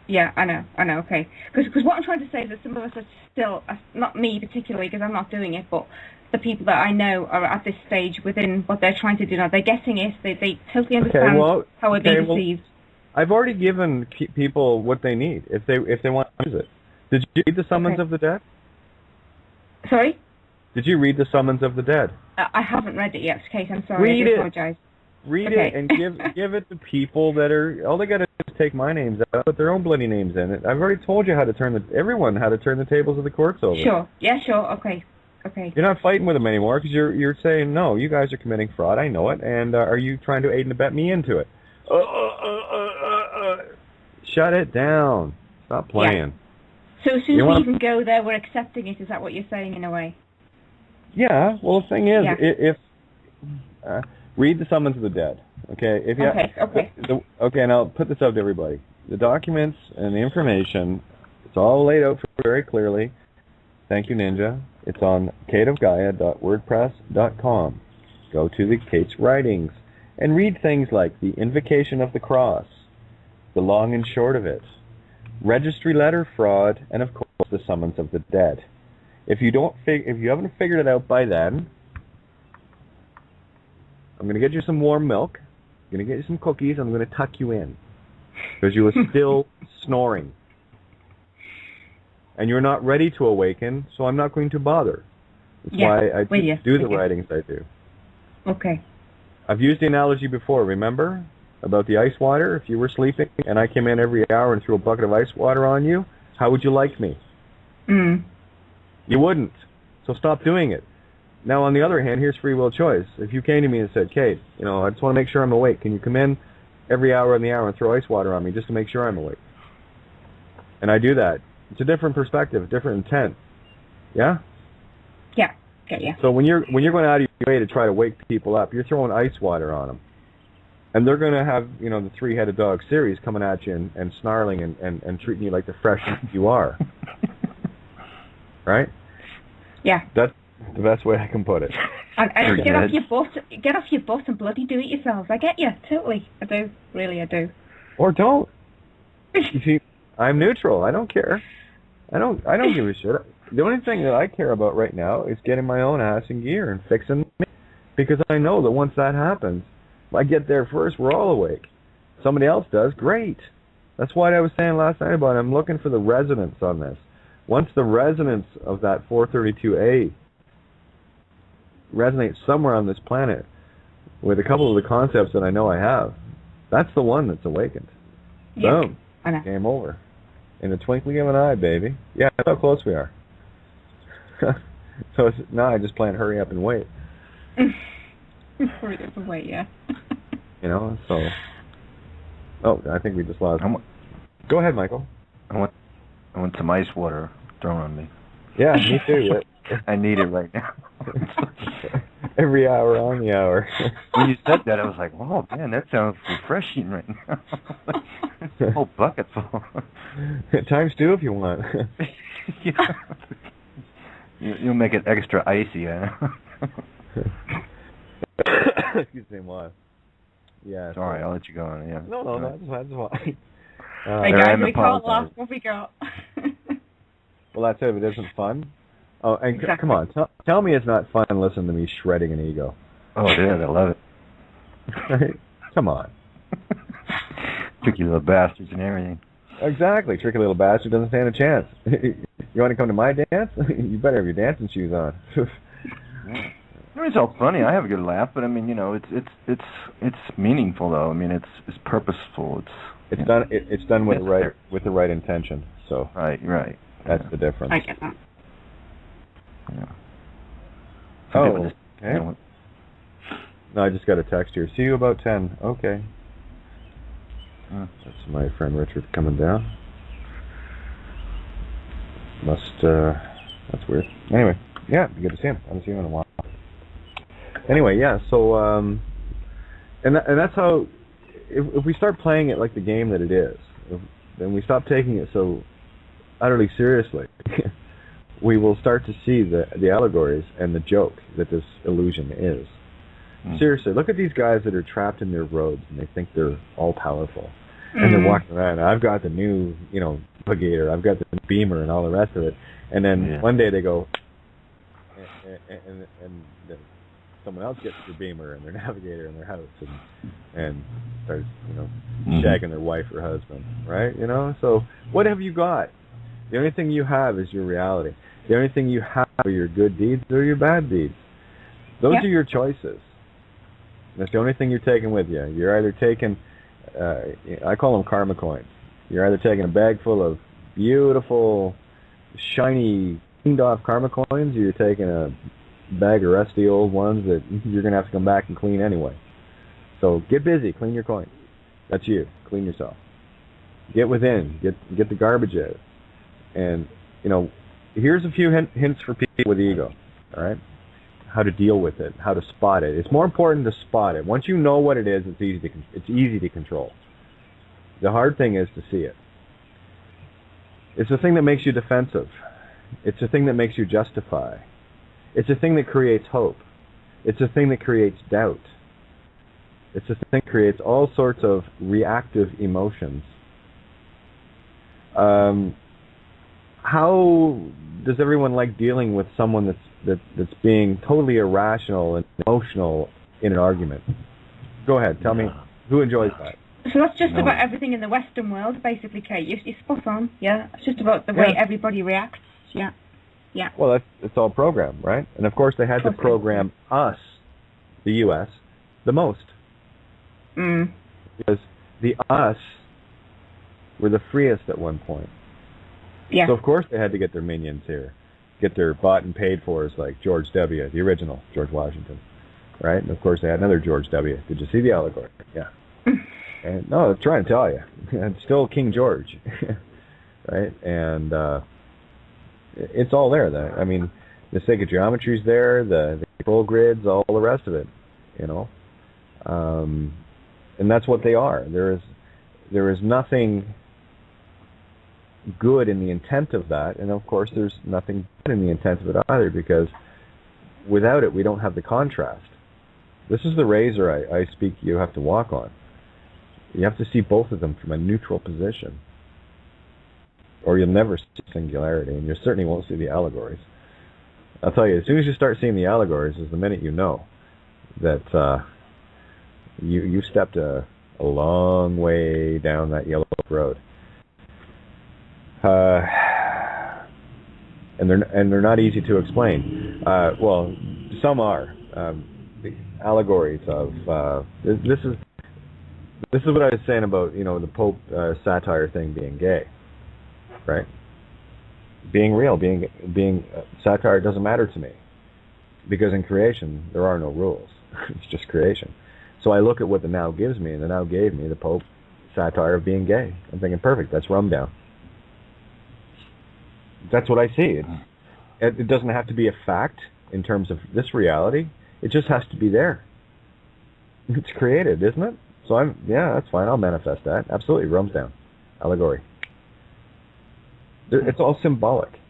Yeah, I know, okay. Because what I'm trying to say is that some of us are still, not me particularly, because I'm not doing it, but the people that I know are at this stage within what they're trying to do now. They're getting it. They totally understand how we're being deceived. I've already given people what they need if they want to use it. Did you read the Summons of the Dead? Sorry? Did you read the Summons of the Dead? I haven't read it yet, Kate. I'm sorry. I apologize. Read it and give it to people that are. All they got to do is take my names out, put their own bloody names in it. I've already told you how to turn the tables of the courts over. Sure. Yeah. Sure. Okay. You're not fighting with them anymore because you're saying no. You guys are committing fraud. I know it. And are you trying to aid and abet me into it? Shut it down. Stop playing. Yeah. So as soon as we even go there, we're accepting it. Is that what you're saying in a way? Yeah. Well, the thing is, if read the Summons of the Dead. Okay. If you okay, and I'll put this out to everybody. The documents and the information, it's all laid out very clearly. Thank you, Ninja. It's on kateofgaia.wordpress.com. Go to the Kate's writings and read things like the Invocation of the Cross, the long and short of it, registry letter fraud, and of course the Summons of the Dead. If you haven't figured it out by then, I'm going to get you some warm milk. I'm going to get you some cookies. I'm going to tuck you in because you were still snoring. And you're not ready to awaken, so I'm not going to bother. That's why I do the writings I do. Okay. I've used the analogy before, remember? About the ice water. If you were sleeping and I came in every hour and threw a bucket of ice water on you, how would you like me? You wouldn't. So stop doing it. Now, on the other hand, here's free will choice. If you came to me and said, Kate, I just want to make sure I'm awake. Can you come in every hour in the hour and throw ice water on me just to make sure I'm awake? And I do that. It's a different perspective, different intent. Yeah? Yeah. Okay, yeah. So when you're going out of your way to try to wake people up, you're throwing ice water on them. And they're going to have, the three-headed dog series coming at you and snarling and treating you like the fresh you are. Right? Yeah. That's the best way I can put it. And get off your butt and bloody do it yourselves. I get you, totally. I do. Really, I do. Or don't. You see, I'm neutral. I don't care. I don't give a shit. The only thing that I care about right now is getting my own ass in gear and fixing me. Because I know that once that happens, if I get there first, we're all awake. Somebody else does, great. That's what I was saying last night about it. I'm looking for the resonance on this. Once the resonance of that 432A resonates somewhere on this planet with a couple of the concepts that I know I have, that's the one that's awakened. Yeah. Boom. Game over. In the twinkling of an eye, baby. Yeah, that's how close we are. So now I just plan hurry up and wait. Hurry up and wait, yeah. So... Oh, I think we just lost... Go ahead, Michael. I want some ice water thrown on me. Yeah, me too. Yeah. I need it right now. Every hour on the hour. When you said that, I was like, "Oh man, that sounds refreshing right now." A whole bucket full. Times two if you want. You'll make it extra icy, Excuse me, what? Yeah. Sorry, I'll let you go on. Yeah. No, that's fine. Hey guys, we can't laugh. What we got? Well, that's it. If it isn't fun. Oh, and come on, tell me it's not fun listening to me shredding an ego. Oh, yeah, I love it. Come on. Tricky little bastards and everything. Exactly. Tricky little bastard doesn't stand a chance. You want to come to my dance? You better have your dancing shoes on. It's all funny. I have a good laugh, but I mean, it's meaningful though. I mean, it's purposeful. It's done with the right intention. So right. That's the difference. I get that. Yeah. Oh, okay. No, I just got a text here. See you about 10. Okay. That's my friend Richard coming down. That's weird. Anyway, yeah, good to see him. I haven't seen him in a while. Anyway, yeah, so, and that's how, if we start playing it like the game that it is, and we stop taking it so utterly seriously, we will start to see the allegories and the joke that this illusion is. Seriously, look at these guys that are trapped in their robes and they think they're all powerful. And they're walking around, I've got the new, navigator, I've got the Beamer and all the rest of it. And then one day they go, and someone else gets their Beamer and their navigator and their house and starts, shagging their wife or husband, right? So what have you got? The only thing you have is your reality. The only thing you have are your good deeds or your bad deeds. Those are your choices. That's the only thing you're taking with you. You're either taking, I call them karma coins. You're either taking a bag full of beautiful, shiny, cleaned off karma coins, or you're taking a bag of rusty old ones that you're going to have to come back and clean anyway. So get busy, clean your coins. That's you. Clean yourself. Get within. Get the garbage out. And, here's a few hints for people with ego, all right? How to deal with it, how to spot it. It's more important to spot it. Once you know what it is, it's easy to control. The hard thing is to see it. It's the thing that makes you defensive. It's the thing that makes you justify. It's the thing that creates hope. It's the thing that creates doubt. It's the thing that creates all sorts of reactive emotions. How does everyone like dealing with someone that's being totally irrational and emotional in an argument? Go ahead, tell me, who enjoys that? So that's just about everything in the Western world, basically, Kate. You're spot on, yeah. It's just about the way everybody reacts, yeah. Well, it's all programmed, right? And of course they had to program us, the U.S., the most. Because the us were the freest at one point. Yeah. So of course they had to get their minions here, get their bought and paid fors like George W., the original George Washington, right? And of course they had another George W. Did you see the allegory? Yeah. And no, I'm trying to tell you, it's still King George, right? And it's all there. The sacred geometry's there, the control grids, all the rest of it, and that's what they are. There is nothing good in the intent of that, and of course there's nothing good in the intent of it either, because without it we don't have the contrast. This is the razor I speak you have to walk on. You have to see both of them from a neutral position, or you'll never see singularity, and you certainly won't see the allegories. I'll tell you, as soon as you start seeing the allegories is the minute you know that you stepped a long way down that yellow road. And they're not easy to explain. Well, some are. The allegories of this is what I was saying about the Pope satire thing being gay, right? Being real, being satire doesn't matter to me, because in creation there are no rules. It's just creation. So I look at what the now gives me, and the now gave me the Pope satire of being gay. I'm thinking, perfect, that's rum down. That's what I see. It doesn't have to be a fact in terms of this reality. It just has to be there. It's created, isn't it? So that's fine. I'll manifest that. Absolutely, rum's down. Allegory. It's all symbolic.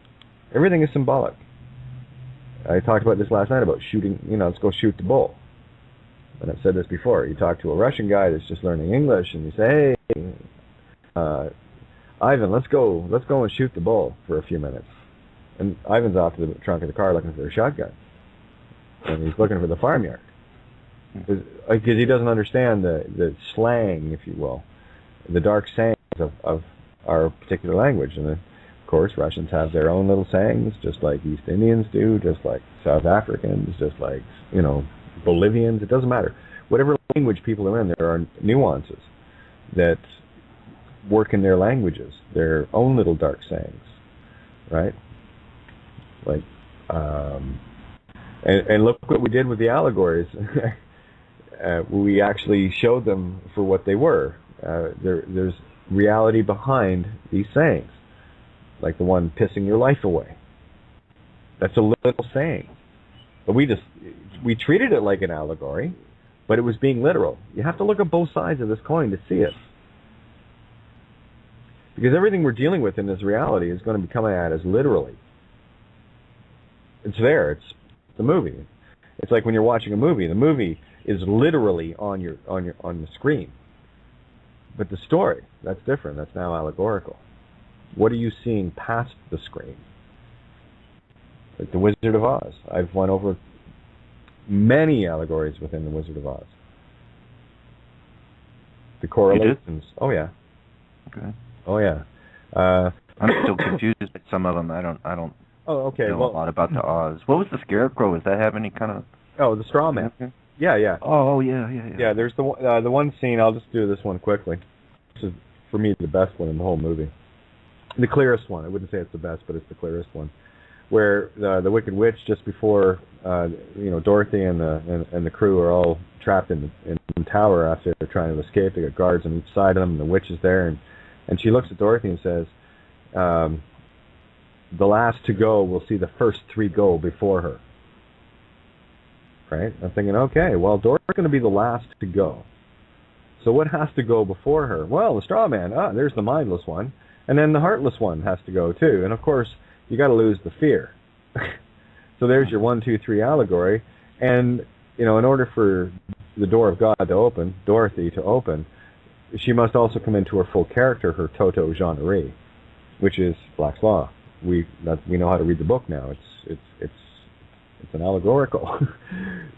Everything is symbolic. I talked about this last night about shooting. Let's go shoot the bull. And I've said this before. You talk to a Russian guy that's just learning English, and you say, "Hey, Ivan, let's go and shoot the bull for a few minutes." And Ivan's off to the trunk of the car looking for a shotgun, and he's looking for the farmyard, because he doesn't understand the slang, if you will, the dark sayings of our particular language. And of course, Russians have their own little sayings, just like East Indians do, just like South Africans, just like Bolivians. It doesn't matter. Whatever language people are in, there are nuances that work in their languages, their own little dark sayings, right? Like, and look what we did with the allegories. We actually showed them for what they were. There's reality behind these sayings, like the one pissing your life away. That's a little saying, but we treated it like an allegory, but it was being literal. You have to look at both sides of this coin to see it. Because everything we're dealing with in this reality is going to be coming at us literally. It's there. It's the movie. It's like when you're watching a movie. The movie is literally on the screen. But the story, that's different. That's now allegorical. What are you seeing past the screen? Like the Wizard of Oz. I've went over many allegories within the Wizard of Oz. The correlations. Oh yeah. Okay. Oh yeah. I'm still confused by some of them. I don't Oh, okay. know a lot about the Oz. What was the Scarecrow? Does that have any kind of... Oh, the straw man. Yeah. Oh, yeah. Yeah, there's the one scene, I'll just do this one quickly. This is, for me, the best one in the whole movie. The clearest one. I wouldn't say it's the best, but it's the clearest one. Where the Wicked Witch, just before, Dorothy and the crew are all trapped in the tower after they're trying to escape. They got guards on each side of them, and the witch is there, and she looks at Dorothy and says, the last to go will see the first three go before her. Right? I'm thinking, okay, well, Dorothy's going to be the last to go. So what has to go before her? Well, the straw man. There's the mindless one. And then the heartless one has to go, too. And, of course, you got to lose the fear. So there's your 1, 2, 3 allegory. And, in order for the door of God to open, Dorothy to open, she must also come into her full character, her Toto genere, which is Black's Law. We know how to read the book now. It's an allegorical.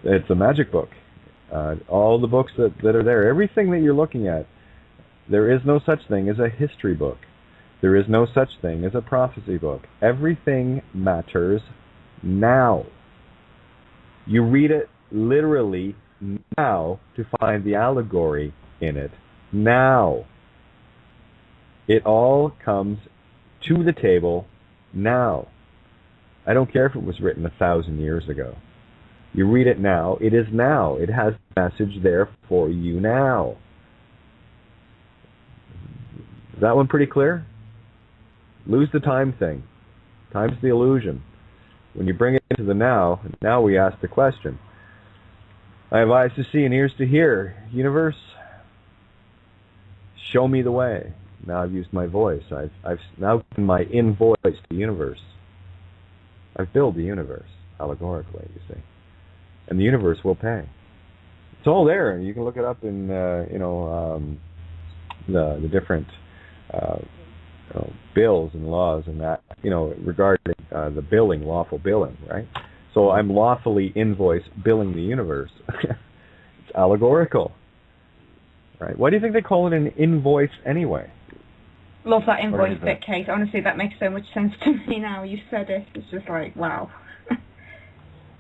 It's a magic book. All the books that are there, everything that you're looking at, there is no such thing as a history book. There is no such thing as a prophecy book. Everything matters now. You read it literally now to find the allegory in it. Now. It all comes to the table now. I don't care if it was written 1,000 years ago. You read it now. It is now. It has a message there for you now. Is that one pretty clear? Lose the time thing. Time's the illusion. When you bring it into the now we ask the question. I have eyes to see and ears to hear. Universe, show me the way. Now I've used my voice. I've now given my invoice to the universe. I've billed the universe, allegorically, you see. And the universe will pay. It's all there. You can look it up in, the different bills and laws and that, regarding the billing, lawful billing, right? So I'm lawfully billing the universe. It's allegorical, right? Why do you think they call it an invoice anyway? Love that invoice bit, Kate. Honestly, that makes so much sense to me now. You said it. It's just like, wow.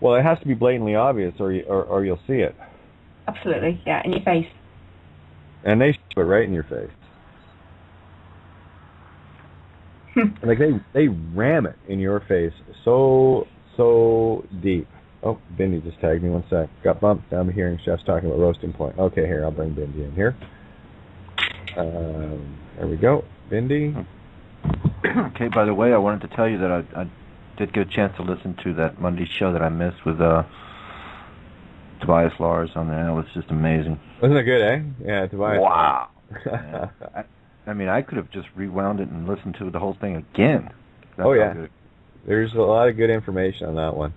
Well, it has to be blatantly obvious, or you'll see it. Absolutely, yeah, in your face. And they show it right in your face. Like they ram it in your face so deep. Oh, Bindi just tagged me 1 sec. Got bumped. Now I'm hearing chefs talking about roasting point. Okay, here, I'll bring Bindi in here. There we go. Bindi. Okay, by the way, I wanted to tell you that I did get a chance to listen to that Monday show that I missed with Tobias Lars on there. It was just amazing. Wasn't it good, eh? Yeah, Tobias. Wow. Yeah. I mean, I could have just rewound it and listened to the whole thing again. That's good. There's a lot of good information on that one.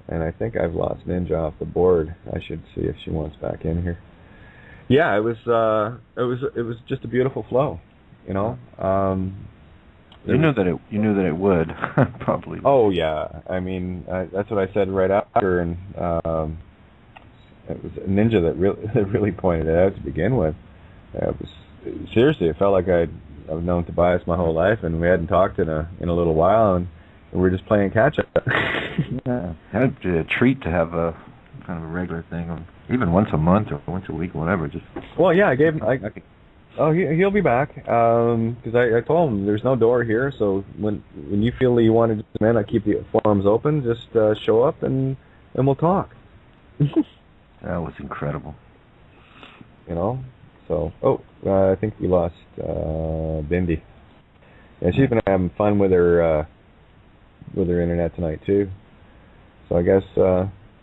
And I think I've lost Ninja off the board. I should see if she wants back in here. Yeah, it was just a beautiful flow, You knew that it would probably. Oh yeah, I mean that's what I said right after, and it was Ninja that really pointed it out to begin with. Seriously, it felt like I've known Tobias my whole life, and we hadn't talked in a little while, and we were just playing catch up. Yeah, it'd be a treat to have a kind of a regular thing, even once a month or once a week, or whatever. Just. Well, yeah, I gave him. He'll be back because I told him there's no door here, so when you feel that you want to come in, I keep the forums open. Just show up and we'll talk. That was incredible. So I think we lost Bindi. Yeah, she's been having fun with her internet tonight too. So I guess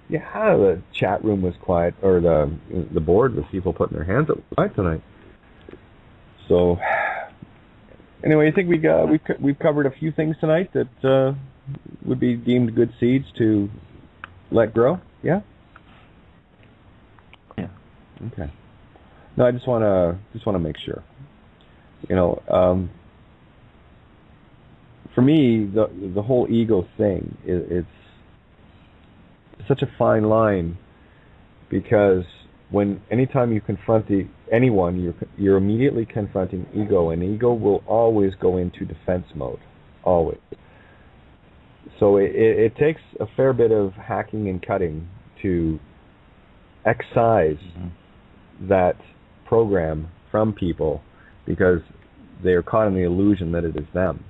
Yeah, the chat room was quiet, or the board with people putting their hands up quiet tonight. So, anyway, I think we've covered a few things tonight that would be deemed good seeds to let grow. Yeah. Yeah. Okay. No, I just want to make sure. For me, the whole ego thing it's such a fine line, because anytime you confront anyone, you're immediately confronting ego, and ego will always go into defense mode, always. So it takes a fair bit of hacking and cutting to excise that program from people, because they are caught in the illusion that it is them.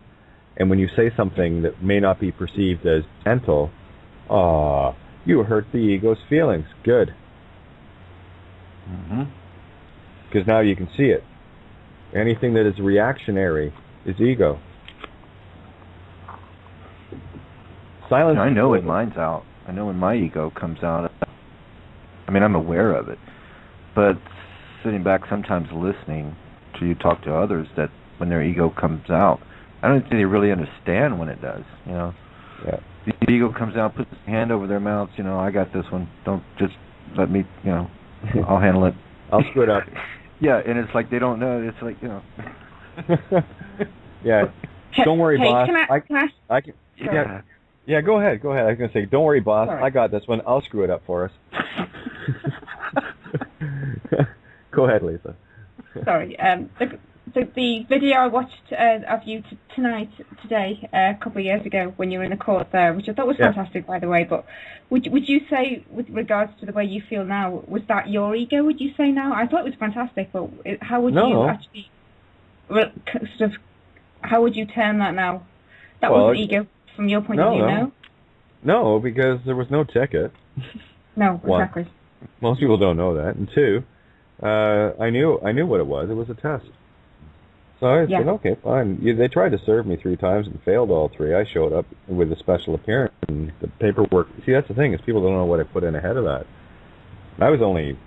And when you say something that may not be perceived as gentle, you hurt the ego's feelings. Good. Because now you can see it. Anything that is reactionary is ego. Silence. I know when mine's out. I know when my ego comes out. I mean, I'm aware of it. But sitting back sometimes listening to you talk to others, that when their ego comes out, I don't think they really understand when it does, Yeah. The ego comes out, puts his hand over their mouths, I got this one. Don't just let me, I'll handle it. I'll screw it up. Yeah, and it's like they don't know. It's like, Yeah. Don't worry, boss. Can I Yeah, go ahead. I was going to say, don't worry, boss. Sorry. I got this one. I'll screw it up for us. Go ahead, Lisa. Sorry. The video I watched of you today, a couple of years ago, when you were in the court there, which I thought was fantastic, by the way, but would you say, with regards to the way you feel now, was that your ego, would you say now? I thought it was fantastic, but how would you actually, how would you term that now? That was ego from your point of view, no? No, because there was no ticket. No, exactly. Most people don't know that. And two, I knew what it was. It was a test. So I said, okay, fine. They tried to serve me 3 times and failed all 3. I showed up with a special appearance and the paperwork. See, that's the thing, is people don't know what I put in ahead of that. I was only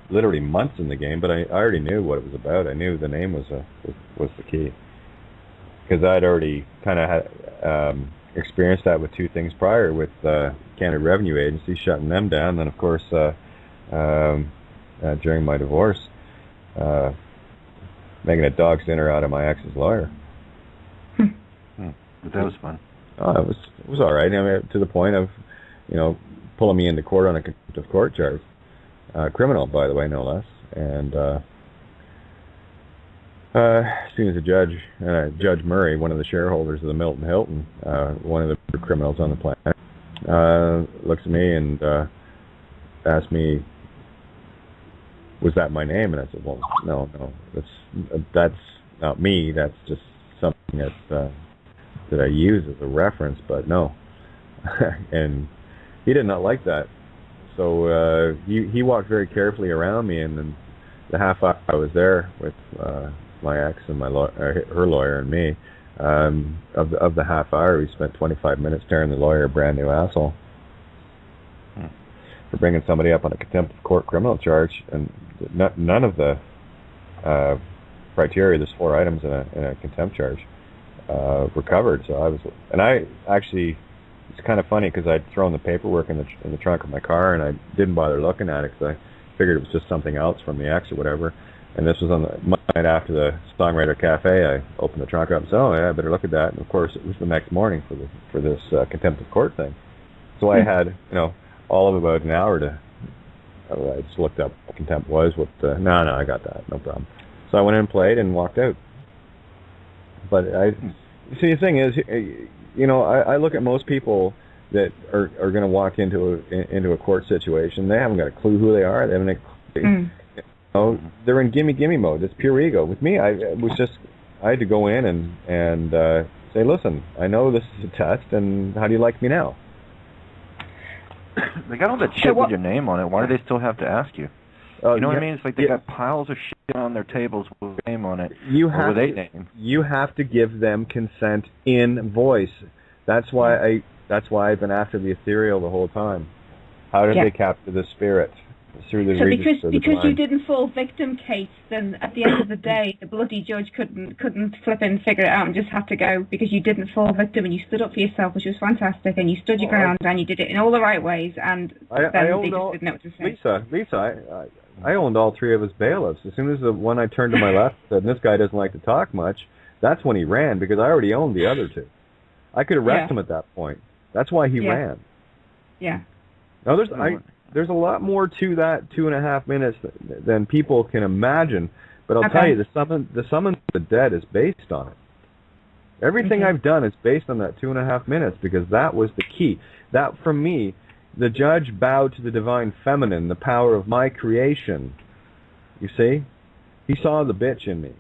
literally months in the game, but I already knew what it was about. I knew the name was the key, because I'd already kind of had experienced that with 2 things prior, with Canada Revenue Agency shutting them down, and of course during my divorce, making a dog's dinner out of my ex's lawyer. But that was fun. It was all right. I mean, to the point of, pulling me into court on a contempt of court charge, criminal, by the way, no less. And as soon as the judge, Judge Murray, one of the shareholders of the Milton Hilton, one of the criminals on the planet, looks at me and asked me, was that my name? And I said, well, no, that's not me. That's just something that I use as a reference, but no. And he did not like that. So he walked very carefully around me, and then the half hour I was there with my ex and her lawyer and me, of the half hour, we spent 25 minutes tearing the lawyer a brand new asshole for bringing somebody up on a contempt of court criminal charge, and none of the criteria, there's 4 items in a contempt charge, were covered. So I actually, it's kind of funny, because I'd thrown the paperwork in the trunk of my car, and I didn't bother looking at it, because I figured it was just something else from the ex or whatever. And this was on the night after the Songwriter Cafe. I opened the trunk up and said, oh yeah, I better look at that. And of course it was the next morning for this contempt of court thing. So I had, all of about an hour to, I just looked up what contempt was, no, I got that, no problem. So I went in and played and walked out. But see, the thing is, I look at most people that are going to walk into a court situation. They haven't got a clue who they are. They haven't got a clue. They're in gimme mode. It's pure ego. With me, I had to go in and say, listen, I know this is a test, and how do you like me now? They got all that shit with your name on it. Why do they still have to ask you? You know what I mean? It's like they got piles of shit on their tables with your name on it. You have to give them consent in voice. That's why I've been after the ethereal the whole time. How did they capture the spirit? Through the because you didn't fall victim, Kate, then at the end of the day, the bloody judge couldn't flip and figure it out and just had to go because you didn't fall victim and you stood up for yourself, which was fantastic, and you stood your ground and you did it in all the right ways, and then they just didn't know what to say. Lisa, I owned all three of his bailiffs. As soon as the one I turned to my left said, "This guy doesn't like to talk much," that's when he ran because I already owned the other two. I could arrest him at that point. That's why he ran. Yeah. Now there's a lot more to that 2.5 minutes than people can imagine, but I'll tell you, the summon of the dead is based on it. Everything I've done is based on that 2.5 minutes because that was the key. That, for me, the judge bowed to the divine feminine, the power of my creation. You see? He saw the bitch in me.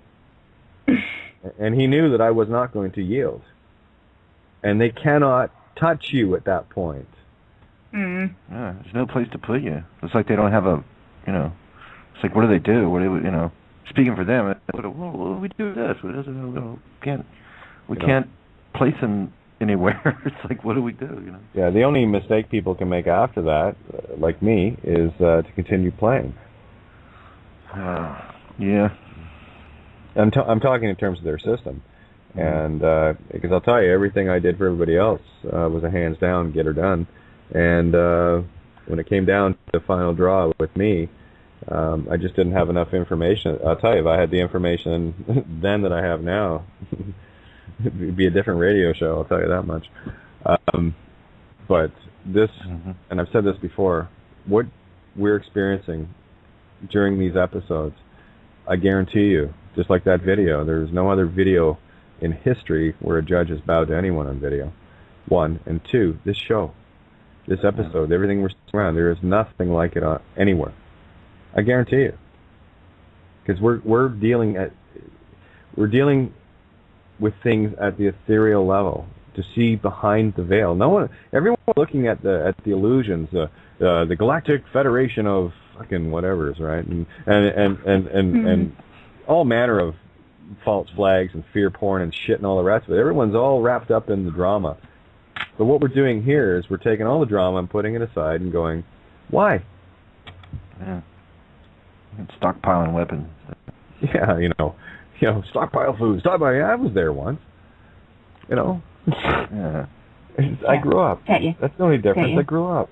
And he knew that I was not going to yield. And they cannot touch you at that point. Yeah, there's no place to put you. It's like they don't have a, it's like, what do they do? What do speaking for them, what do we do with this? We can't place them anywhere. It's like, what do we do? Yeah, the only mistake people can make after that, like me, is to continue playing. Yeah. I'm talking in terms of their system. And because I'll tell you, everything I did for everybody else was a hands down, get her done. And when it came down to the final draw with me, I just didn't have enough information. I'll tell you, if I had the information then that I have now, it'd be a different radio show, I'll tell you that much. But this, and I've said this before, what we're experiencing during these episodes, I guarantee you, just like that video, there's no other video in history where a judge has bowed to anyone on video. 1, and 2, this show. This episode, everything we're seeing around, there is nothing like it anywhere. I guarantee you, because we're dealing with things at the ethereal level to see behind the veil. Everyone's looking at the illusions, the Galactic Federation of fucking whatever's right, and all manner of false flags and fear porn and shit and all the rest of it. Everyone's all wrapped up in the drama. But what we're doing here is we're taking all the drama and putting it aside and going, why? Yeah. Stockpiling weapons. Yeah, stockpile food. I was there once. Yeah. I grew up. That's the only difference. I grew up.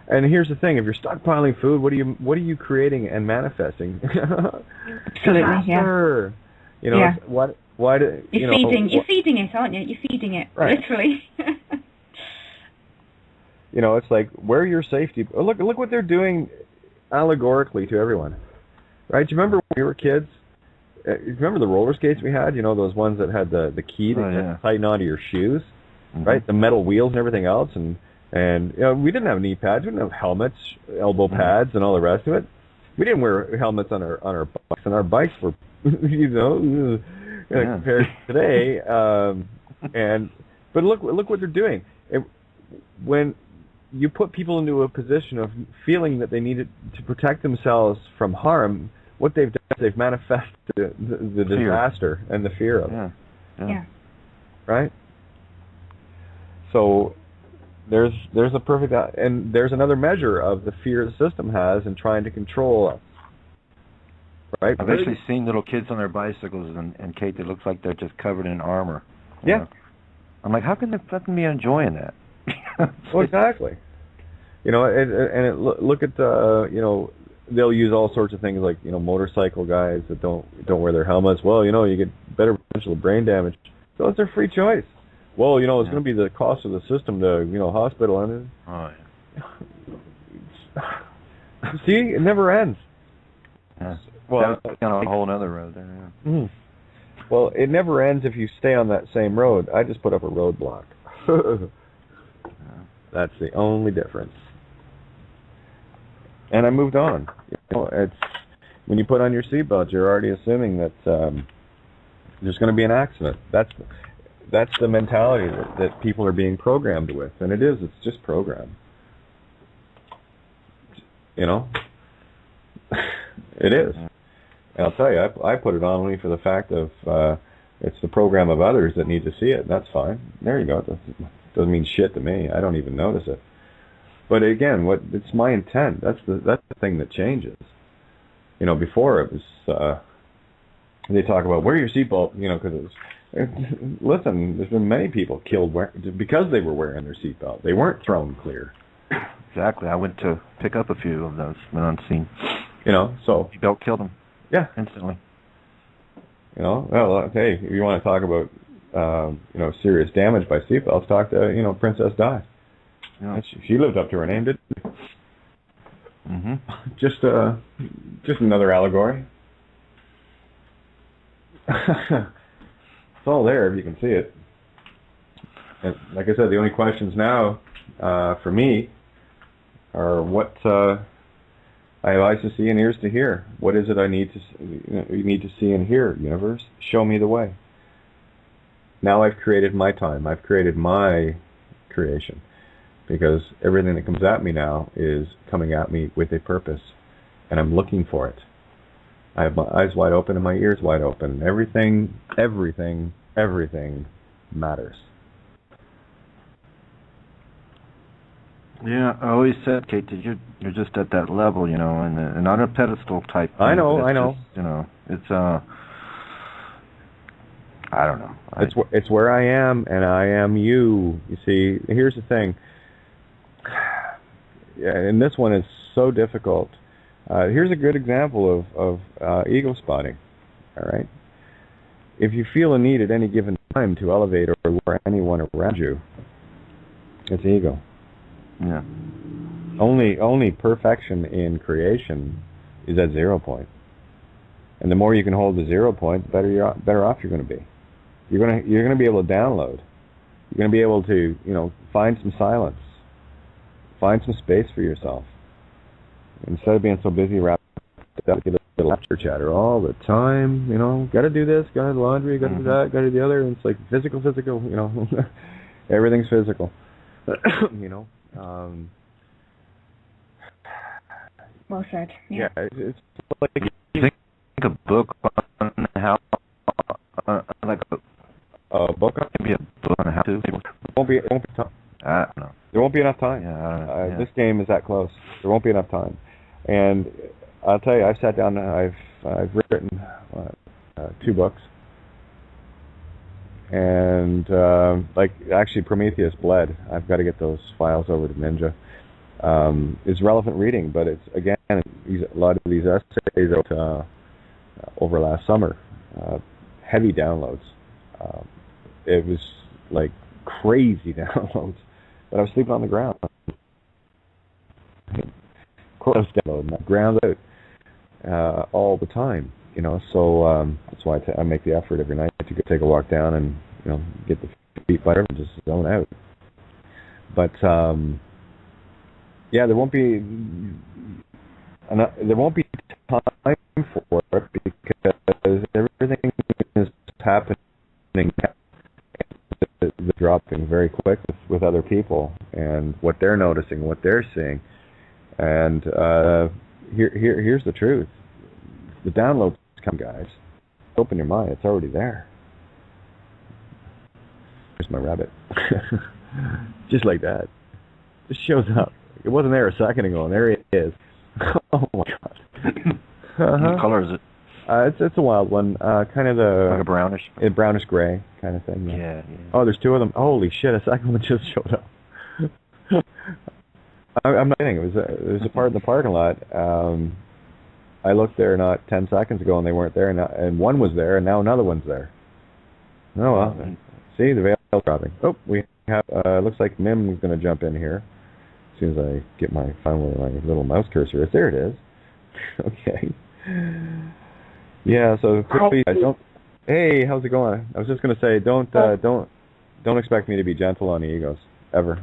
And here's the thing: if you're stockpiling food, what are you creating and manifesting? Absolutely, yeah. Why do you're feeding it, aren't you? You're feeding it, right. Literally. It's like where your safety. Look what they're doing allegorically to everyone, right? Do you remember when we were kids? You remember the roller skates we had? Those ones that had the key that tighten onto your shoes, right? The metal wheels and everything else, and we didn't have knee pads, we didn't have helmets, elbow pads, and all the rest of it. We didn't wear helmets on our bikes, and our bikes were, compared to today. But look what they're doing. When you put people into a position of feeling that they need to protect themselves from harm, what they've done is they've manifested the disaster and the fear of it. Yeah. Right? So there's a perfect, and there's another measure of the fear the system has in trying to control us. Right? I've actually seen little kids on their bicycles, and Kate, it looks like they're just covered in armor. Yeah. I'm like, how can they fucking be enjoying that? Well, exactly. Look at they'll use all sorts of things like motorcycle guys that don't wear their helmets. Well, you get better potential brain damage. So it's their free choice. Well, it's going to be the cost of the system to hospital and. Oh yeah. See, it never ends. Yeah. Well, that's on a whole other road there. Yeah. Mm. Well, it never ends if you stay on that same road. I just put up a roadblock. That's the only difference. And I moved on. It's when you put on your seatbelt, you're already assuming that there's going to be an accident. That's the mentality that people are being programmed with, and it is. It's just programmed. It is. And I'll tell you, I put it on only for the fact of it's the program of others that need to see it. That's fine. There you go. It doesn't mean shit to me. I don't even notice it. But again, it's my intent. That's the thing that changes. Before it was they talk about wear your seatbelt, because listen, there's been many people killed because they were wearing their seatbelt. They weren't thrown clear. Exactly. I went to pick up a few of those when on scene. So belt killed them. Yeah, instantly. Well, hey, if you want to talk about serious damage by seatbelts, talk to Princess Di. Yeah. She lived up to her name, didn't she? Mm-hmm. Just another allegory. It's all there if you can see it. And like I said, the only questions now for me are what I have eyes to see and ears to hear. What is it I need to see and hear, universe? Show me the way. Now I've created my time. I've created my creation. Because everything that comes at me now is coming at me with a purpose. And I'm looking for it. I have my eyes wide open and my ears wide open. Everything matters. Yeah, I always said, Kate, that you're just at that level, and not a pedestal type thing. I know. Just, it's I don't know. It's where I am, and I am you. You see, here's the thing. Yeah, and this one is so difficult. Here's a good example of ego spotting. All right. If you feel a need at any given time to elevate or lower anyone around you, it's ego. Yeah. Only perfection in creation is at 0 point. And the more you can hold the 0 point, the better off you're going to be. You're going to be able to download. You're going to be able to find some silence, find some space for yourself. Instead of being so busy wrapped up with little after chatter all the time, got to do this, got to do laundry, got to do that, got to do the other. And it's like physical, everything's physical. Well said. Yeah. It's like you think a book on how, like a book on maybe a book on how to. It won't be time. I don't know. There won't be enough time. Yeah. This game is that close. There won't be enough time. And I'll tell you, I've sat down. I've written 2 books. And actually Prometheus Bled, I've got to get those files over to Ninja. It's relevant reading, but it's again a lot of these essays over last summer, heavy downloads. It was like crazy downloads, but I was sleeping on the ground. Close download, ground out all the time. So that's why I make the effort every night to take a walk down and get the feet better and just zone out. But there won't be time for it because everything is happening. They're dropping very quick with other people and what they're noticing, what they're seeing, and here's the truth: the downloads come, guys. Open your mind; it's already there. There's my rabbit, just like that. Just shows up. It wasn't there a second ago, and there it is. Oh my God! What color is it? It's a wild one. Kind of like a brownish. A brownish gray kind of thing. Yeah. Oh, there's 2 of them. Holy shit! A second one just showed up. I'm not kidding. It was a part in the parking lot. I looked there not 10 seconds ago, and they weren't there, and one was there, and now another one's there. Oh well. See, the veil's dropping. Oh, we have. Looks like Mim is going to jump in here as soon as I get my little mouse cursor is. There it is. Okay. Yeah. So quickly, Hey, how's it going? I was just going to say, don't expect me to be gentle on egos ever.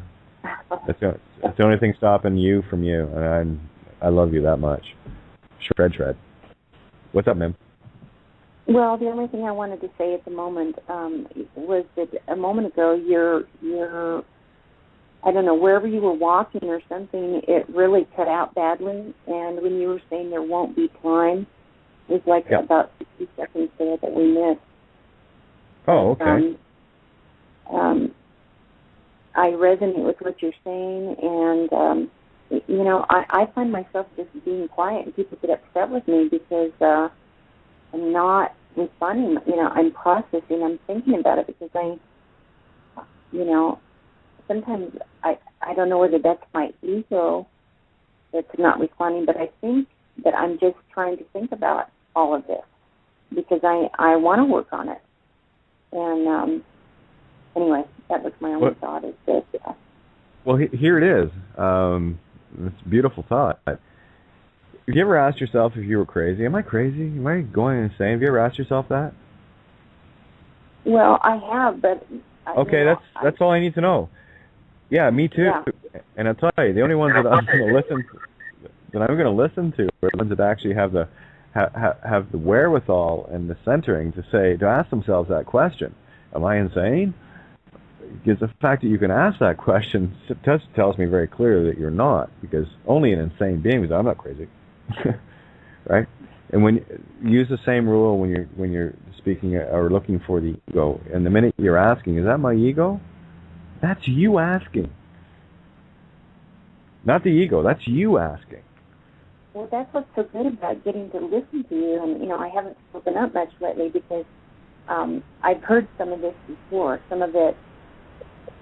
That's the only thing stopping you from you, and I love you that much. Shred. What's up, Mim? Well, the only thing I wanted to say at the moment was that a moment ago, you're I don't know, wherever you were walking or something, it really cut out badly. And when you were saying there won't be time, it was like about 60 seconds there that we missed. Oh, okay. resonate with what you're saying, and I find myself just being quiet, and people get upset with me because I'm not responding. I'm processing, I'm thinking about it, because sometimes I don't know whether that's my ego that's not responding, but I think that I'm just trying to think about all of this because I want to work on it. And anyway, that was my only thought. Is that well, here it is. It's a beautiful thought. Have you ever asked yourself if you were crazy? Am I crazy? Am I going insane? Have you ever asked yourself that? Well, I have, but okay, that's all I need to know. Yeah, me too. Yeah. And I'll tell you, the only ones that I'm going to listen to are the ones that actually have the wherewithal and the centering to ask themselves that question. Am I insane? Because the fact that you can ask that question tells me very clearly that you're not, because only an insane being says, I'm not crazy. Right? And when you use the same rule when you're speaking or looking for the ego, and the minute you're asking, is that my ego? That's you asking. Not the ego, that's you asking. Well, that's what's so good about getting to listen to you. And, I haven't spoken up much lately because I've heard some of this before, some of it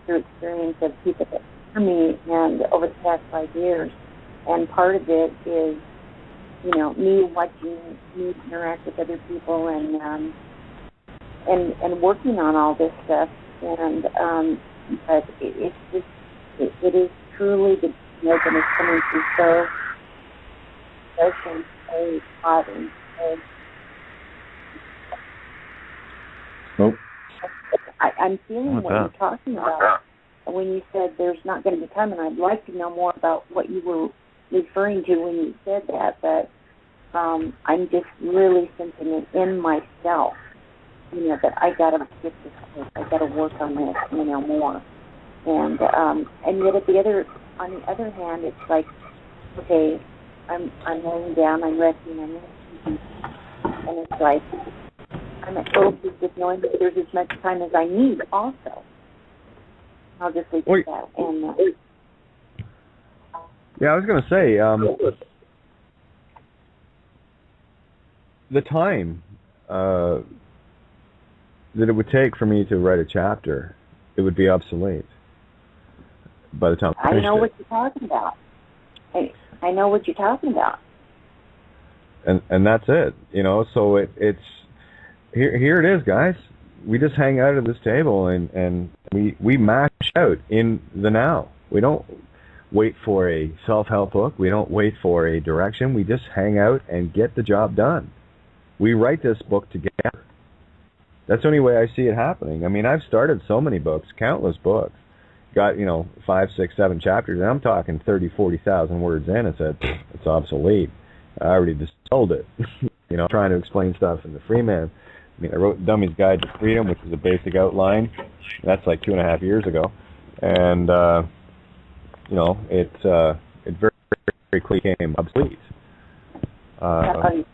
through experience of people that hear me and over the past 5 years. And part of it is, me watching me interact with other people and working on all this stuff. And but it's just, it is truly the that is coming through so hot and so. Nope. I'm feeling what you're talking about when you said there's not going to be time, and I'd like to know more about what you were referring to when you said that, but I'm just really sensing it in myself, that I got to get this close, I got to work on this, more. And yet on the other hand, it's like, okay, I'm laying down, I'm resting, and it's like, I'm at total peace with knowing that there's as much time as I need also. I'll just leave it at that. And, yeah, I was going to say, the time that it would take for me to write a chapter, it would be obsolete by the time I finished know what you're talking about. I know what you're talking about. And that's it, so it's here it is, guys. We just hang out at this table and we mash out in the now. We don't wait for a self-help book. We don't wait for a direction. We just hang out and get the job done. We write this book together. That's the only way I see it happening. I mean, I've started so many books, countless books. Got, 5, 6, 7 chapters, and I'm talking 30, 40,000 words in. It's obsolete. I already just sold it. Trying to explain stuff in the Freeman. I mean, I wrote Dummy's Guide to Freedom, which is a basic outline. That's like 2.5 years ago. And, it very, very quickly became obsolete. But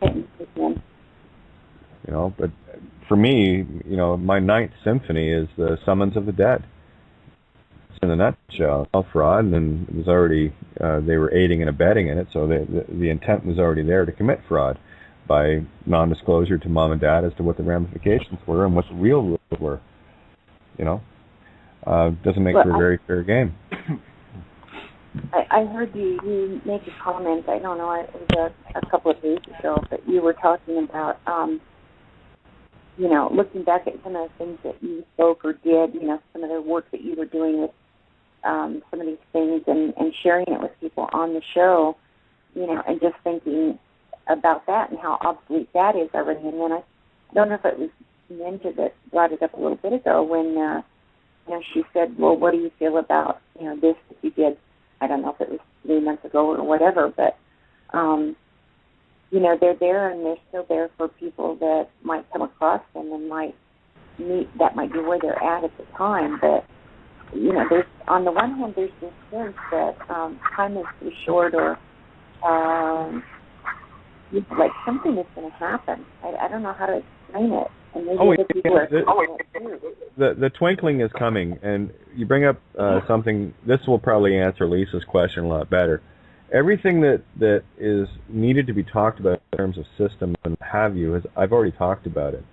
for me, my 9th symphony is the Summons of the Dead. It's in a nutshell. All fraud, and it was already, they were aiding and abetting in it, so the intent was already there to commit fraud by non-disclosure to mom and dad as to what the ramifications were and what the real rules were. Doesn't make for a very fair game. I heard you make a comment, I don't know, it was a couple of days ago, but you were talking about, looking back at some of the things that you spoke or did, some of the work that you were doing with some of these things and sharing it with people on the show, and just thinking about that and how obsolete that is already. And then I don't know if it was Ninja that brought it up a little bit ago when, she said, well, what do you feel about, this that you did? I don't know if it was 3 months ago or whatever, but, they're there and they're still there for people that might come across them and that might be where they're at the time. But, there's, on the one hand, there's this sense that time is too short or, like something is going to happen. I don't know how to explain it. And maybe other people are the twinkling is coming, and you bring up something. This will probably answer Lisa's question a lot better. Everything that is needed to be talked about in terms of system and have you, I've already talked about it.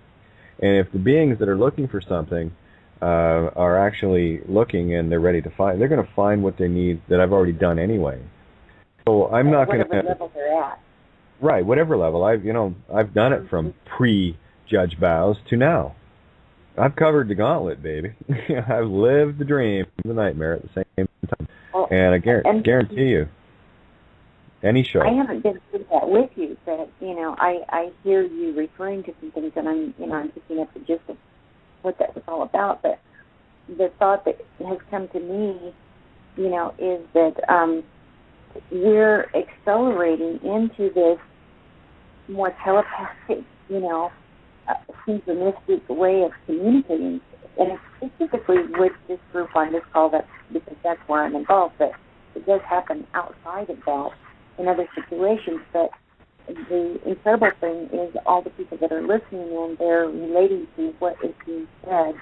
And if the beings that are looking for something are actually looking and they're ready to find, they're going to find what they need that I've already done anyway. So I'm not going to. Whatever level they're at. Right, whatever level. I've done it from pre-Judge Bows to now. I've covered the gauntlet, baby. I've lived the dream, the nightmare at the same time. Well, and I guarantee you, any show. I haven't been through that with you, but I hear you referring to some things, and I'm picking up the gist of what that was all about. But the thought that has come to me, is that we're accelerating into this more telepathic, synchronistic way of communicating, and specifically with this group on this call, because that's where I'm involved, but it does happen outside of that in other situations. But the incredible thing is all the people that are listening in, they're relating to what is being said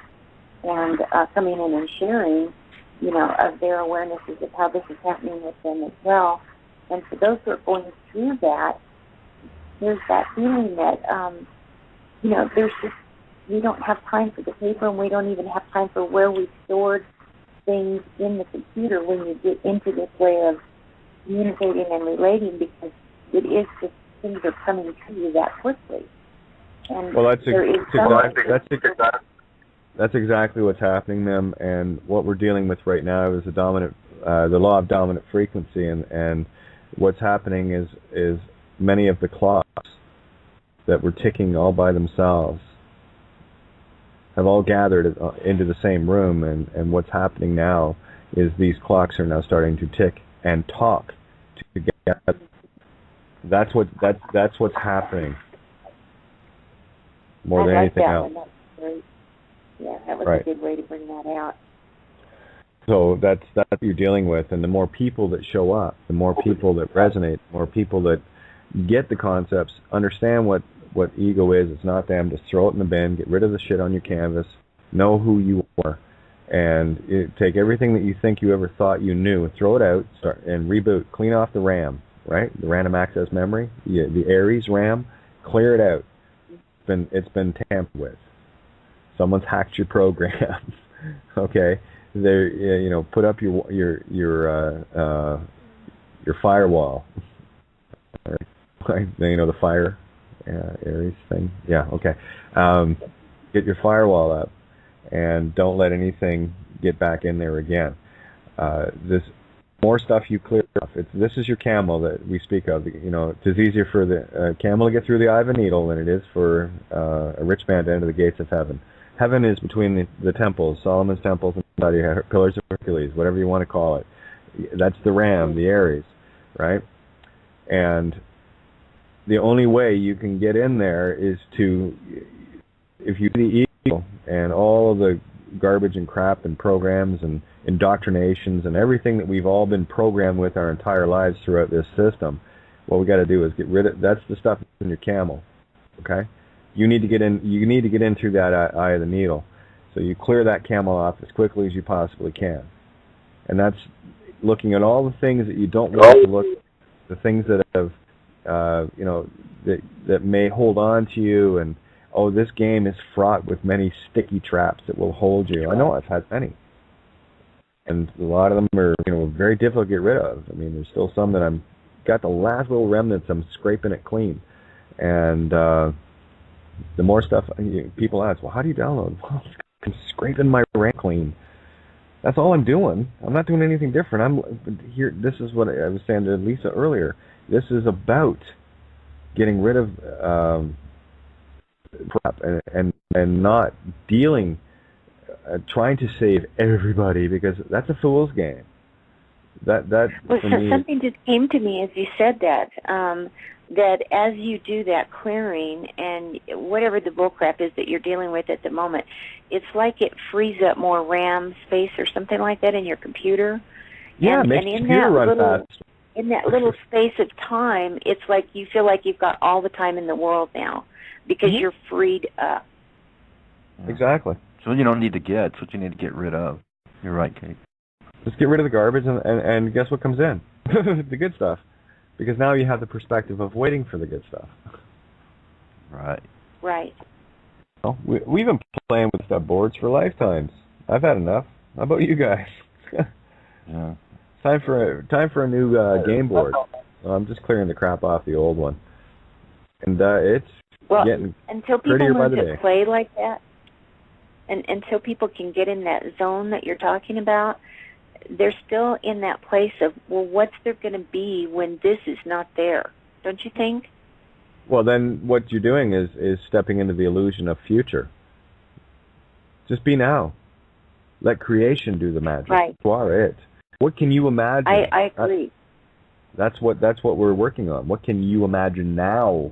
and coming in and sharing, of their awarenesses of how this is happening with them as well. And for those who are going through that, there's that feeling that, there's just, we don't have time for the paper, and we don't even have time for where we stored things in the computer when you get into this way of communicating and relating, because it is just things are coming to you that quickly. And well, that's exactly what's happening, ma'am. And what we're dealing with right now is the law of dominant frequency, and what's happening is many of the clocks that were ticking all by themselves have all gathered into the same room, and what's happening now is these clocks are now starting to tick and talk together. That's what's happening more than anything else. Yeah, that was right. A good way to bring that out. So that's what you're dealing with, and the more people that show up, the more people that resonate, the more people that get the concepts, understand what ego is. It's not them. Just throw it in the bin, get rid of the shit on your canvas, know who you are, and take everything that you think you ever thought you knew, throw it out, start and reboot, clean off the RAM, right? The random access memory, the Aries RAM, clear it out. It's been tampered with. Someone's hacked your programs. Okay, put up your firewall. The fire Aries thing. Yeah, okay. Get your firewall up, and don't let anything get back in there again. This more stuff you clear off. This is your camel that we speak of. It's easier for the camel to get through the eye of a needle than it is for a rich man to enter the gates of heaven. Heaven is between the temples, Solomon's temples, and the pillars of Hercules, whatever you want to call it. That's the Ram, the Aries, right? And the only way you can get in there is if you do the ego and all of the garbage and crap and programs and indoctrinations and everything that we've all been programmed with our entire lives throughout this system, what we got to do is get rid of. That's the stuff in your camel, okay? You need to get in. You need to get in through that eye of the needle. So you clear that camel off as quickly as you possibly can, and that's looking at all the things that you don't want to look, the things that have, that may hold on to you, and this game is fraught with many sticky traps that will hold you. I know I've had many, and a lot of them are very difficult to get rid of. I mean, there's still some that I'm got the last little remnants. I'm scraping it clean, and the more stuff people ask, well, how do you download? Well, I'm scraping my RAM clean. That's all I'm doing. I'm not doing anything different. Here. This is what I was saying to Lisa earlier. This is about getting rid of crap and not dealing, trying to save everybody, because that's a fool's game. Something just came to me as you said that. That as you do that clearing and whatever the bullcrap is that you're dealing with at the moment, it's like it frees up more RAM space or something like that in your computer. Yeah, it makes the computer run fast. In that little space of time, it's like you feel like you've got all the time in the world now because you're freed up. Exactly. It's what you don't need to get. It's what you need to get rid of. You're right, Kate. Just get rid of the garbage, and guess what comes in? The good stuff. Because now you have the perspective of waiting for the good stuff. Right. Right. Well, we've been playing with stuff boards for lifetimes. I've had enough. How about you guys? Yeah. Time for a new game board. I'm just clearing the crap off the old one, and it's getting until people prettier by learn the to day. play like that, and until people can get in that zone that you're talking about, they're still in that place of, well, what's there going to be when this is not there? Don't you think? Well, then what you're doing is stepping into the illusion of future. Just be now. Let creation do the magic. Right. You are it. What can you imagine? I agree. That's what we're working on. What can you imagine now?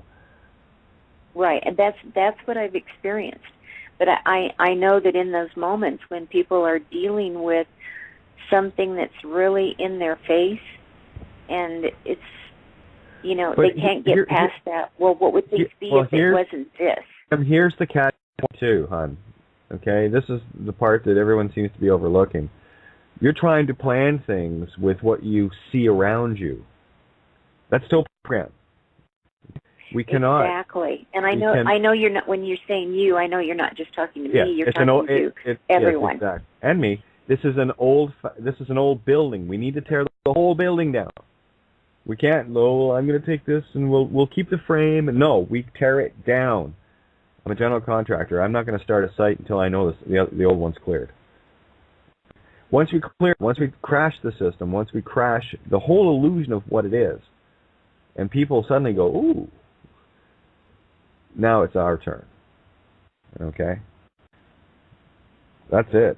Right, and that's what I've experienced. But I know that in those moments when people are dealing with something that's really in their face, and it's, they can't get past that. Well, what would things be if it wasn't this? And here's the catch too, hon. Okay, this is the part that everyone seems to be overlooking. You're trying to plan things with what you see around you. That's still programmed. We cannot. Exactly. And I know you're not, when you're saying you, I know you're not just talking to me, you're talking to everyone. Yes, exactly. And me. This is an old building. We need to tear the whole building down. We can't, I'm going to take this and we'll keep the frame. No, we tear it down. I'm a general contractor. I'm not going to start a site until I know the old one's cleared. Once we crash the system, once we crash the whole illusion of what it is, and people suddenly go, ooh, now it's our turn. Okay? That's it.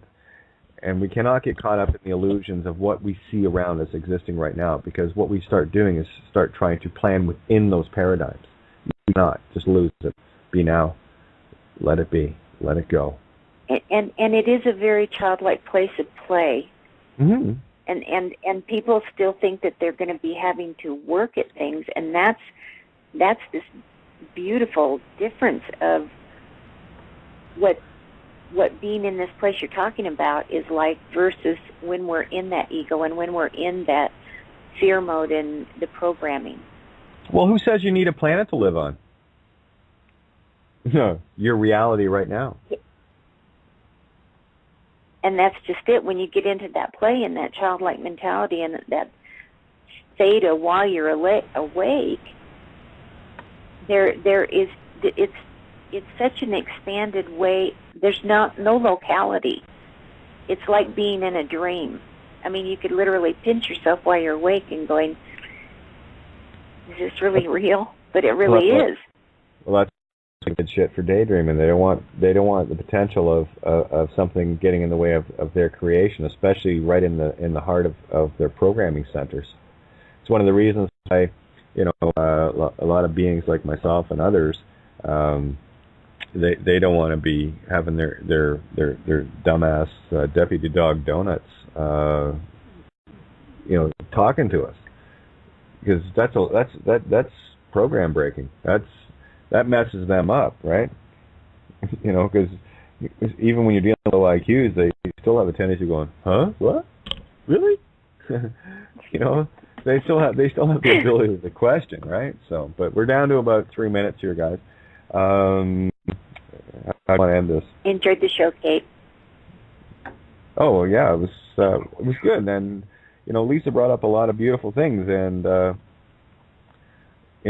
And we cannot get caught up in the illusions of what we see around us existing right now, because what we start doing is start trying to plan within those paradigms. You cannot just lose it. Be now. Let it be. Let it go. And it is a very childlike place of play. Mm-hmm. And people still think that they're going to be having to work at things, and that's this beautiful difference of what being in this place you're talking about is like versus when we're in that ego and when we're in that fear mode in the programming. Well, who says you need a planet to live on? No, your reality right now. And that's just it. When you get into that play and that childlike mentality and that theta while you're awake, there is, it's such an expanded way. There's no locality. It's like being in a dream. I mean, you could literally pinch yourself while you're awake and going, is this really real? But it really is. Well, that's good shit for daydreaming. They don't want the potential of something getting in the way of their creation, especially right in the heart of their programming centers. It's one of the reasons why, a lot of beings like myself and others, they don't want to be having their dumbass deputy dog donuts, talking to us, because that's program breaking. That messes them up, right? Because even when you're dealing with low IQs, they still have a tendency of going, huh? What? Really? They still have the ability to question, right? So, but we're down to about 3 minutes here, guys. I want to end this. Enjoyed the show, Kate. Oh yeah, it was good, and Lisa brought up a lot of beautiful things, and it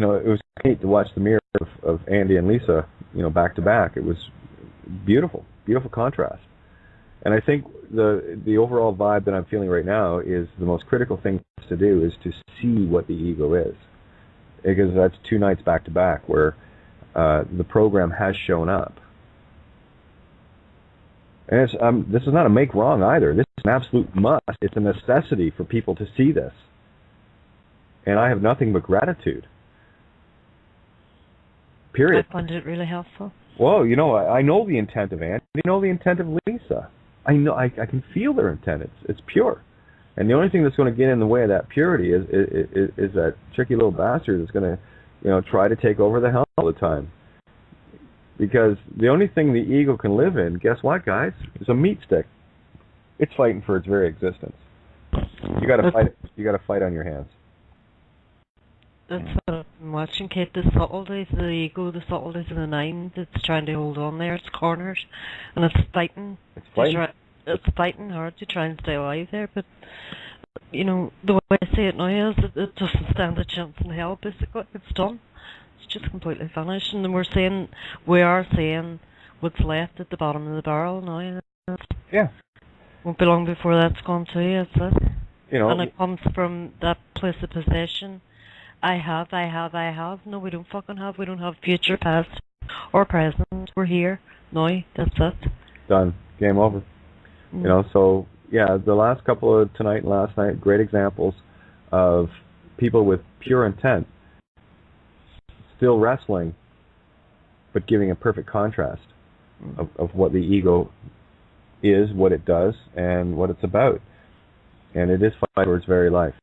was great to watch the mirror of Andy and Lisa, back to back. It was beautiful contrast. And I think the overall vibe that I'm feeling right now is the most critical thing to do is to see what the ego is, because that's 2 nights back to back where the program has shown up. And this is not a make wrong either. This is an absolute must. It's a necessity for people to see this. And I have nothing but gratitude. Period. I found it really helpful. Well, I know the intent of Andy. I know the intent of Lisa. I know I can feel their intent. It's pure. And the only thing that's going to get in the way of that purity is that tricky little bastard that's going to, try to take over the helm all the time. Because the only thing the ego can live in, guess what, guys? Is a meat stick. It's fighting for its very existence. You got to fight. You got to fight on your hands. That's what I'm watching, Kate. The subtleties of the ego, the subtleties of the mind that's trying to hold on there. It's corners, and it's fighting. It's fighting. It's fighting hard to try and stay alive there, but you know the way I see it now is it doesn't stand a chance in hell. Basically, it's done. It's just completely finished, and then we are seeing what's left at the bottom of the barrel now. Yeah. Won't be long before that's gone too. That's it. You know, and it comes from that place of possession. I have. No, we don't fucking have. We don't have future, past, or present. We're here now. That's it. Done. Game over. You know, so yeah, the last couple of tonight and last night, great examples of people with pure intent still wrestling, but giving a perfect contrast of what the ego is, what it does, and what it's about. And it is fighting for its very life,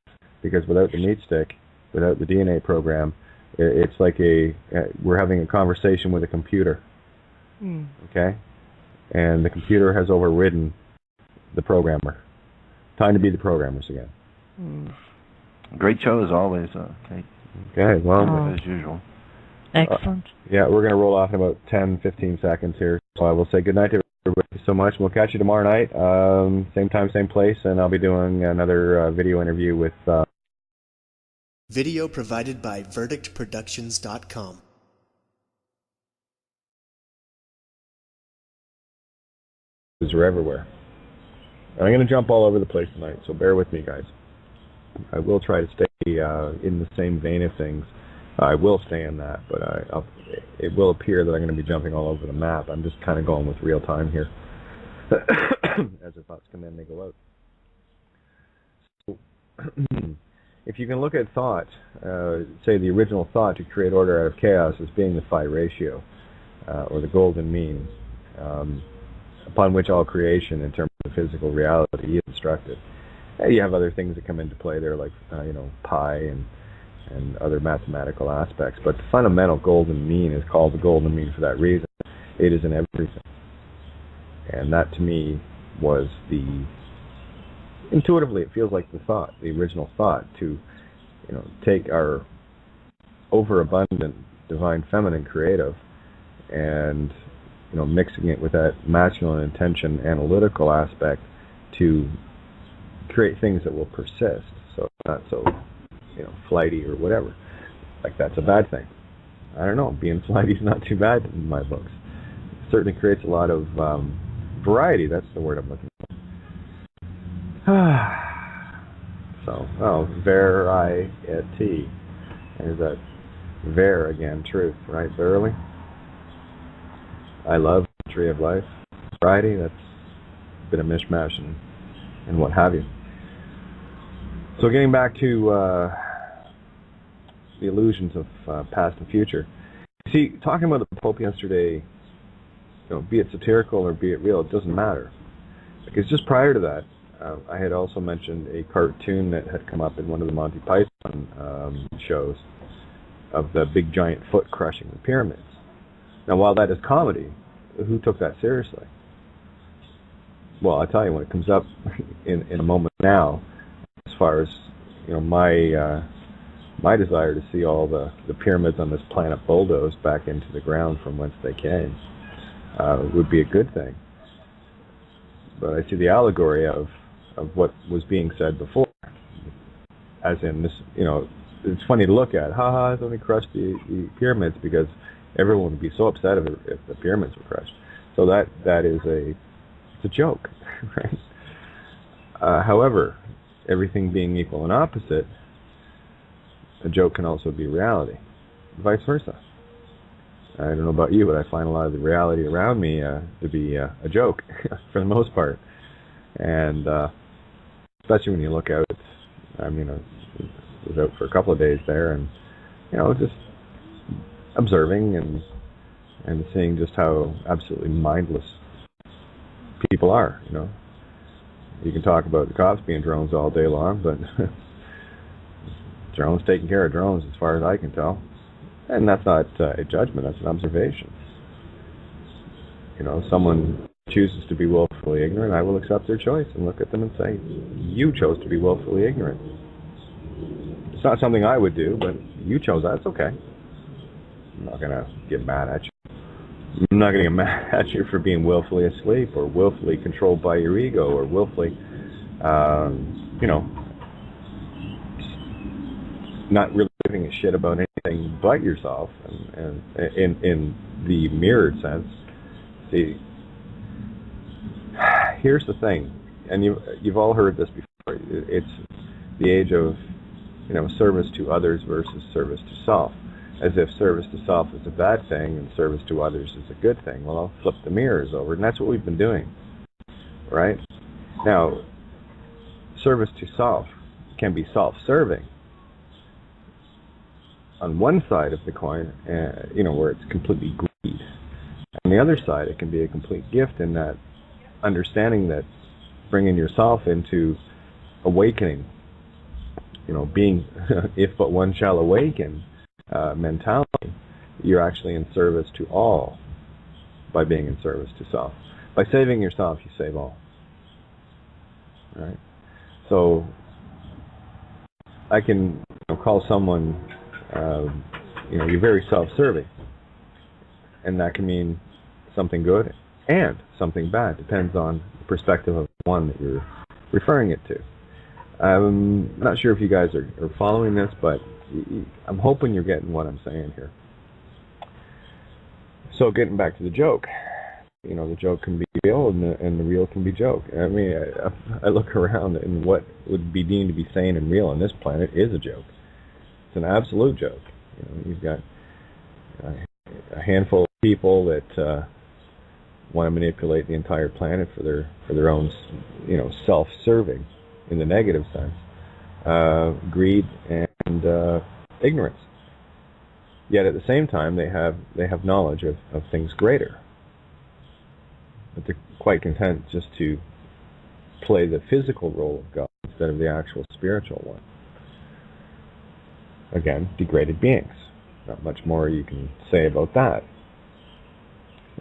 because without the meat stick, without the DNA program, it's like we're having a conversation with a computer. Okay? And the computer has overridden the programmer. Time to be the programmers again. Great show as always, Kate. Okay, well, as usual. Excellent. Yeah, we're going to roll off in about 10, 15 seconds here. So I will say good night to everybody. Thank you so much. We'll catch you tomorrow night, same time, same place, and I'll be doing another video interview with... Video provided by verdictproductions.com. Are everywhere. I'm going to jump all over the place tonight, so bear with me, guys. I will try to stay in the same vein of things. I will stay in that, but it will appear that I'm going to be jumping all over the map. I'm just kind of going with real time here. As the thoughts come in, they go out. So, if you can look at thought, say the original thought to create order out of chaos as being the phi ratio, or the golden mean, upon which all creation in terms of physical reality is constructed. You have other things that come into play there, like pi and other mathematical aspects, but the fundamental golden mean is called the golden mean for that reason. It is in everything. And that to me was intuitively it feels like the original thought to take our overabundant divine feminine creative and mixing it with that masculine intention analytical aspect to create things that will persist, so not so flighty or whatever. Like that's a bad thing. I don't know, being flighty is not too bad in my books. It certainly creates a lot of variety. That's the word I'm looking for. So, ver-I-et. There's that ver again, truth, right? Verily. I love the tree of life. Variety, that's a bit of mishmash and what have you. So getting back to the illusions of past and future. See, talking about the Pope yesterday, be it satirical or be it real, it doesn't matter. Because just prior to that, I had also mentioned a cartoon that had come up in one of the Monty Python shows of the big giant foot crushing the pyramids. Now, while that is comedy, who took that seriously? Well, I tell you, when it comes up in a moment now, as far as my desire to see all the pyramids on this planet bulldozed back into the ground from whence they came would be a good thing. But I see the allegory of what was being said before, as in this. It's funny to look at. It's only crushed the pyramids because everyone would be so upset if the pyramids were crushed. So that is it's a joke, right? However, everything being equal and opposite, a joke can also be reality, vice versa. I don't know about you, but I find a lot of the reality around me to be a joke for the most part. And especially when you look out, I was out for a couple of days there, and just observing and seeing just how absolutely mindless people are. You can talk about the cops being drones all day long, but drones taking care of drones as far as I can tell. And that's not a judgment, that's an observation. You know, someone chooses to be willfully ignorant, I will accept their choice and look at them and say, you chose to be willfully ignorant. It's not something I would do, but you chose that. It's okay. I'm not going to get mad at you. I'm not going to get mad at you for being willfully asleep or willfully controlled by your ego or willfully, not really giving a shit about anything but yourself. And in the mirrored sense, see, here's the thing, and you've all heard this before. It's the age of, service to others versus service to self. As if service to self is a bad thing and service to others is a good thing. Well, I'll flip the mirrors over, and that's what we've been doing, right? Now, service to self can be self-serving. On one side of the coin, where it's completely greed. On the other side, it can be a complete gift in that understanding that bringing yourself into awakening, being if but one shall awaken mentality, you're actually in service to all by being in service to self. By saving yourself, you save all. Right? So I can call someone, you're very self-serving, and that can mean something good and something bad. Depends on the perspective of the one that you're referring it to. I'm not sure if you guys are following this, but I'm hoping you're getting what I'm saying here. So getting back to the joke, the joke can be real and the real can be joke. I mean, I look around and what would be deemed to be sane and real on this planet is a joke. It's an absolute joke. You've got a handful of people that want to manipulate the entire planet for their own, self-serving in the negative sense, greed and ignorance. Yet at the same time, they have knowledge of things greater, but they're quite content just to play the physical role of God instead of the actual spiritual one. Again, degraded beings. Not much more you can say about that.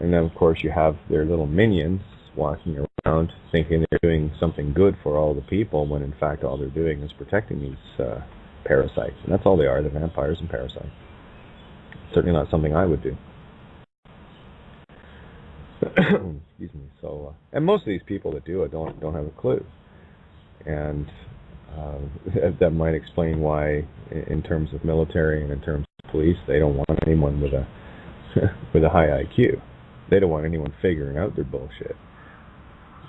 And then, of course, you have their little minions walking around thinking they're doing something good for all the people, when in fact all they're doing is protecting these parasites. And that's all they are, the vampires and parasites. Certainly not something I would do. Excuse me. So, and most of these people that do it don't have a clue. And that might explain why, in terms of military and in terms of police, they don't want anyone with a with a high IQ. They don't want anyone figuring out their bullshit.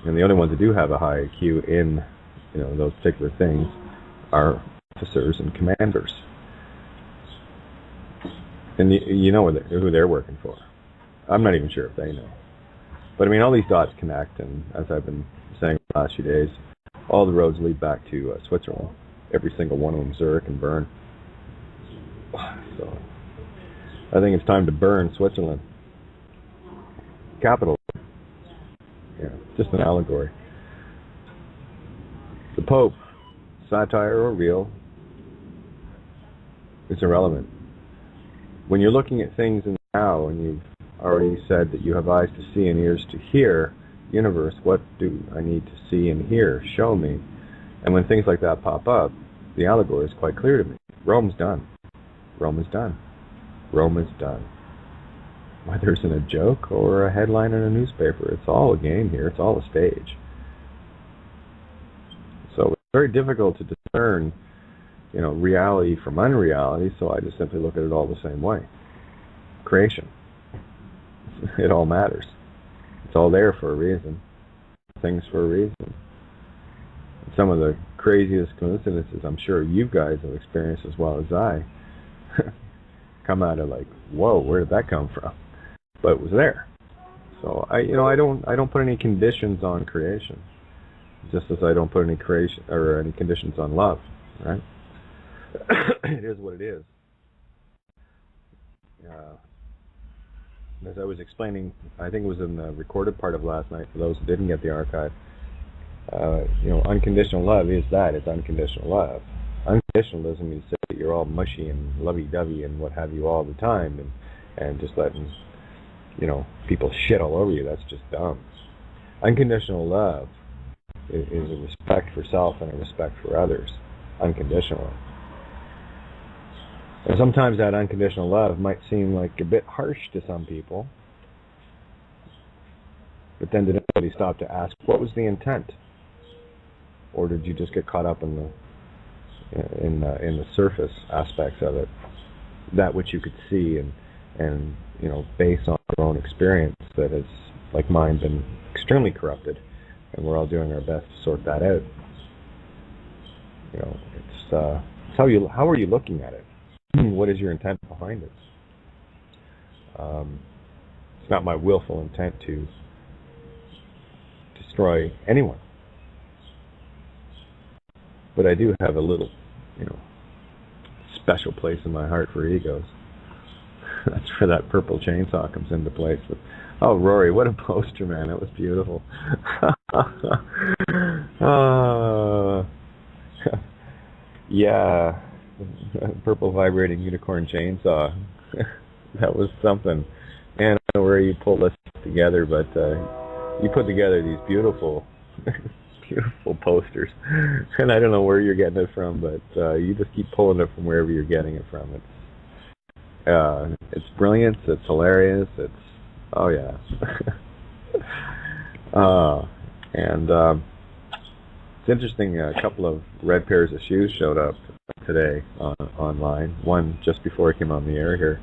And the only ones that do have a high IQ in those particular things are officers and commanders. And you know who they're working for. I'm not even sure if they know. But I mean, all these dots connect, and as I've been saying the last few days, all the roads lead back to Switzerland. Every single one of them, Zurich and Bern. So I think it's time to burn Switzerland. Capital. Yeah, just an allegory. The Pope, satire or real, it's irrelevant. When you're looking at things in the now, and you've already said that you have eyes to see and ears to hear, universe, what do I need to see and hear? Show me. And when things like that pop up, the allegory is quite clear to me. Rome's done. Rome is done. Rome is done. Whether it's in a joke or a headline in a newspaper, it's all a game here. It's all a stage. So it's very difficult to discern, reality from unreality, so I just simply look at it all the same way. Creation. It all matters. It's all there for a reason. Things for a reason. Some of the craziest coincidences I'm sure you guys have experienced as well as I come out of like, whoa, where did that come from? But it was there. So I don't put any conditions on creation, just as I don't put any creation or any conditions on love, right? It is what it is. As I was explaining, I think it was in the recorded part of last night, for those who didn't get the archive, unconditional love is that. It's unconditional love. Unconditional doesn't mean to say that you're all mushy and lovey-dovey and what have you all the time, and just letting people shit all over you. That's just dumb. Unconditional love is a respect for self and a respect for others, unconditionally. And sometimes that unconditional love might seem like a bit harsh to some people, but then did anybody stop to ask, what was the intent? Or did you just get caught up in the surface aspects of it, that which you could see and based on our own experience that has, like mine, been extremely corrupted, and we're all doing our best to sort that out. It's how are you looking at it? What is your intent behind it? It's not my willful intent to destroy anyone, but I do have a little, special place in my heart for egos. That's where that purple chainsaw comes into place. Oh, Rory, what a poster, man. That was beautiful. Yeah, purple vibrating unicorn chainsaw. That was something. Man, I don't know where you pulled this together, but you put together these beautiful beautiful posters. And I don't know where you're getting it from, but you just keep pulling it from wherever you're getting it from. It's brilliant, it's hilarious, it's it's interesting, a couple of red pairs of shoes showed up today online. One just before I came on the air here.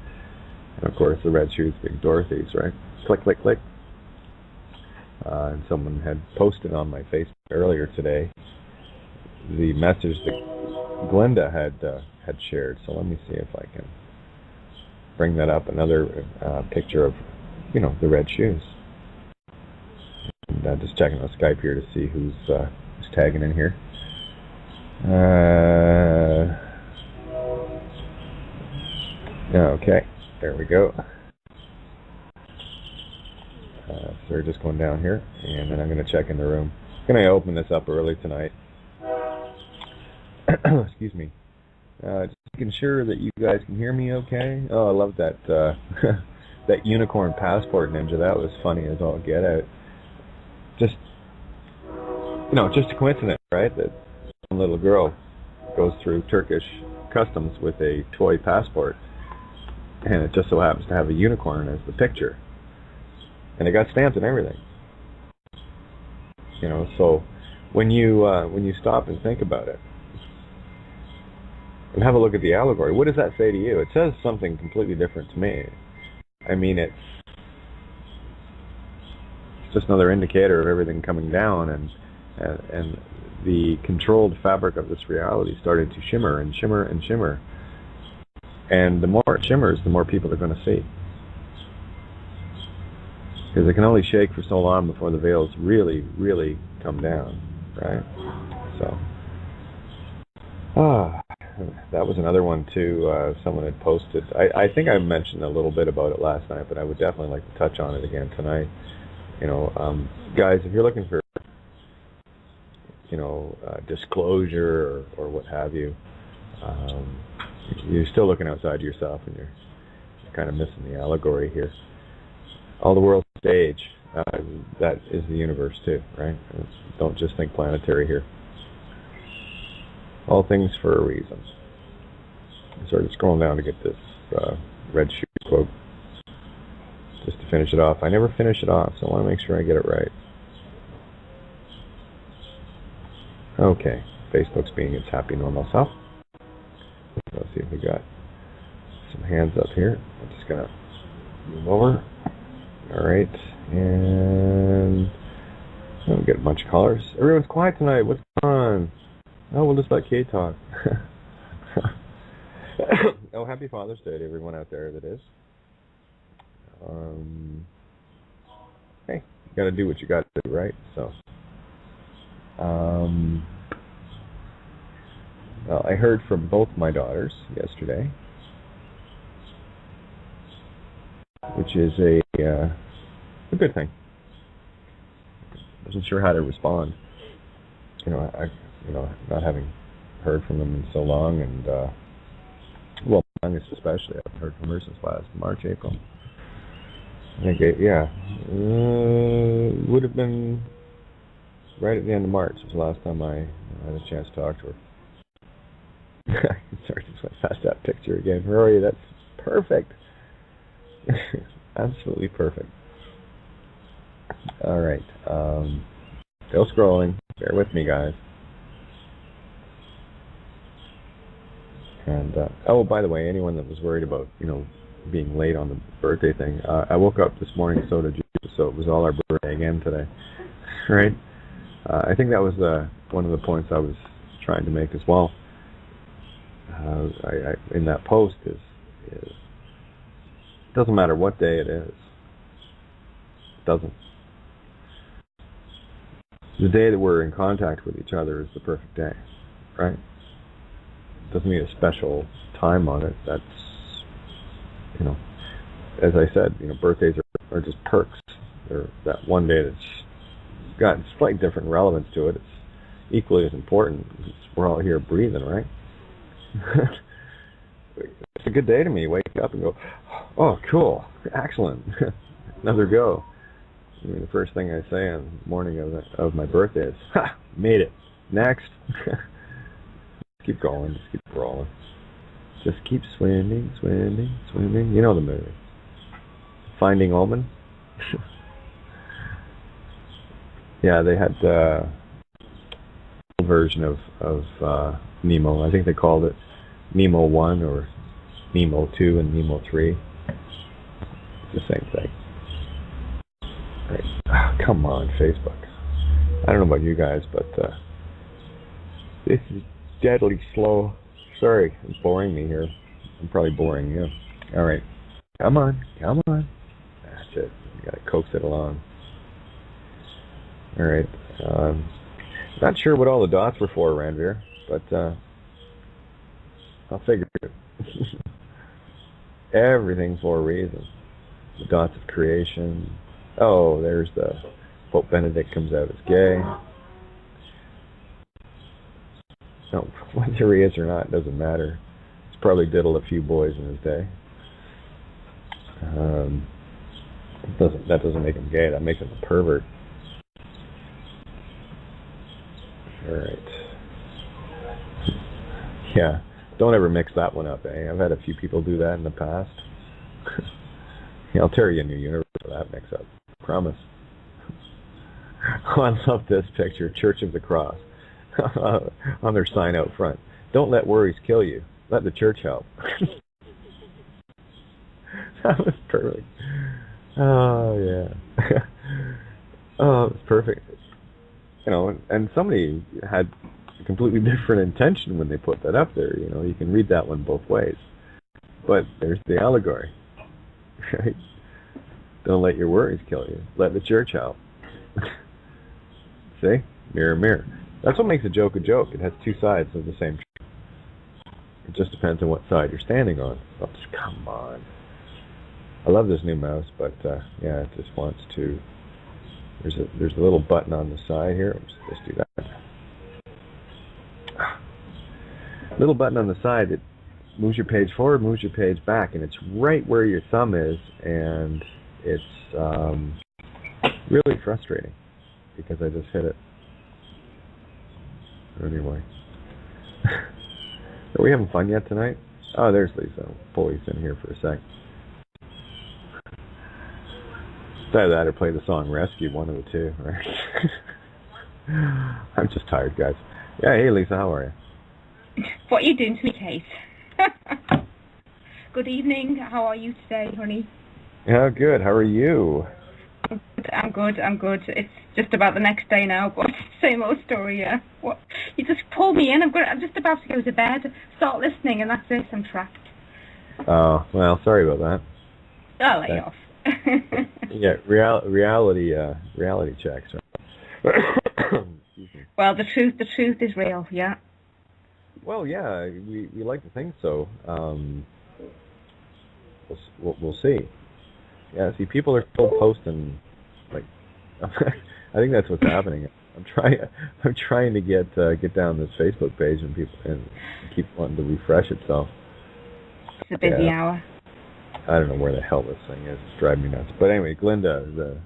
And of course the red shoes being Dorothy's, right? Click, click, click. And someone had posted on my Facebook earlier today the message that Glenda had shared. So let me see if I can bring that up. Another picture of, the red shoes. And just checking on Skype here to see who's tagging in here. Okay, there we go. So we're just going down here, and then I'm going to check in the room. I'm going to open this up early tonight. Excuse me. Just making sure that you guys can hear me okay. Oh, I love that that unicorn passport ninja. That was funny as all get out. Just a coincidence, right? That some little girl goes through Turkish customs with a toy passport, and it just so happens to have a unicorn as the picture. And it got stamped and everything. So when you stop and think about it, and have a look at the allegory, what does that say to you? It says something completely different to me. I mean, it's just another indicator of everything coming down, and the controlled fabric of this reality started to shimmer and shimmer and shimmer. And the more it shimmers, the more people are going to see. Because it can only shake for so long before the veils really, really come down, right? So, that was another one too. Someone had posted. I think I mentioned a little bit about it last night, but I would definitely like to touch on it again tonight. Guys, if you're looking for, disclosure or what have you, you're still looking outside yourself, and you're kind of missing the allegory here. All the world stage, that is the universe too, right? Don't just think planetary here. All things for a reason. I'm sort of scrolling down to get this red shoe quote, just to finish it off. I never finish it off, so I want to make sure I get it right. Okay, Facebook's being its happy normal self. Let's see if we got some hands up here. I'm just going to move over. Alright, and we get a bunch of callers. Everyone's quiet tonight. What's going on? Oh, we'll just let Kate talk. Oh, happy Father's Day to everyone out there that is. Hey, you got to do what you got to do, right? So, well, I heard from both my daughters yesterday, which is a good thing. Wasn't sure how to respond. Not having heard from them in so long, and well, youngest especially, I haven't heard from her since last March, April. I think would have been right at the end of March. Was the last time I had a chance to talk to her. Sorry, just went past that picture again. Rory, that's perfect. Absolutely perfect. All right. Still scrolling. Bear with me, guys. And by the way, anyone that was worried about being late on the birthday thing, I woke up this morning, so did you. So it was all our birthday again today, right? I think that was one of the points I was trying to make as well. In that post is it doesn't matter what day it is. It doesn't. The day that we're in contact with each other is the perfect day, right? It doesn't need a special time on it. That's, as I said, birthdays are just perks. They're that one day that's got slightly different relevance to it. It's equally as important. We're all here breathing, right? It's a good day to me. Wake up and go, oh, cool, excellent, another go. I mean, the first thing I say on the morning of my birthday is, ha, made it. Next. Keep going, just keep rolling. Just keep swimming. You know the movie. Finding Omen? Yeah, they had a version of Nemo. I think they called it Nemo 1 or Nemo 2 and Nemo 3. It's the same thing. Right. Oh, come on, Facebook. I don't know about you guys, but this is deadly slow. Sorry, it's boring me here. I'm probably boring you. All right. Come on. That's it. You gotta coax it along. All right. Not sure what all the dots were for, Ranveer, but I'll figure it. Everything for a reason. The dots of creation. Oh, there's the Pope Benedict comes out as gay. No, whether he is or not, it doesn't matter. He's probably diddled a few boys in his day. That doesn't make him gay. That makes him a pervert. All right. Yeah, don't ever mix that one up, eh? I've had a few people do that in the past. Yeah, I'll tear you a new universe for that mix-up. Promise. Oh, I love this picture, Church of the Cross, on their sign out front. Don't let worries kill you. Let the church help. That was perfect. Oh, yeah. Oh, it was perfect. And somebody had a completely different intention when they put that up there. You can read that one both ways. But there's the allegory, right? Don't let your worries kill you. Let the church help. See? Mirror, mirror. That's what makes a joke a joke. It has two sides of the same truth. It just depends on what side you're standing on. Oh, come on. I love this new mouse, but yeah, it just wants to... There's a little button on the side here. Let's do that. Little button on the side that moves your page forward, moves your page back, and it's right where your thumb is, and it's really frustrating because I just hit it. Anyway. Are we having fun yet tonight? Oh, there's Lisa. I'll pull Lisa in here for a sec. Either that or play the song Rescue, one of the two, right? I'm just tired, guys. Yeah, hey Lisa, how are you? What are you doing to me, Kate? Good evening. How are you today, honey? Yeah, good. How are you? I'm good. It's just about the next day now, but same old story, yeah. What? You just pull me in. I'm just about to go to bed, start listening, and that's it. I'm trapped. Oh, well, sorry about that. I'll lay off. Yeah, reality checks. Well, the truth is real, yeah. Well, yeah, we like to think so. We'll see. Yeah, see, people are still posting. Like, I think that's what's happening. I'm trying to get down this Facebook page and keep wanting to refresh itself. It's a busy hour. I don't know where the hell this thing is. It's driving me nuts. But anyway, Glinda, the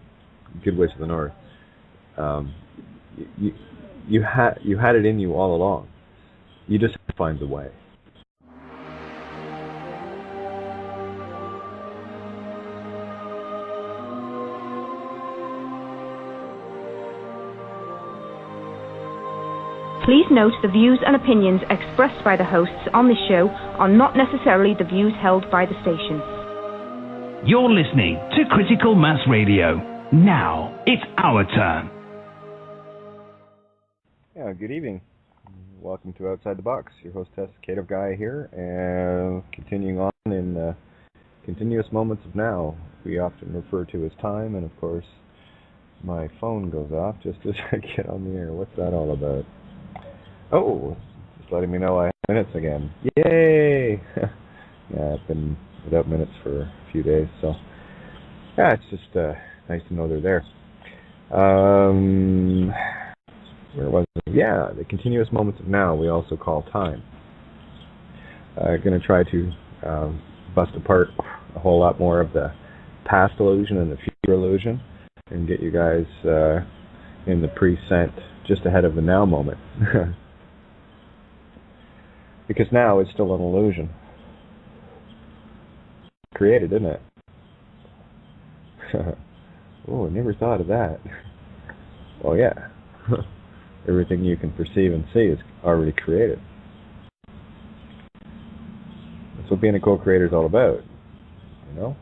Good Witch of the North, you had it in you all along. You just have to find the way. Please note the views and opinions expressed by the hosts on this show are not necessarily the views held by the station. You're listening to Critical Mass Radio. Now it's our turn. Yeah, good evening. Welcome to Outside the Box. Your hostess Kate of Gaia here, and continuing on in continuous moments of now, we often refer to as time, and of course my phone goes off just as I get on the air. What's that all about? Oh, just letting me know I have minutes again. Yay! Yeah, I've been without minutes for a few days, so yeah, it's just nice to know they're there. Where was it? Yeah, the continuous moments of now we also call time. I'm going to try to bust apart a whole lot more of the past illusion and the future illusion and get you guys in the present just ahead of the now moment. Because now is still an illusion. Created, isn't it? Oh, I never thought of that. Well, yeah. Everything you can perceive and see is already created. That's what being a co-creator is all about. You know?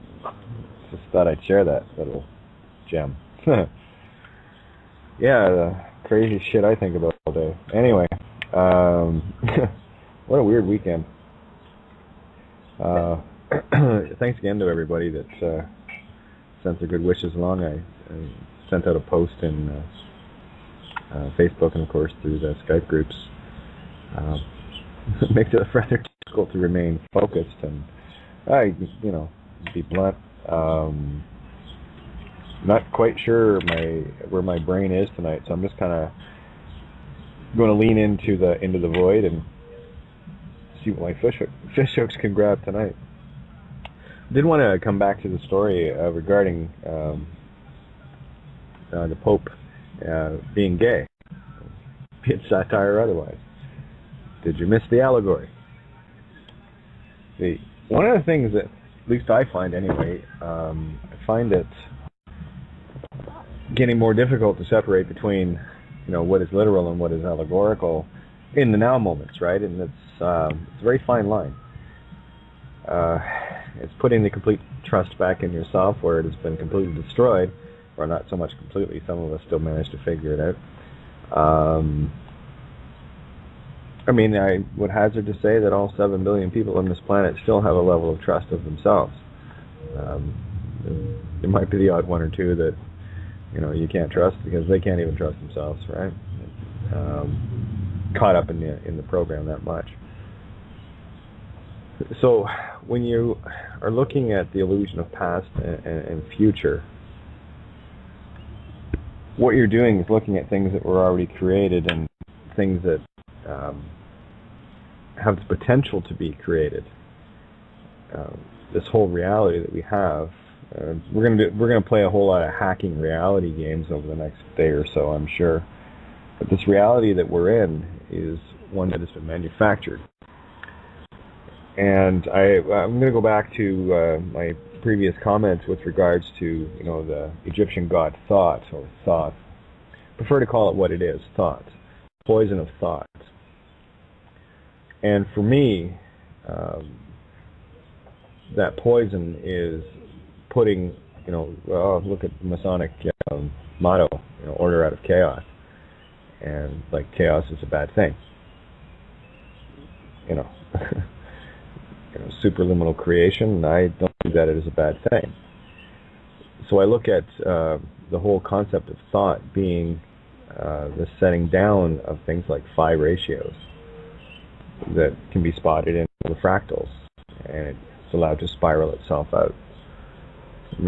Just thought I'd share that little gem. Yeah, the crazy shit I think about all day. Anyway, what a weird weekend. Thanks again to everybody that sent their good wishes along. I sent out a post in Facebook and, of course, through the Skype groups. It makes it rather difficult to remain focused, and be blunt. Not quite sure where my brain is tonight, so I'm just kind of going to lean into the void and see what my fish hooks can grab tonight. Did want to come back to the story regarding the Pope being gay, be it satire or otherwise. Did you miss the allegory? One of the things that, at least I find anyway, I find it getting more difficult to separate between, what is literal and what is allegorical in the now moments, right? And it's a very fine line. It's putting the complete trust back in yourself where it has been completely destroyed, or not so much completely. Some of us still manage to figure it out. I would hazard to say that all 7 billion people on this planet still have a level of trust of themselves. There might be the odd one or two that you can't trust because they can't even trust themselves, right? Caught up in the program that much. So when you are looking at the illusion of past and future, what you're doing is looking at things that were already created and things that have the potential to be created. This whole reality that we have, we're gonna play a whole lot of hacking reality games over the next day or so, I'm sure. But this reality that we're in is one that has been manufactured. And I'm going to go back to my previous comments with regards to the Egyptian god thought, or thought. I prefer to call it what it is, thought. Poison of thought. And for me, that poison is putting, look at the Masonic motto, order out of chaos. And chaos is a bad thing. Superliminal creation, I don't see that as a bad thing. So I look at the whole concept of thought being the setting down of things like phi ratios that can be spotted in the fractals, and it's allowed to spiral itself out. The